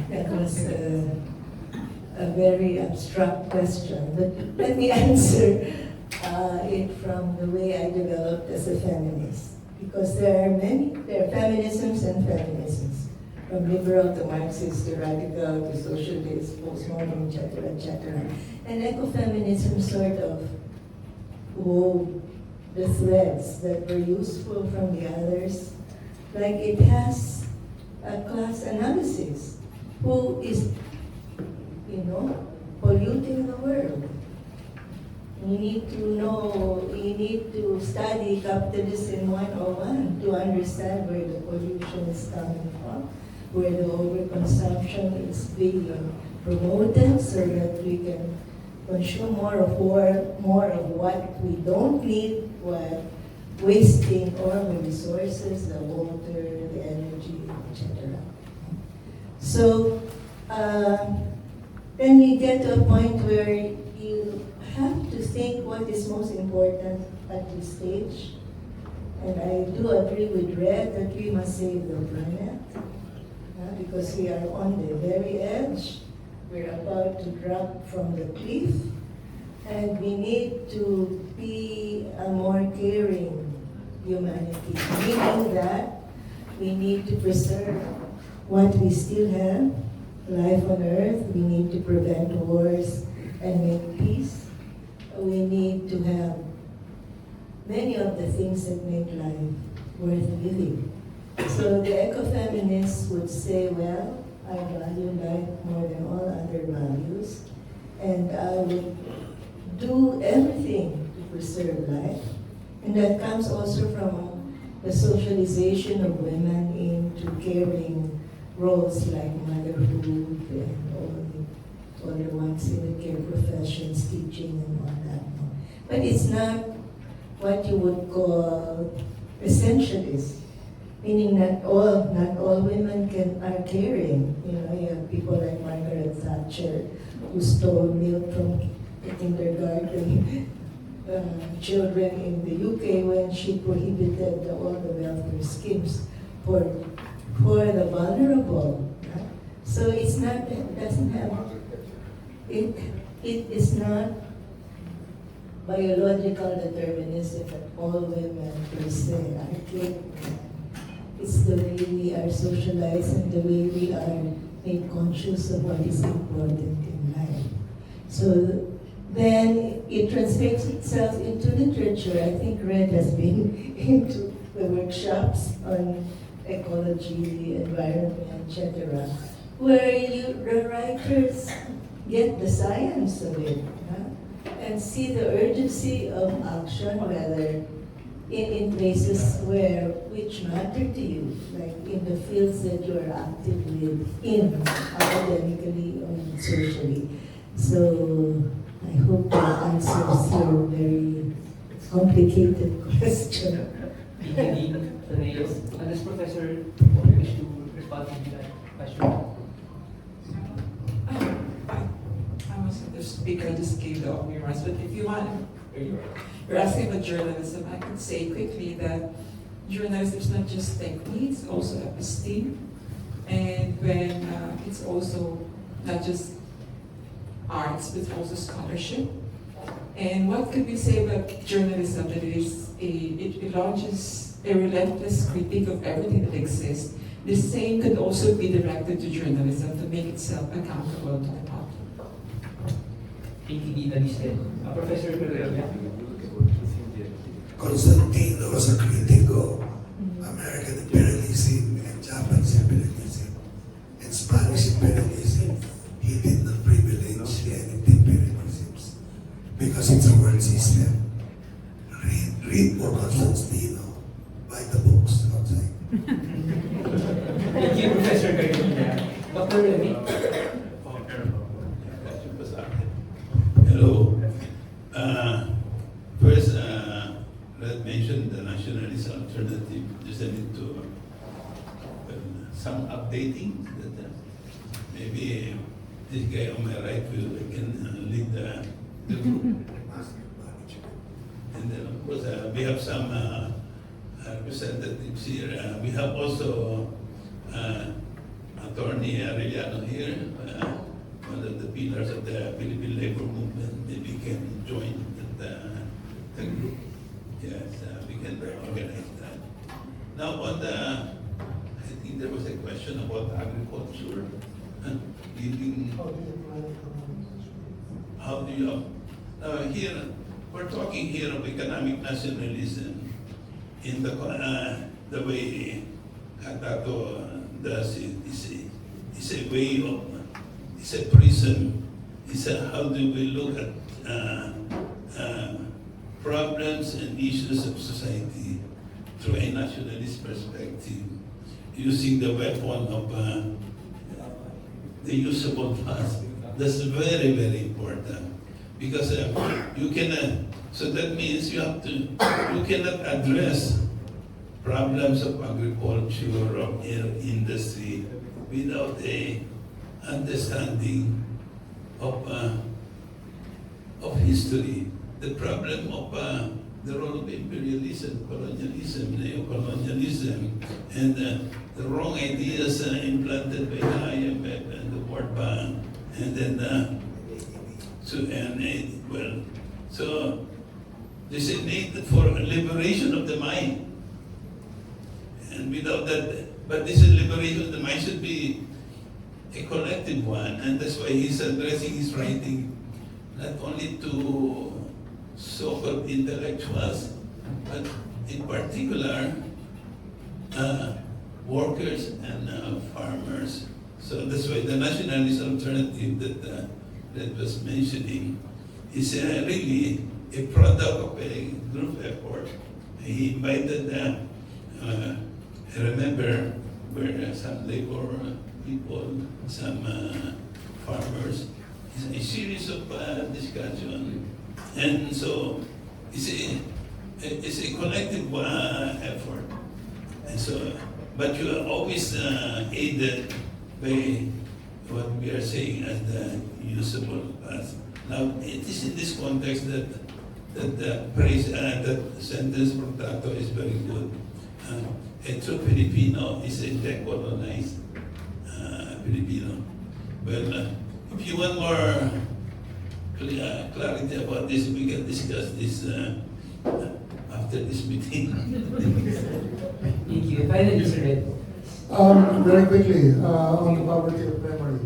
That was a very abstract question, but let me answer it from the way I developed as a feminist. Because there are feminisms and feminisms, from liberal to Marxist to radical to socialist, postmodern, etc., etc. And ecofeminism sort of wove the threads that were useful from the others. Like it has a class analysis. Who is, polluting the world? You need to study capitalism 101 to understand where the pollution is coming from, where the overconsumption is being promoted so that we can consume more of what we don't need while wasting all the resources, the water, the energy, etc. So then you get to a point where you have to think what is most important at this stage. And I do agree with Red that we must save the planet because we are on the very edge. We're about to drop from the cliff, and we need to be a more caring humanity, meaning that we need to preserve what we still have, life on Earth. We need to prevent wars and make peace. We need to have many of the things that make life worth living. So the ecofeminists would say, well, I value life more than all other values, and I would do everything to preserve life. And that comes also from the socialization of women into caring roles like motherhood and all the ones in the care professions, teaching and all that. But it's not what you would call essentialist, meaning not all women are caring. You have people like Margaret Thatcher who stole milk from the kindergarten children in the UK when she prohibited all the welfare schemes for the vulnerable. Right? So it's not, it doesn't have, it is not biological determinism that all women per se are capable. It's the way we are socialized and the way we are made conscious of what is important in life. So then it translates itself into literature. I think Red has been into the workshops on ecology, environment, etc., where the writers get the science of it and see the urgency of action, whether in places which matter to you, like in the fields that you are active in academically or socially. So I hope that answers your very complicated question. Does Professor wish to respond to that question? I wasn't the speaker, I just gave the opening remarks, but if you want, you're asking about journalism, I could say quickly that journalism is not just technique, it's also episteme, and when it's also not just arts, but also scholarship. And what could we say about journalism? That it launches a relentless critique of everything that exists. The same could also be directed to journalism to make itself accountable to the public. ATD listed. Professor Pereira. Constantino was a critic of American imperialism and Japanese imperialism and Spanish imperialism. He did not privilege any of the imperialisms because it's a world system. Read more Constantino. Buy the books outside. Thank you, Professor Pereira. Dr. Remy. Hello. First, Red mentioned the nationalist alternative. Just I need to some updating that maybe this guy on my right can lead the group. And then of course we have some representatives here. We have also Attorney Arellano here, one of the pillars of the Philippine labor movement, maybe can join the group. Yes, we can organize that. Now on the, I think there was a question about agriculture. Giving, how do you, here, we're talking here of economic nationalism in the way Katato does it. It's a way of, it's a prism. It's a, how do we look at problems and issues of society through a nationalist perspective, using the weapon of the usable past. That's very, very important. Because you cannot, so that means you have to, you cannot address problems of agriculture, of industry, without a understanding of history. The problem of the role of imperialism, colonialism, neo-colonialism, and the wrong ideas implanted by the IMF and the World Bank, and then so there's a need for liberation of the mind. And without that, but this liberation of the mind should be a collective one, and that's why he's addressing his writing not only to so-called intellectuals, but in particular workers and farmers. So that's why the nationalist alternative that was mentioning is really a product of a group effort. He invited I remember where some labor people, some farmers, a series of discussion, and so it's a collective effort, and so, but you are always aided by what we are saying as the usable past. Now it is in this context that that sentence from Tato is very good. A true Filipino is a decolonized Filipino. Well, if you want more clarity about this, we can discuss this after this meeting. Thank you. Finally, Sir Renato. Very quickly, on the poverty of memory.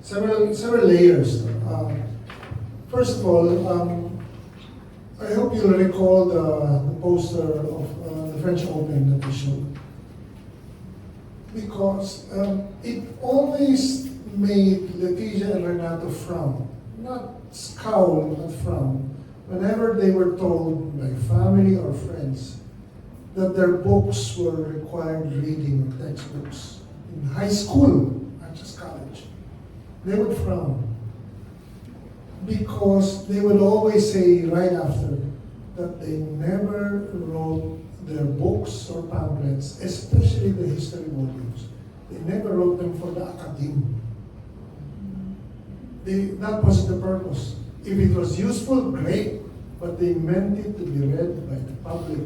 Several layers. First of all, I hope you'll recall the poster of the French Open that we showed. Because it always made Leticia and Renato frown. Not scowl, but frown. Whenever they were told by family or friends that their books were required reading textbooks in high school, not just college, they would frown. Because they would always say right after that they never wrote their books or pamphlets, especially the history volumes. They never wrote them for the academe. That was the purpose. If it was useful, great, but they meant it to be read by the public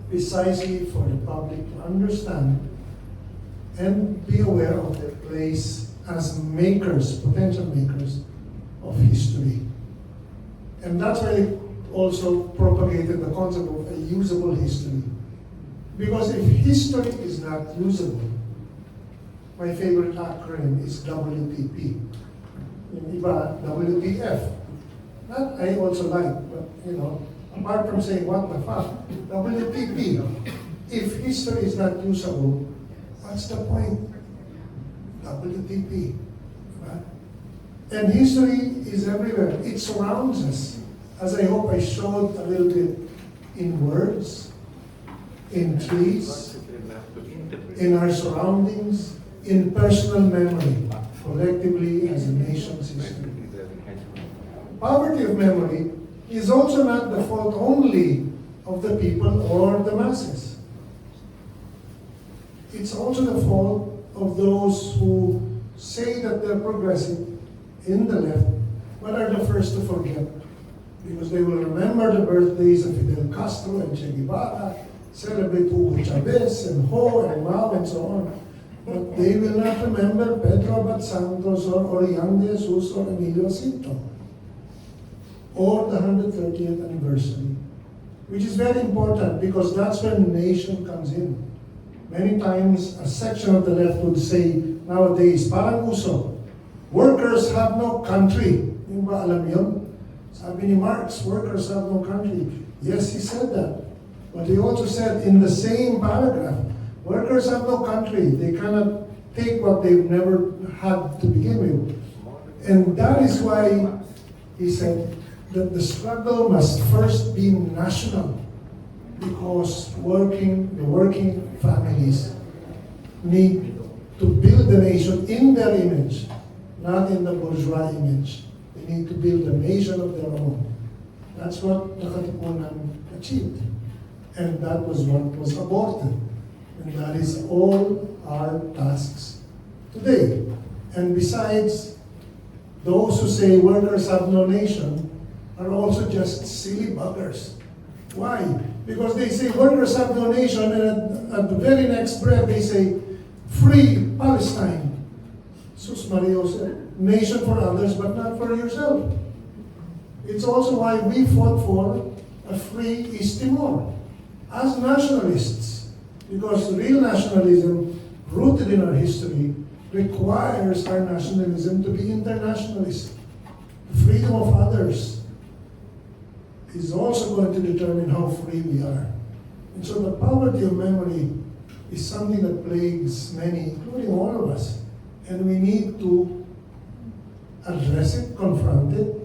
precisely for the public to understand and be aware of their place as makers, potential makers of history. And that's why they also propagated the concept of a usable history. Because if history is not usable, my favorite acronym is WTP. Yung iba, WTF. That I also like, but apart from saying what the fuck, WTP. If history is not usable, what's the point? WTP. Right? And history is everywhere. It surrounds us. As I hope I showed a little bit in words, in trees, in our surroundings, in personal memory, collectively as a nation's history. Poverty of memory is also not the fault only of the people or the masses. It's also the fault of those who say that they're progressive in the left, but are the first to forget. Because they will remember the birthdays of Fidel Castro and Che Guevara celebrate Hugo Chavez and Ho and Mao and so on. But they will not remember Pedro Abad Santos or Oriang de Jesus or Emilio Jacinto or the 130th anniversary, which is very important because that's when nation comes in. Many times a section of the left would say nowadays, parang uso, workers have no country. Yung ba alam yun? Sabi ni Marx, workers have no country. Yes, he said that. But he also said in the same paragraph, workers have no country. They cannot take what they've never had to begin with. And that is why he said that the struggle must first be national, because the working families need to build the nation in their image, not in the bourgeois image. They need to build a nation of their own. That's what the Katipunan achieved. And that was what was aborted. And that is all our tasks today. And besides, those who say workers have no nation are also just silly buggers. Why? Because they say workers have no nation, and at the very next breath they say, free Palestine. Sus Mario said, nation for others but not for yourself. It's also why we fought for a free East Timor as nationalists, because real nationalism rooted in our history requires our nationalism to be internationalist. The freedom of others is also going to determine how free we are. And so the poverty of memory is something that plagues many, including all of us. And we need to address it, confront it,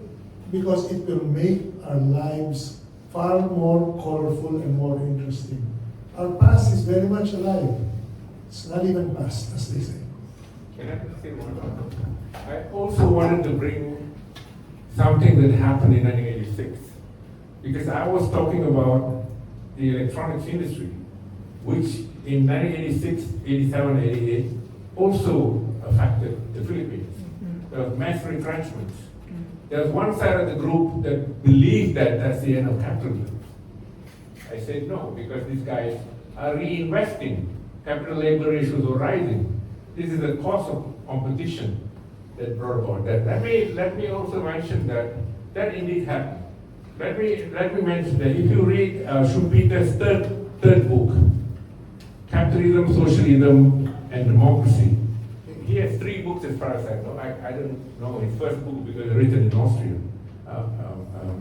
because it will make our lives far more colorful and more interesting. Our past is very much alive. It's not even past, as they say. Can I say one more? I also wanted to bring something that happened in 1986. Because I was talking about the electronics industry, which in 1986, 87, 88 also affected the Philippines. There was mass retrenchments. There was one side of the group that believed that that's the end of capitalism. I said no, because these guys are reinvesting. Capital labor ratios are rising. This is the cost of competition that brought about that. Let me also mention that indeed happened. Let me mention that if you read Schumpeter's third book, Capitalism, Socialism, and Democracy, he has 3 books as far as I know. I don't know his first book because it's written in Austrian,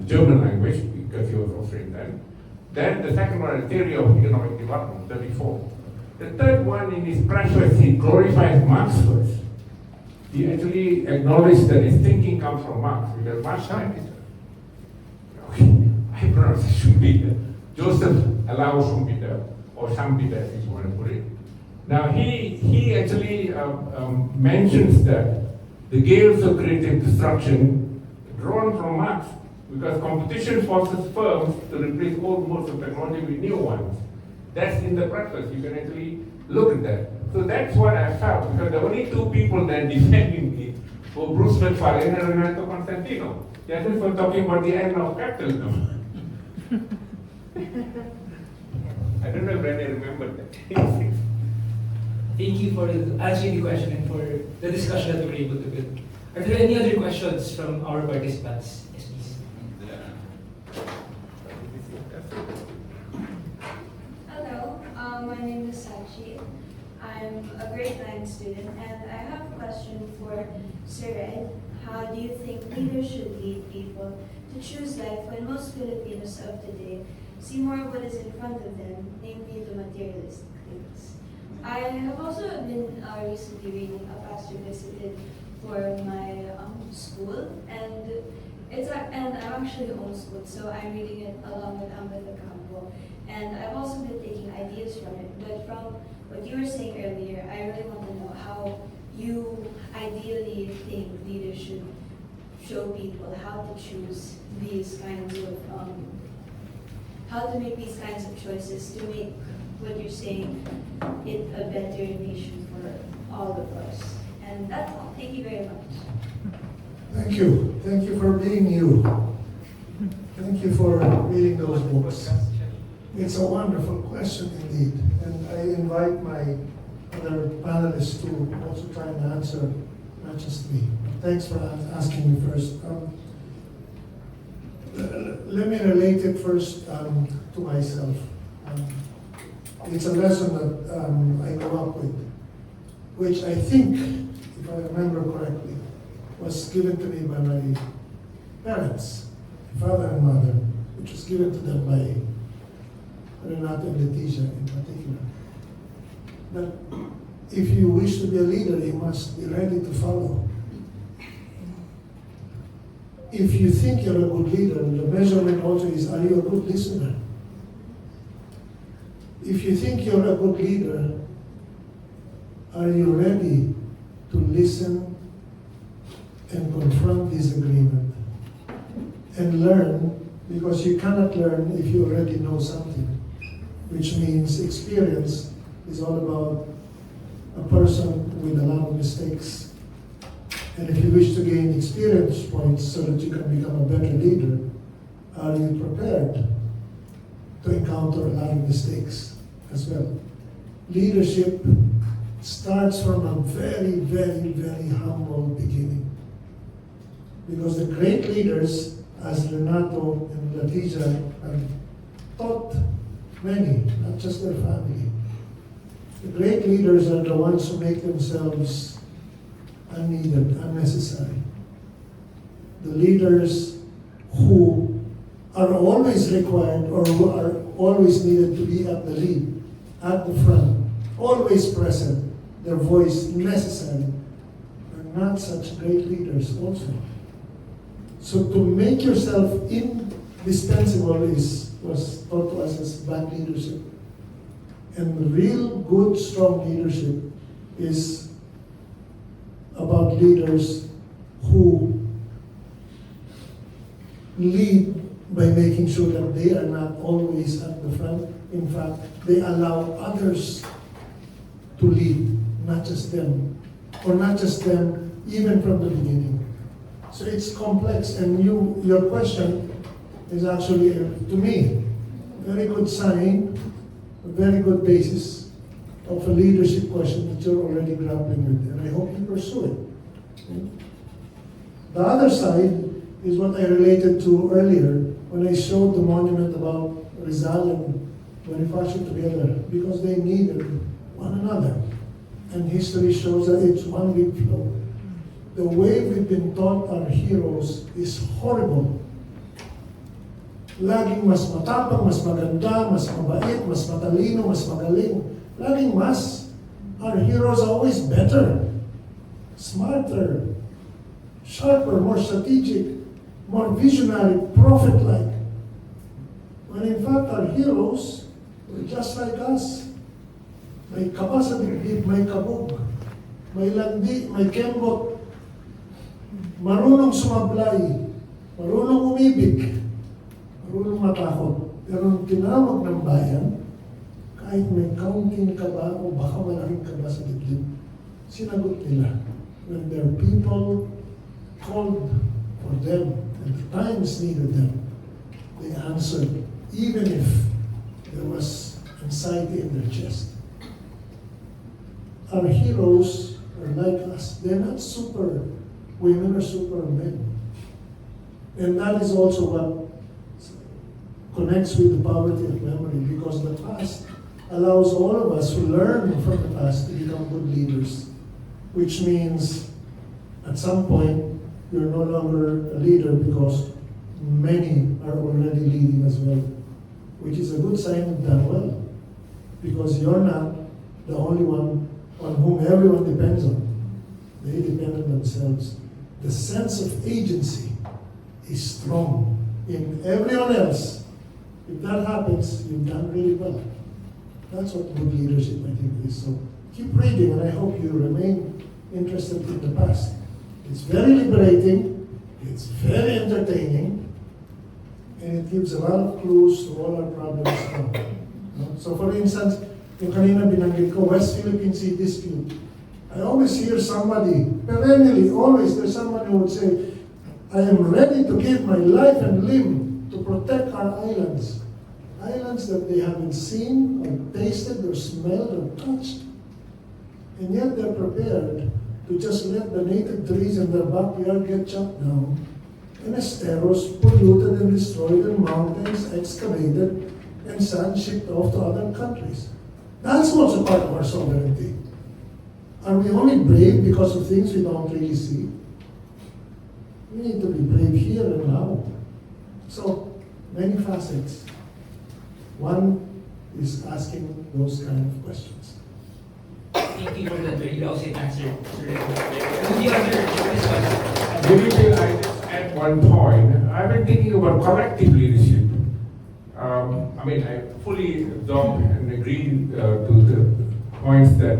German language, because he was Austrian then. Then the second one, Theory of Economic Development, 34. The third one, in his preface, he glorifies Marx first. He actually acknowledged that his thinking comes from Marx, because Marx scientist. I pronounce it Schumpeter. Joseph allows Schumpeter, or Schumpeter if you want to put it. Now he actually mentions that the gales of creative destruction drawn from Marx, because competition forces firms to replace old modes of technology with new ones. That's in the preface. You can actually look at that. So that's what I felt, because the only 2 people that defending me were Bruce McFarlane and Renato Constantino. The others were talking about the end of capitalism. I don't know if Rene remembered that. Thank you for answering the question and for the discussion that we were able to build. Are there any other questions from our participants? Yes, please. Hello, my name is Sachi. I'm a grade 9 student, and I have a question for Sir Ed. How do you think leaders should lead people to choose life when most Filipinos of today see more of what is in front of them, namely the materialistic things? I have also been recently reading a pastor visited for my school, and I'm actually homeschooled, so I'm reading it along with Ambeth Campo, and I've also been taking ideas from it. But from what you were saying earlier, I really want to know how you ideally think leaders should show people how to choose these kinds of, how to make these kinds of choices to make what you're saying it a better nation for all of us. And that's all. Thank you very much. Thank you. Thank you for being you. Thank you for reading those books. It's a wonderful question indeed, and I invite my other panelists to also try and answer, not just me. Thanks for asking me first. Let me relate it first to myself. It's a lesson that I grew up with, which I think, if I remember correctly, was given to me by my parents, my father and mother, which was given to them by Renato and Leticia in particular. That if you wish to be a leader, you must be ready to follow. If you think you're a good leader, the measurement also is, are you a good listener? If you think you're a good leader, are you ready to listen and confront disagreement and learn? Because you cannot learn if you already know something, which means experience is all about a person with a lot of mistakes. And if you wish to gain experience points so that you can become a better leader, are you prepared to encounter a lot of mistakes as well? Leadership starts from a very, very, very humble beginning. Because the great leaders, as Renato and Leticia have taught many, not just their family, the great leaders are the ones who make themselves unneeded, unnecessary. The leaders who are always required or who are always needed to be at the lead, at the front, always present, their voice necessary, are not such great leaders also. So to make yourself indispensable was taught to us as bad leadership. And real good, strong leadership is about leaders who lead by making sure that they are not always at the front. In fact, they allow others to lead, not just them, or not just them even from the beginning. So it's complex, and your question is actually, to me, a very good sign, a very good basis of a leadership question that you're already grappling with, and I hope you pursue it. Okay? The other side is what I related to earlier when I showed the monument about Rizal and Bonifacio together, because they needed one another. And history shows that it's one big flow. The way we've been taught our heroes is horrible. Laging mas matapang, mas maganda, mas mabait, mas matalino, mas magaling. Laging mas. Our heroes are always better, smarter, sharper, more strategic, more visionary, prophet-like. When in fact our heroes were just like us. May kaba sa dibdib, may kabog, may landi, may kembot, marunong sumablay, marunong umibig, marunong matakot. Pero nung tinawag ng bayan, kahit may kaunting kaba o baka malaking kaba sa dibdib, sinagot nila. When their people called for them, and the times needed them, they answered, even if there was anxiety in their chest. Our heroes are like us. They're not super women or super men. And that is also what connects with the poverty of memory, because the past allows all of us who learn from the past to become good leaders, which means at some point you're no longer a leader because many are already leading as well, which is a good sign you've done well, because you're not the only one on whom everyone depends on. They depend on themselves. The sense of agency is strong in everyone else. If that happens, you've done really well. That's what good leadership, I think, is. So keep reading, and I hope you remain interested in the past. It's very liberating, it's very entertaining, and it gives a lot of clues to all our problems now. So for instance, yung kanina binanggit ko, West Philippine Sea dispute. I always hear somebody, perennially, always there's someone who would say, I am ready to give my life and limb to protect our islands. Islands that they haven't seen or tasted or smelled or touched. And yet they're prepared to just let the native trees in their backyard get chopped down, and esteros polluted and destroyed, and mountains excavated, and sand shipped off to other countries. That's also part of our sovereignty. Are we only brave because of things we don't really see? We need to be brave here and now. So, many facets. One is asking those kind of questions. Thank you for that very lucid answer, Sir Renato. The other response. Maybe I just add one point. I've been thinking about collective leadership. I fully absorb and agree to the points that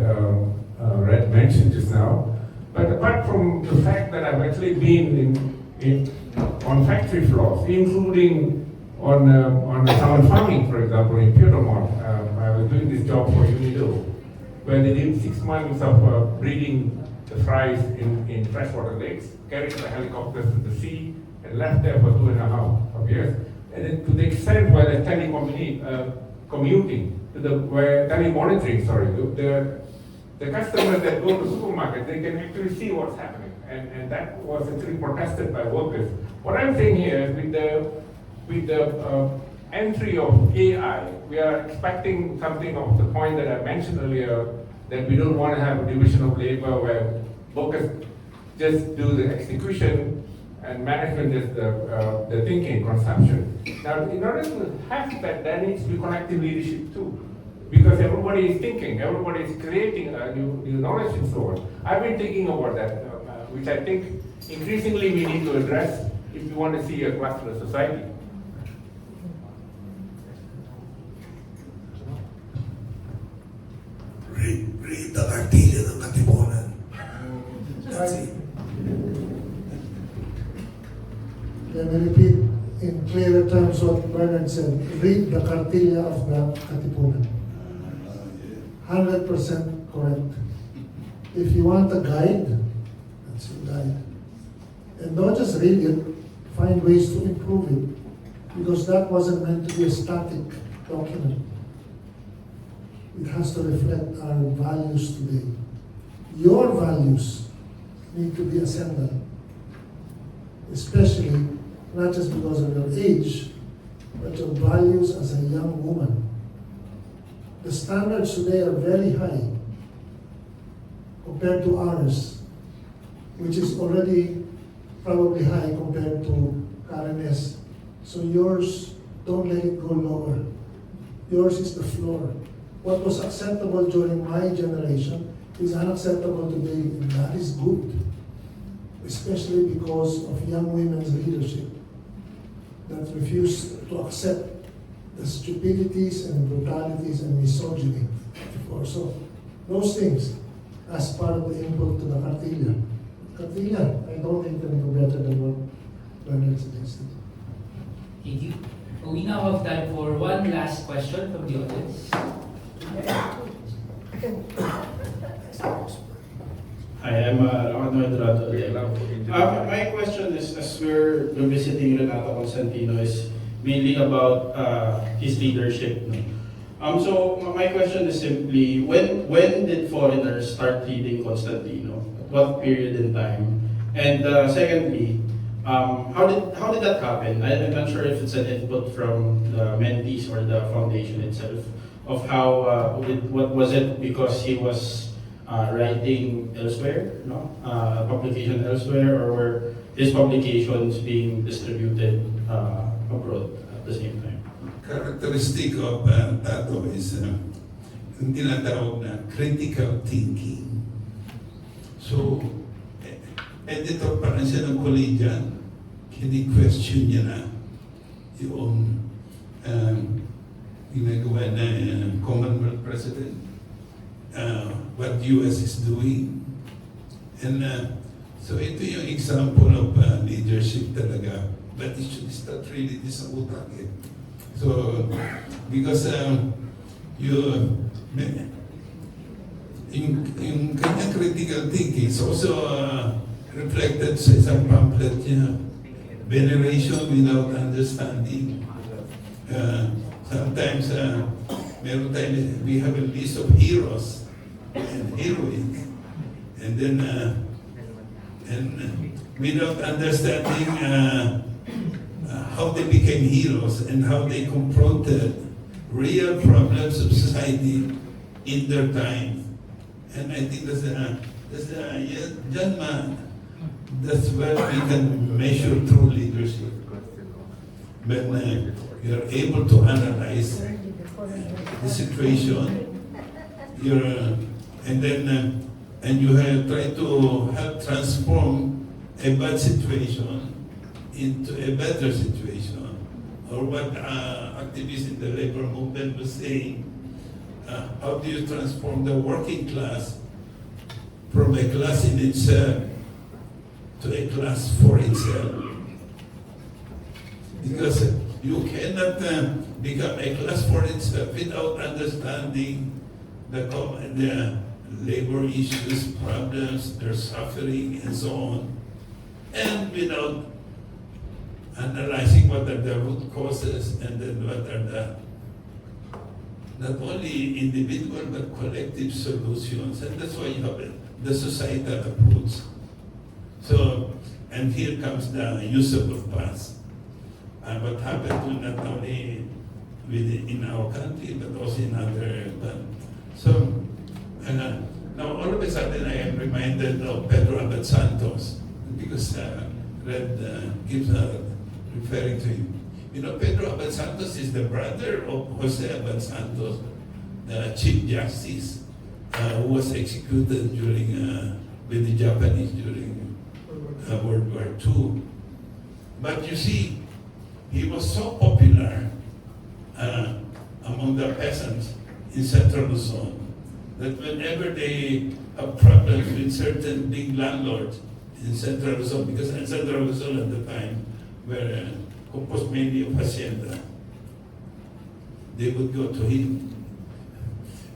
Red mentioned just now. But apart from the fact that I've actually been on factory floors, including on salmon farming, for example, in Piedmont. I was doing this job for Unido, where they did 6 months of breeding the fries in freshwater lakes, carried the helicopters to the sea, and left there for 2.5 years. And then to the extent where they're commuting, telemonitoring, the customers that go to the supermarket, they can actually see what's happening. And that was actually protested by workers. What I'm saying here is with the entry of AI, we are expecting something of the point that I mentioned earlier, that we don't want to have a division of labor where workers just do the execution and management is the thinking, consumption. Now, in order to have that, there needs to be collective leadership too. Because everybody is thinking, everybody is creating new knowledge and so on. I've been thinking about that, which I think increasingly we need to address if we want to see a clusterless society. Read the Cartilla ng Katipunan. That's it. Let me repeat in clearer terms what Bernard said. Read the Cartilla of the Katipunan. 100% correct. If you want a guide, that's your guide. And don't just read it, find ways to improve it. Because that wasn't meant to be a static document. It has to reflect our values today. Your values need to be assembled. Especially, not just because of your age, but your values as a young woman. The standards today are very high compared to ours, which is already probably high compared to Karenes. So yours, don't let it go lower. Yours is the floor. What was acceptable during my generation is unacceptable today, and that is good, especially because of young women's leadership that refuse to accept the stupidities and brutalities and misogyny before. So those things as part of the input to the Cartilla. Cartilla, I don't think can go better than what Bernard suggested. Thank you. We now have time for one last question from the audience. Hi, I'm Renato. My question is, as we're visiting Renato Constantino, is mainly about his leadership. No? So my question is simply, when did foreigners start reading Constantino? At what period in time? And secondly, how did that happen? I'm not sure if it's an input from the mentees or the foundation itself, of how what was it because he was writing elsewhere, no? Publication elsewhere, or were his publications being distributed abroad at the same time? Characteristic of Tato is yung tinatawag na critical thinking. So, editor pa rin siya ng collegian, kini-question niya na yung ginagawa na Commonwealth President, what US is doing. And so ito yung example of leadership talaga. But it should start really this sa utak eh. So, because yung kanyang critical thinking is also reflected sa isang pamphlet niya, Veneration Without Understanding. sometimes we have a list of heroes and heroines, and then without understanding how they became heroes and how they confronted real problems of society in their time. And I think that's where we can measure true leadership. When you're able to analyze the situation, and you have tried to help transform a bad situation into a better situation, or what activists in the labor movement were saying, how do you transform the working class from a class in itself to a class for itself? Because you cannot become a class for itself without understanding the labor issues, problems, their suffering, and so on, and without analyzing what are the root causes and then what are the not only individual but collective solutions. And that's why you have the societal approach. So, and here comes the usable paths. What happened to not only in our country but also in other. So now all of a sudden I am reminded of Pedro Abad Santos because Red keeps referring to him. You know, Pedro Abad Santos is the brother of Jose Abad Santos, the Chief Justice, who was executed during with the Japanese during World War II. But you see, he was so popular among the peasants in Central Luzon that whenever they have problems with certain big landlords in Central Luzon, because in Central Luzon at the time were composed mainly of hacienda, they would go to him.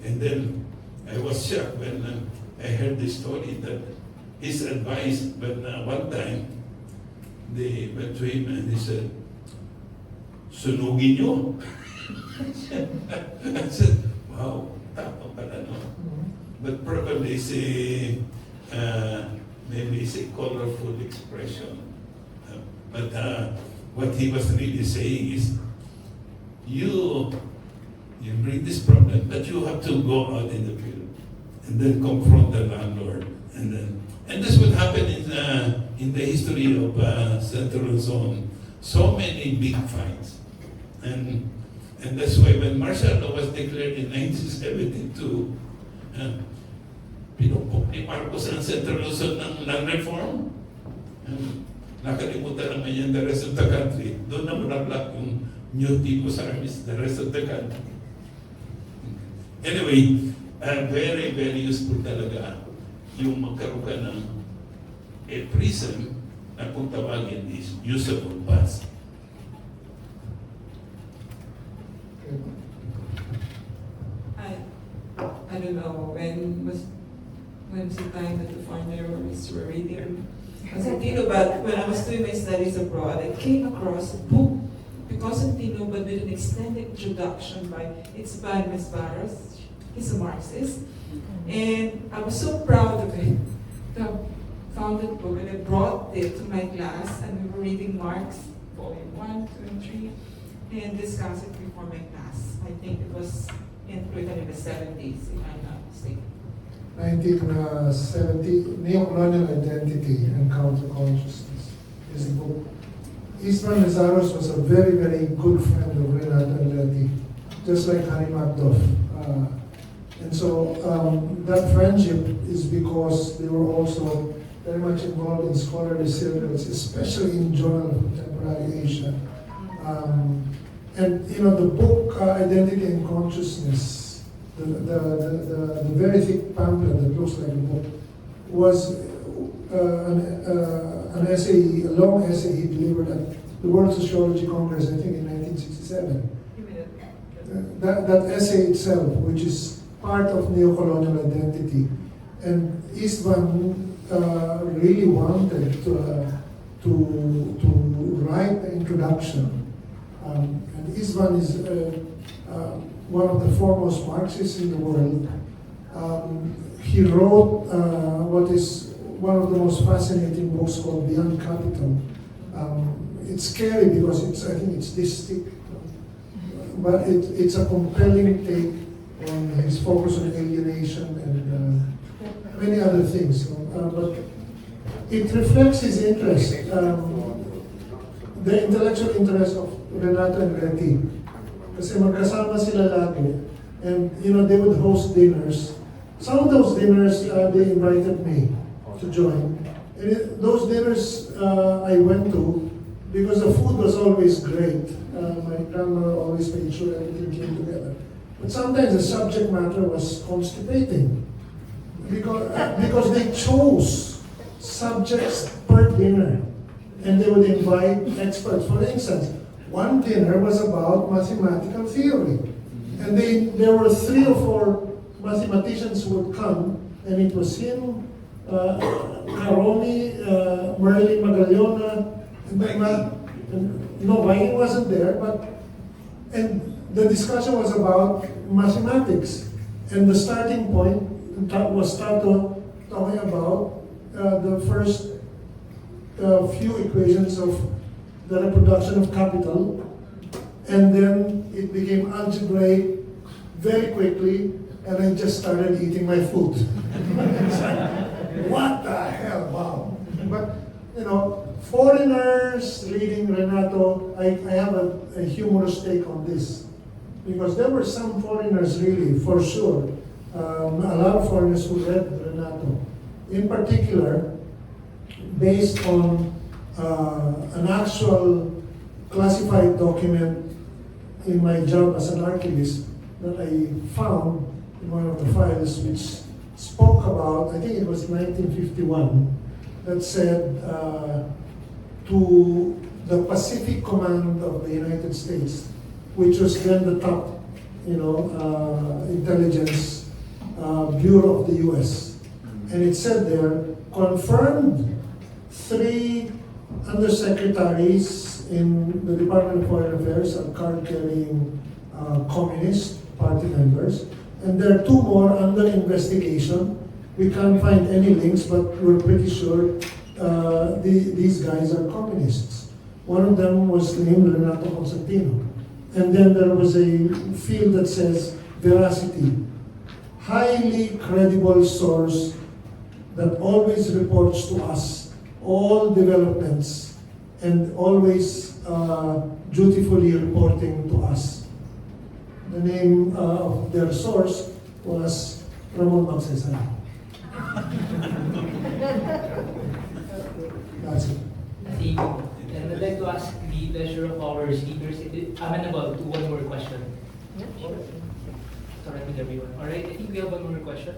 And then I was shocked when I heard the story that his advice, but one time they went to him and he said, "Sunugin nyo." I said, wow, tapa pala no. But probably it's maybe it's a colorful expression. But what he was really saying is, you bring this problem, but you have to go out in the field and then confront the landlord, and this would happen in the history of Central Luzon. So many big fights, and that's why when martial law was declared in 1972, pinupok ni Marcos ang Central Luzon ng land reform. Nakalimutan naman yan the rest of the country. Doon na mulaklak yung new tipos armies, the rest of the country. Anyway, very, very useful talaga yung magkaroon ka ng a prism na kung tawagin is usable paths. I don't know when was the time that the foreigners were reading Constantino, but when I was doing my studies abroad, I came across a book by Constantino, but with an extended introduction by Ms. Barros. He's a Marxist, and I was so proud of it. I found that book and I brought it to my class, and we were reading Marx, volume 1, 2, and 3, and discussed it before my class. I think it was written in the 70s, if I'm not mistaken. 1970, Neo-Colonial Identity and Counter-Consciousness is the book. Eastman Mezaros was a very, very good friend of Renato and Letty, just like Harry Magdoff. And so that friendship is because they were also very much involved in scholarly circles, especially in Journal of Contemporary Asia. And you know, the book Identity and Consciousness, the very thick pamphlet that looks like a book, was an essay, a long essay he delivered at the World Sociology Congress, I think in 1967. That essay itself, which is part of neo-colonial identity, and Eastman really wanted to write the introduction. And Eastman is one of the foremost Marxists in the world. He wrote what is one of the most fascinating books called Beyond Capital. It's scary because I think it's this thick, but it's a compelling take on his focus on alienation and many other things. But it reflects his interest, the intellectual interest of Renato and Betty. Kasi magkasama sila lagi. And they would host dinners. Some of those dinners, they invited me to join. And those dinners I went to because the food was always great. My grandmother always made sure everything came together. But sometimes the subject matter was constipating because they chose subjects per dinner, and they would invite experts. For instance, one dinner was about mathematical theory, and there were 3 or 4 mathematicians who would come, and it was him, Caroni, Merlin Magallona, no, Viking wasn't there, and the discussion was about mathematics, and the starting point was talking about the first few equations of the reproduction of capital, and then it became algebraic very quickly, and I just started eating my food. What the hell, wow. But, foreigners reading Renato, I have a humorous take on this. Because there were some foreigners really, for sure, a lot of foreigners who read Renato. In particular, based on an actual classified document in my job as an archivist that I found in one of the files, which spoke about, I think it was 1951, that said to the Pacific Command of the United States, which was then the top, intelligence bureau of the U.S. And it said there, confirmed 3 undersecretaries in the Department of Foreign Affairs are card-carrying Communist Party members, and there are 2 more under investigation. We can't find any links, but we're pretty sure these guys are communists. One of them was named Renato Constantino. And then there was a field that says veracity. Highly credible source that always reports to us all developments and always dutifully reporting to us. The name of their source was Ramon Magsaysay. That's it. Thank you. And I'd like to ask the pleasure of our speakers, amenable to one more question. Sure. Sorry with everyone. All right, I think we have one more question.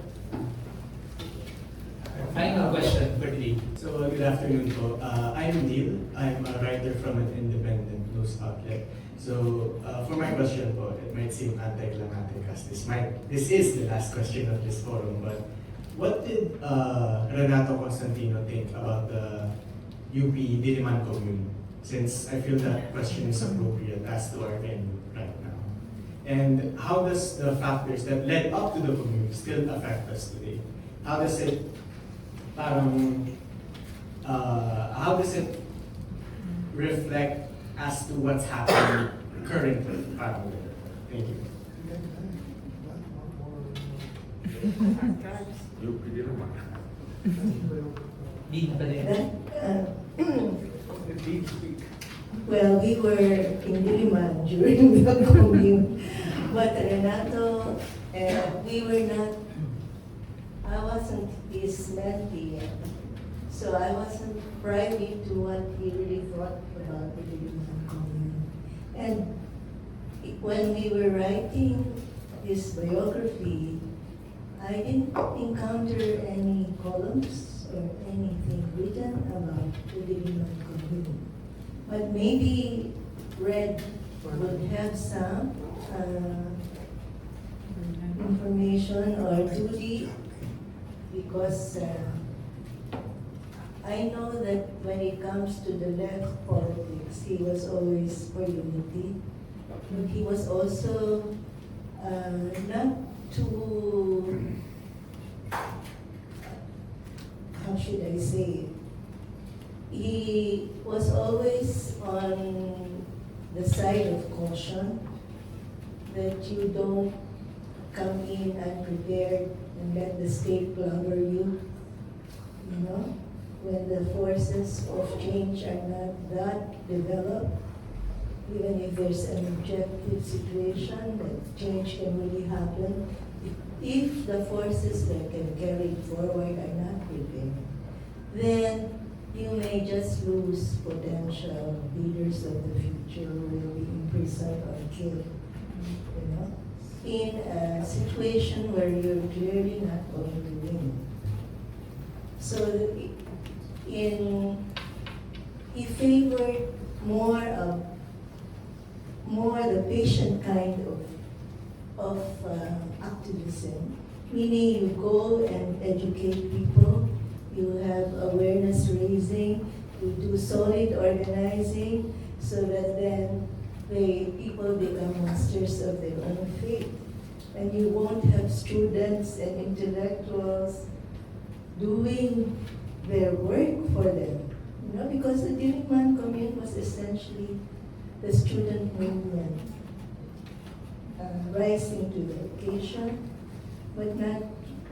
Our final question for today. So, good afternoon po. I'm Neil. I'm a writer from an independent news outlet. So, for my question po, it might seem anticlimactic as this is the last question of this forum, but what did Renato Constantino think about the UP Diliman commune? Since I feel that question is appropriate as to our venue right now. And how does the factors that led up to the commune still affect us today? How does it reflect as to what's happening currently? Thank you. Well, we were in Diliman during the commune, but Renato, we were not, I wasn't his mentee yet, so I wasn't privy to what he really thought about the Diliman commune. And when we were writing his biography, I didn't encounter any columns or anything written about the Diliman commune. But maybe Red would have some information, or Judy, because I know that when it comes to the left politics, he was always for unity. But he was also not too, how should I say it? He was always on the side of caution, that you don't come in unprepared and let the state clobber you. You know, when the forces of change are not that developed, even if there's an objective situation that change can really happen, if the forces that can carry it forward are not prepared, then you may just lose potential leaders of the future who will be imprisoned or killed. You know, in a situation where you're clearly not going to win. So he favored more the patient kind of activism, meaning you go and educate people, you have awareness raising, you do solid organizing, so that then the people become masters of their own fate. And you won't have students and intellectuals doing their work for them. You know, because the Diliman Commune was essentially the student movement rising to the occasion, but not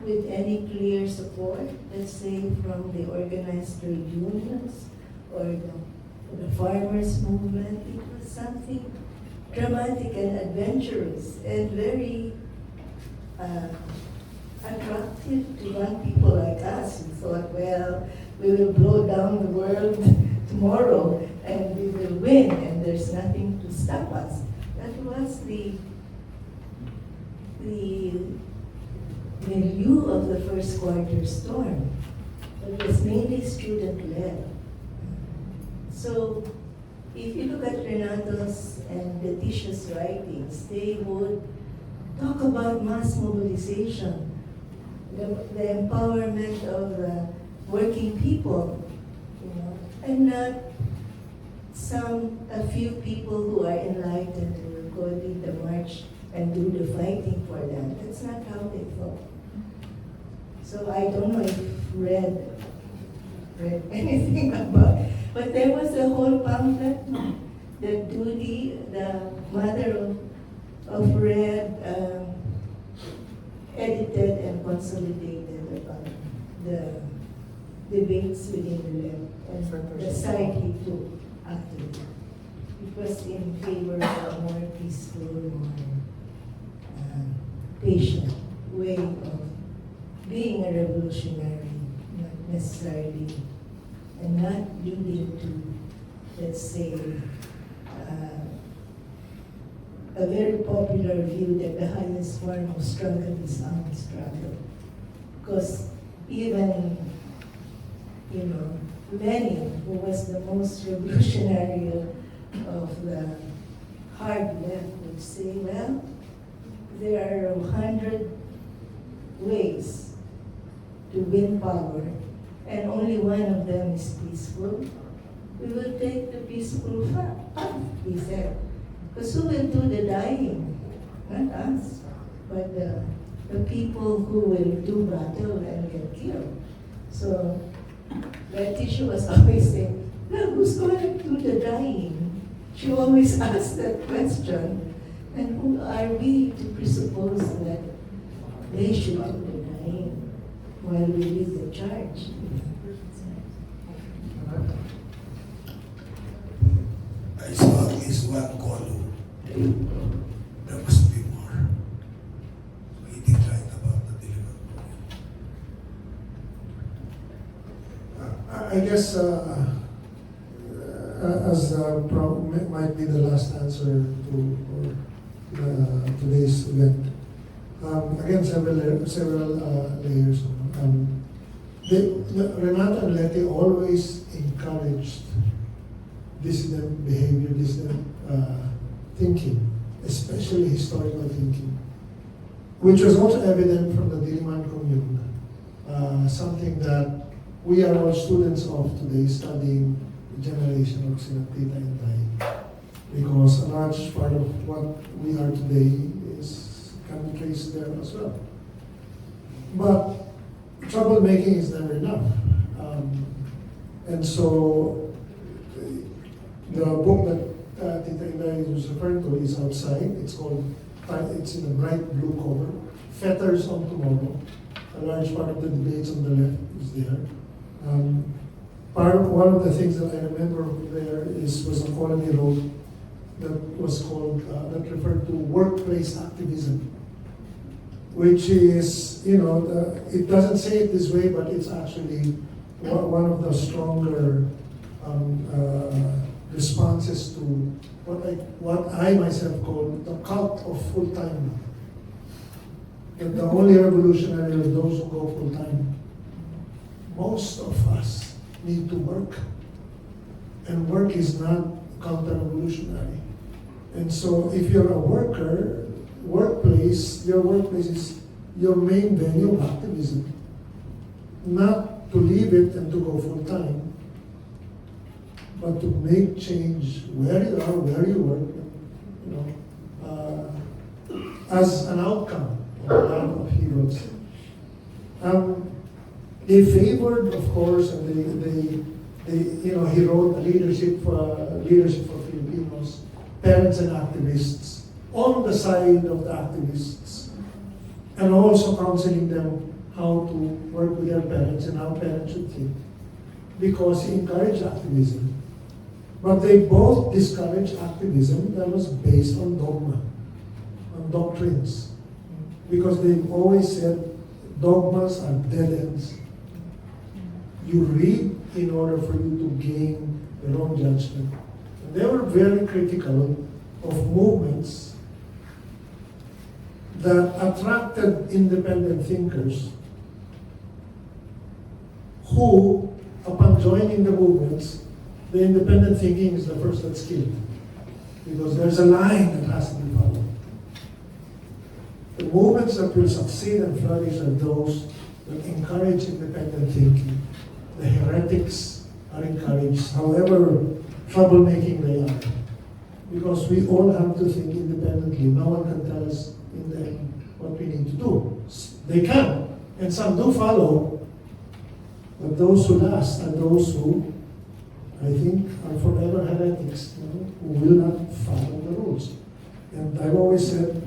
with any clear support, let's say from the organized trade unions or the farmers movement. It was something dramatic and adventurous and very attractive to young people like us who thought, well, we will blow down the world tomorrow and we will win and there's nothing to stop us. That was the milieu of the first quarter storm. It was mainly student-led. So if you look at Renato's and Letitia's writings, they would talk about mass mobilization, the empowerment of the working people, you know, and not a few people who are enlightened who will go lead the march and do the fighting for them. That's not how they thought. So I don't know if read anything about it. But there was a whole pamphlet that Judy, the mother of Red, edited and consolidated about the debates within the left and the side he took after. It was in favor of a more peaceful, more patient way of being a revolutionary, not necessarily, and not leading to, let's say, a very popular view that the highest form of struggle is armed struggle. Because even, you know, Lenin, who was the most revolutionary of the hard left, would say, well, there are 100 ways to win power, and only one of them is peaceful. We will take the peaceful path, he said. Because who will do the dying? Not us, but the people who will do battle and get killed. So Letitia was always saying, well, who's going to do the dying? She always asked that question. And who are we to presuppose that they should do the dying while we lead the charge? I saw at least one column. There must be more. So he did write about the Diliman Commune. I guess might be the last answer to today's event. Again, several layers. Renato and Leti always encouraged dissident behavior, dissident thinking, especially historical thinking, which was also evident from the Diliman Commune, something that we are all students of today, studying the generation of Sinatita and Tai. because a large part of what we are today can be traced there as well. But troublemaking is never enough. And so the book that Tita Inday was referring to is outside. It's in a bright blue cover. Fetters on Tomorrow. A large part of the debates on the left is there. One of the things that I remember there was a column he wrote that referred to workplace activism, which is, it doesn't say it this way, but it's actually one of the stronger responses to what I myself call the cult of full-time. That the only revolutionary are those who go full-time. Most of us need to work, and work is not counter-revolutionary. And so if you're a worker, your workplace is your main venue of activism. Not to leave it and to go full-time, but to make change where you are, where you work, as an outcome of a lot of heroes. They favored, of course, and he wrote leadership for Filipinos, parents and activists, on the side of the activists, and also counseling them how to work with their parents and how parents should think, because he encouraged activism. But they both discouraged activism that was based on dogma, on doctrines, because they've always said dogmas are dead ends. You read in order for you to gain your own judgment. And they were very critical of movements that attracted independent thinkers who, upon joining the movements, the independent thinking is the first that's killed, because there's a line that has to be followed. The movements that will succeed and flourish are those that encourage independent thinking. The heretics are encouraged, however troublemaking they are, because we all have to think independently. No one can tell us in the end what we need to do. They can, and some do follow, but those who last are those who, I think, are forever heretics, who will not follow the rules. And I've always said,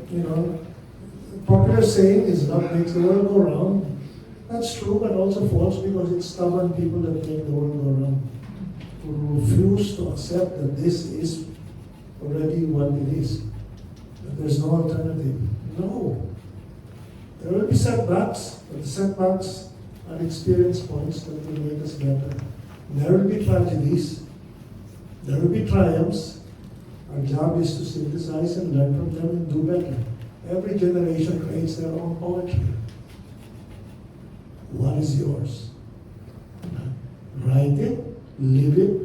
popular saying is love makes the world go round. That's true, but also false, because it's stubborn people that make the world go round, who refuse to accept that this is already what it is, that there's no alternative. No. There will be setbacks, but the setbacks are experience points that will make us better. There will be tragedies, there will be triumphs. Our job is to synthesize and learn from them and do better. Every generation creates their own poetry. What is yours? Write it, live it,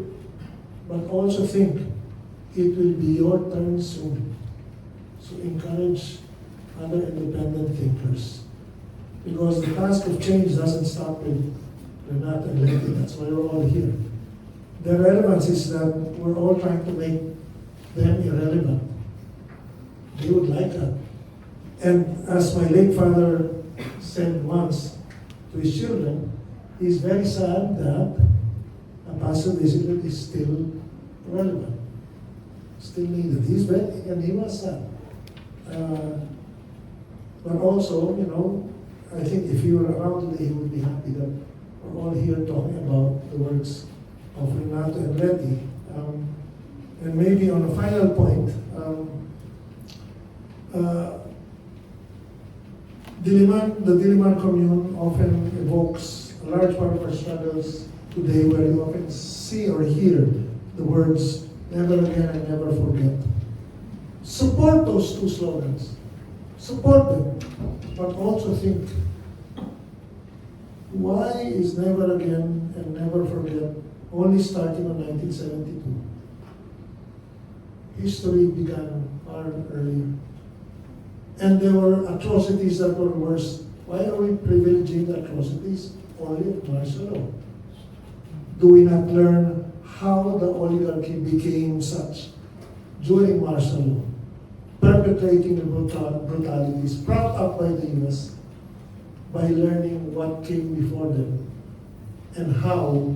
but also think it will be your turn soon. So encourage other independent thinkers, because the task of change doesn't stop with Renato and Letty. That's why we're all here. The relevance is that we're all trying to make them irrelevant. They would like that. And as my late father said once to his children, he's very sad that a pastor visitor is still relevant, still needed. And he was sad. But also, I think if he were around today, he would be happy that we're all here talking about the works of Renato and Letty. And maybe on a final point, the Diliman commune often evokes a large part of our struggles today, where you often see or hear the words never again and never forget. Support those two slogans. Support them, but also think, why is never again and never forget only starting in 1972? History began far earlier. And there were atrocities that were worse. Why are we privileging the atrocities only of martial law? Do we not learn how the oligarchy became such during martial law, perpetrating the brutalities propped up by the US by learning what came before them and how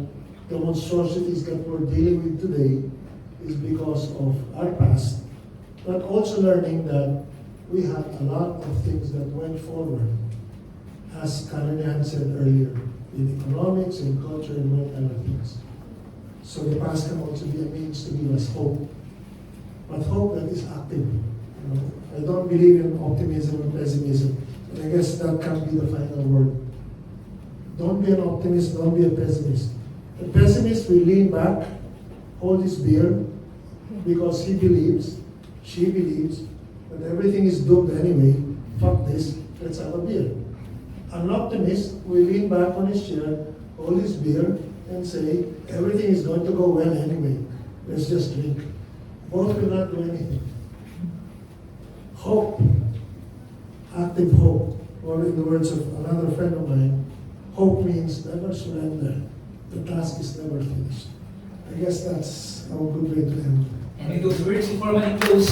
the monstrosities that we're dealing with today is because of our past, but also learning that we had a lot of things that went forward, as Karen said earlier, in economics, in culture, and many other things. So the past can also be a means to give us hope, but hope that is active. You know, I don't believe in optimism and pessimism, and I guess that can be the final word. Don't be an optimist, don't be a pessimist. The pessimist will lean back, hold his beer, because he believes, she believes, that everything is doomed anyway. Fuck this, let's have a beer. An optimist will lean back on his chair, hold his beer, and say, everything is going to go well anyway. Let's just drink. Both will not do anything. Hope, active hope, or in the words of another friend of mine, hope means never surrender. The task is never finished. I guess that's a good way to end. And with those words, we formally close.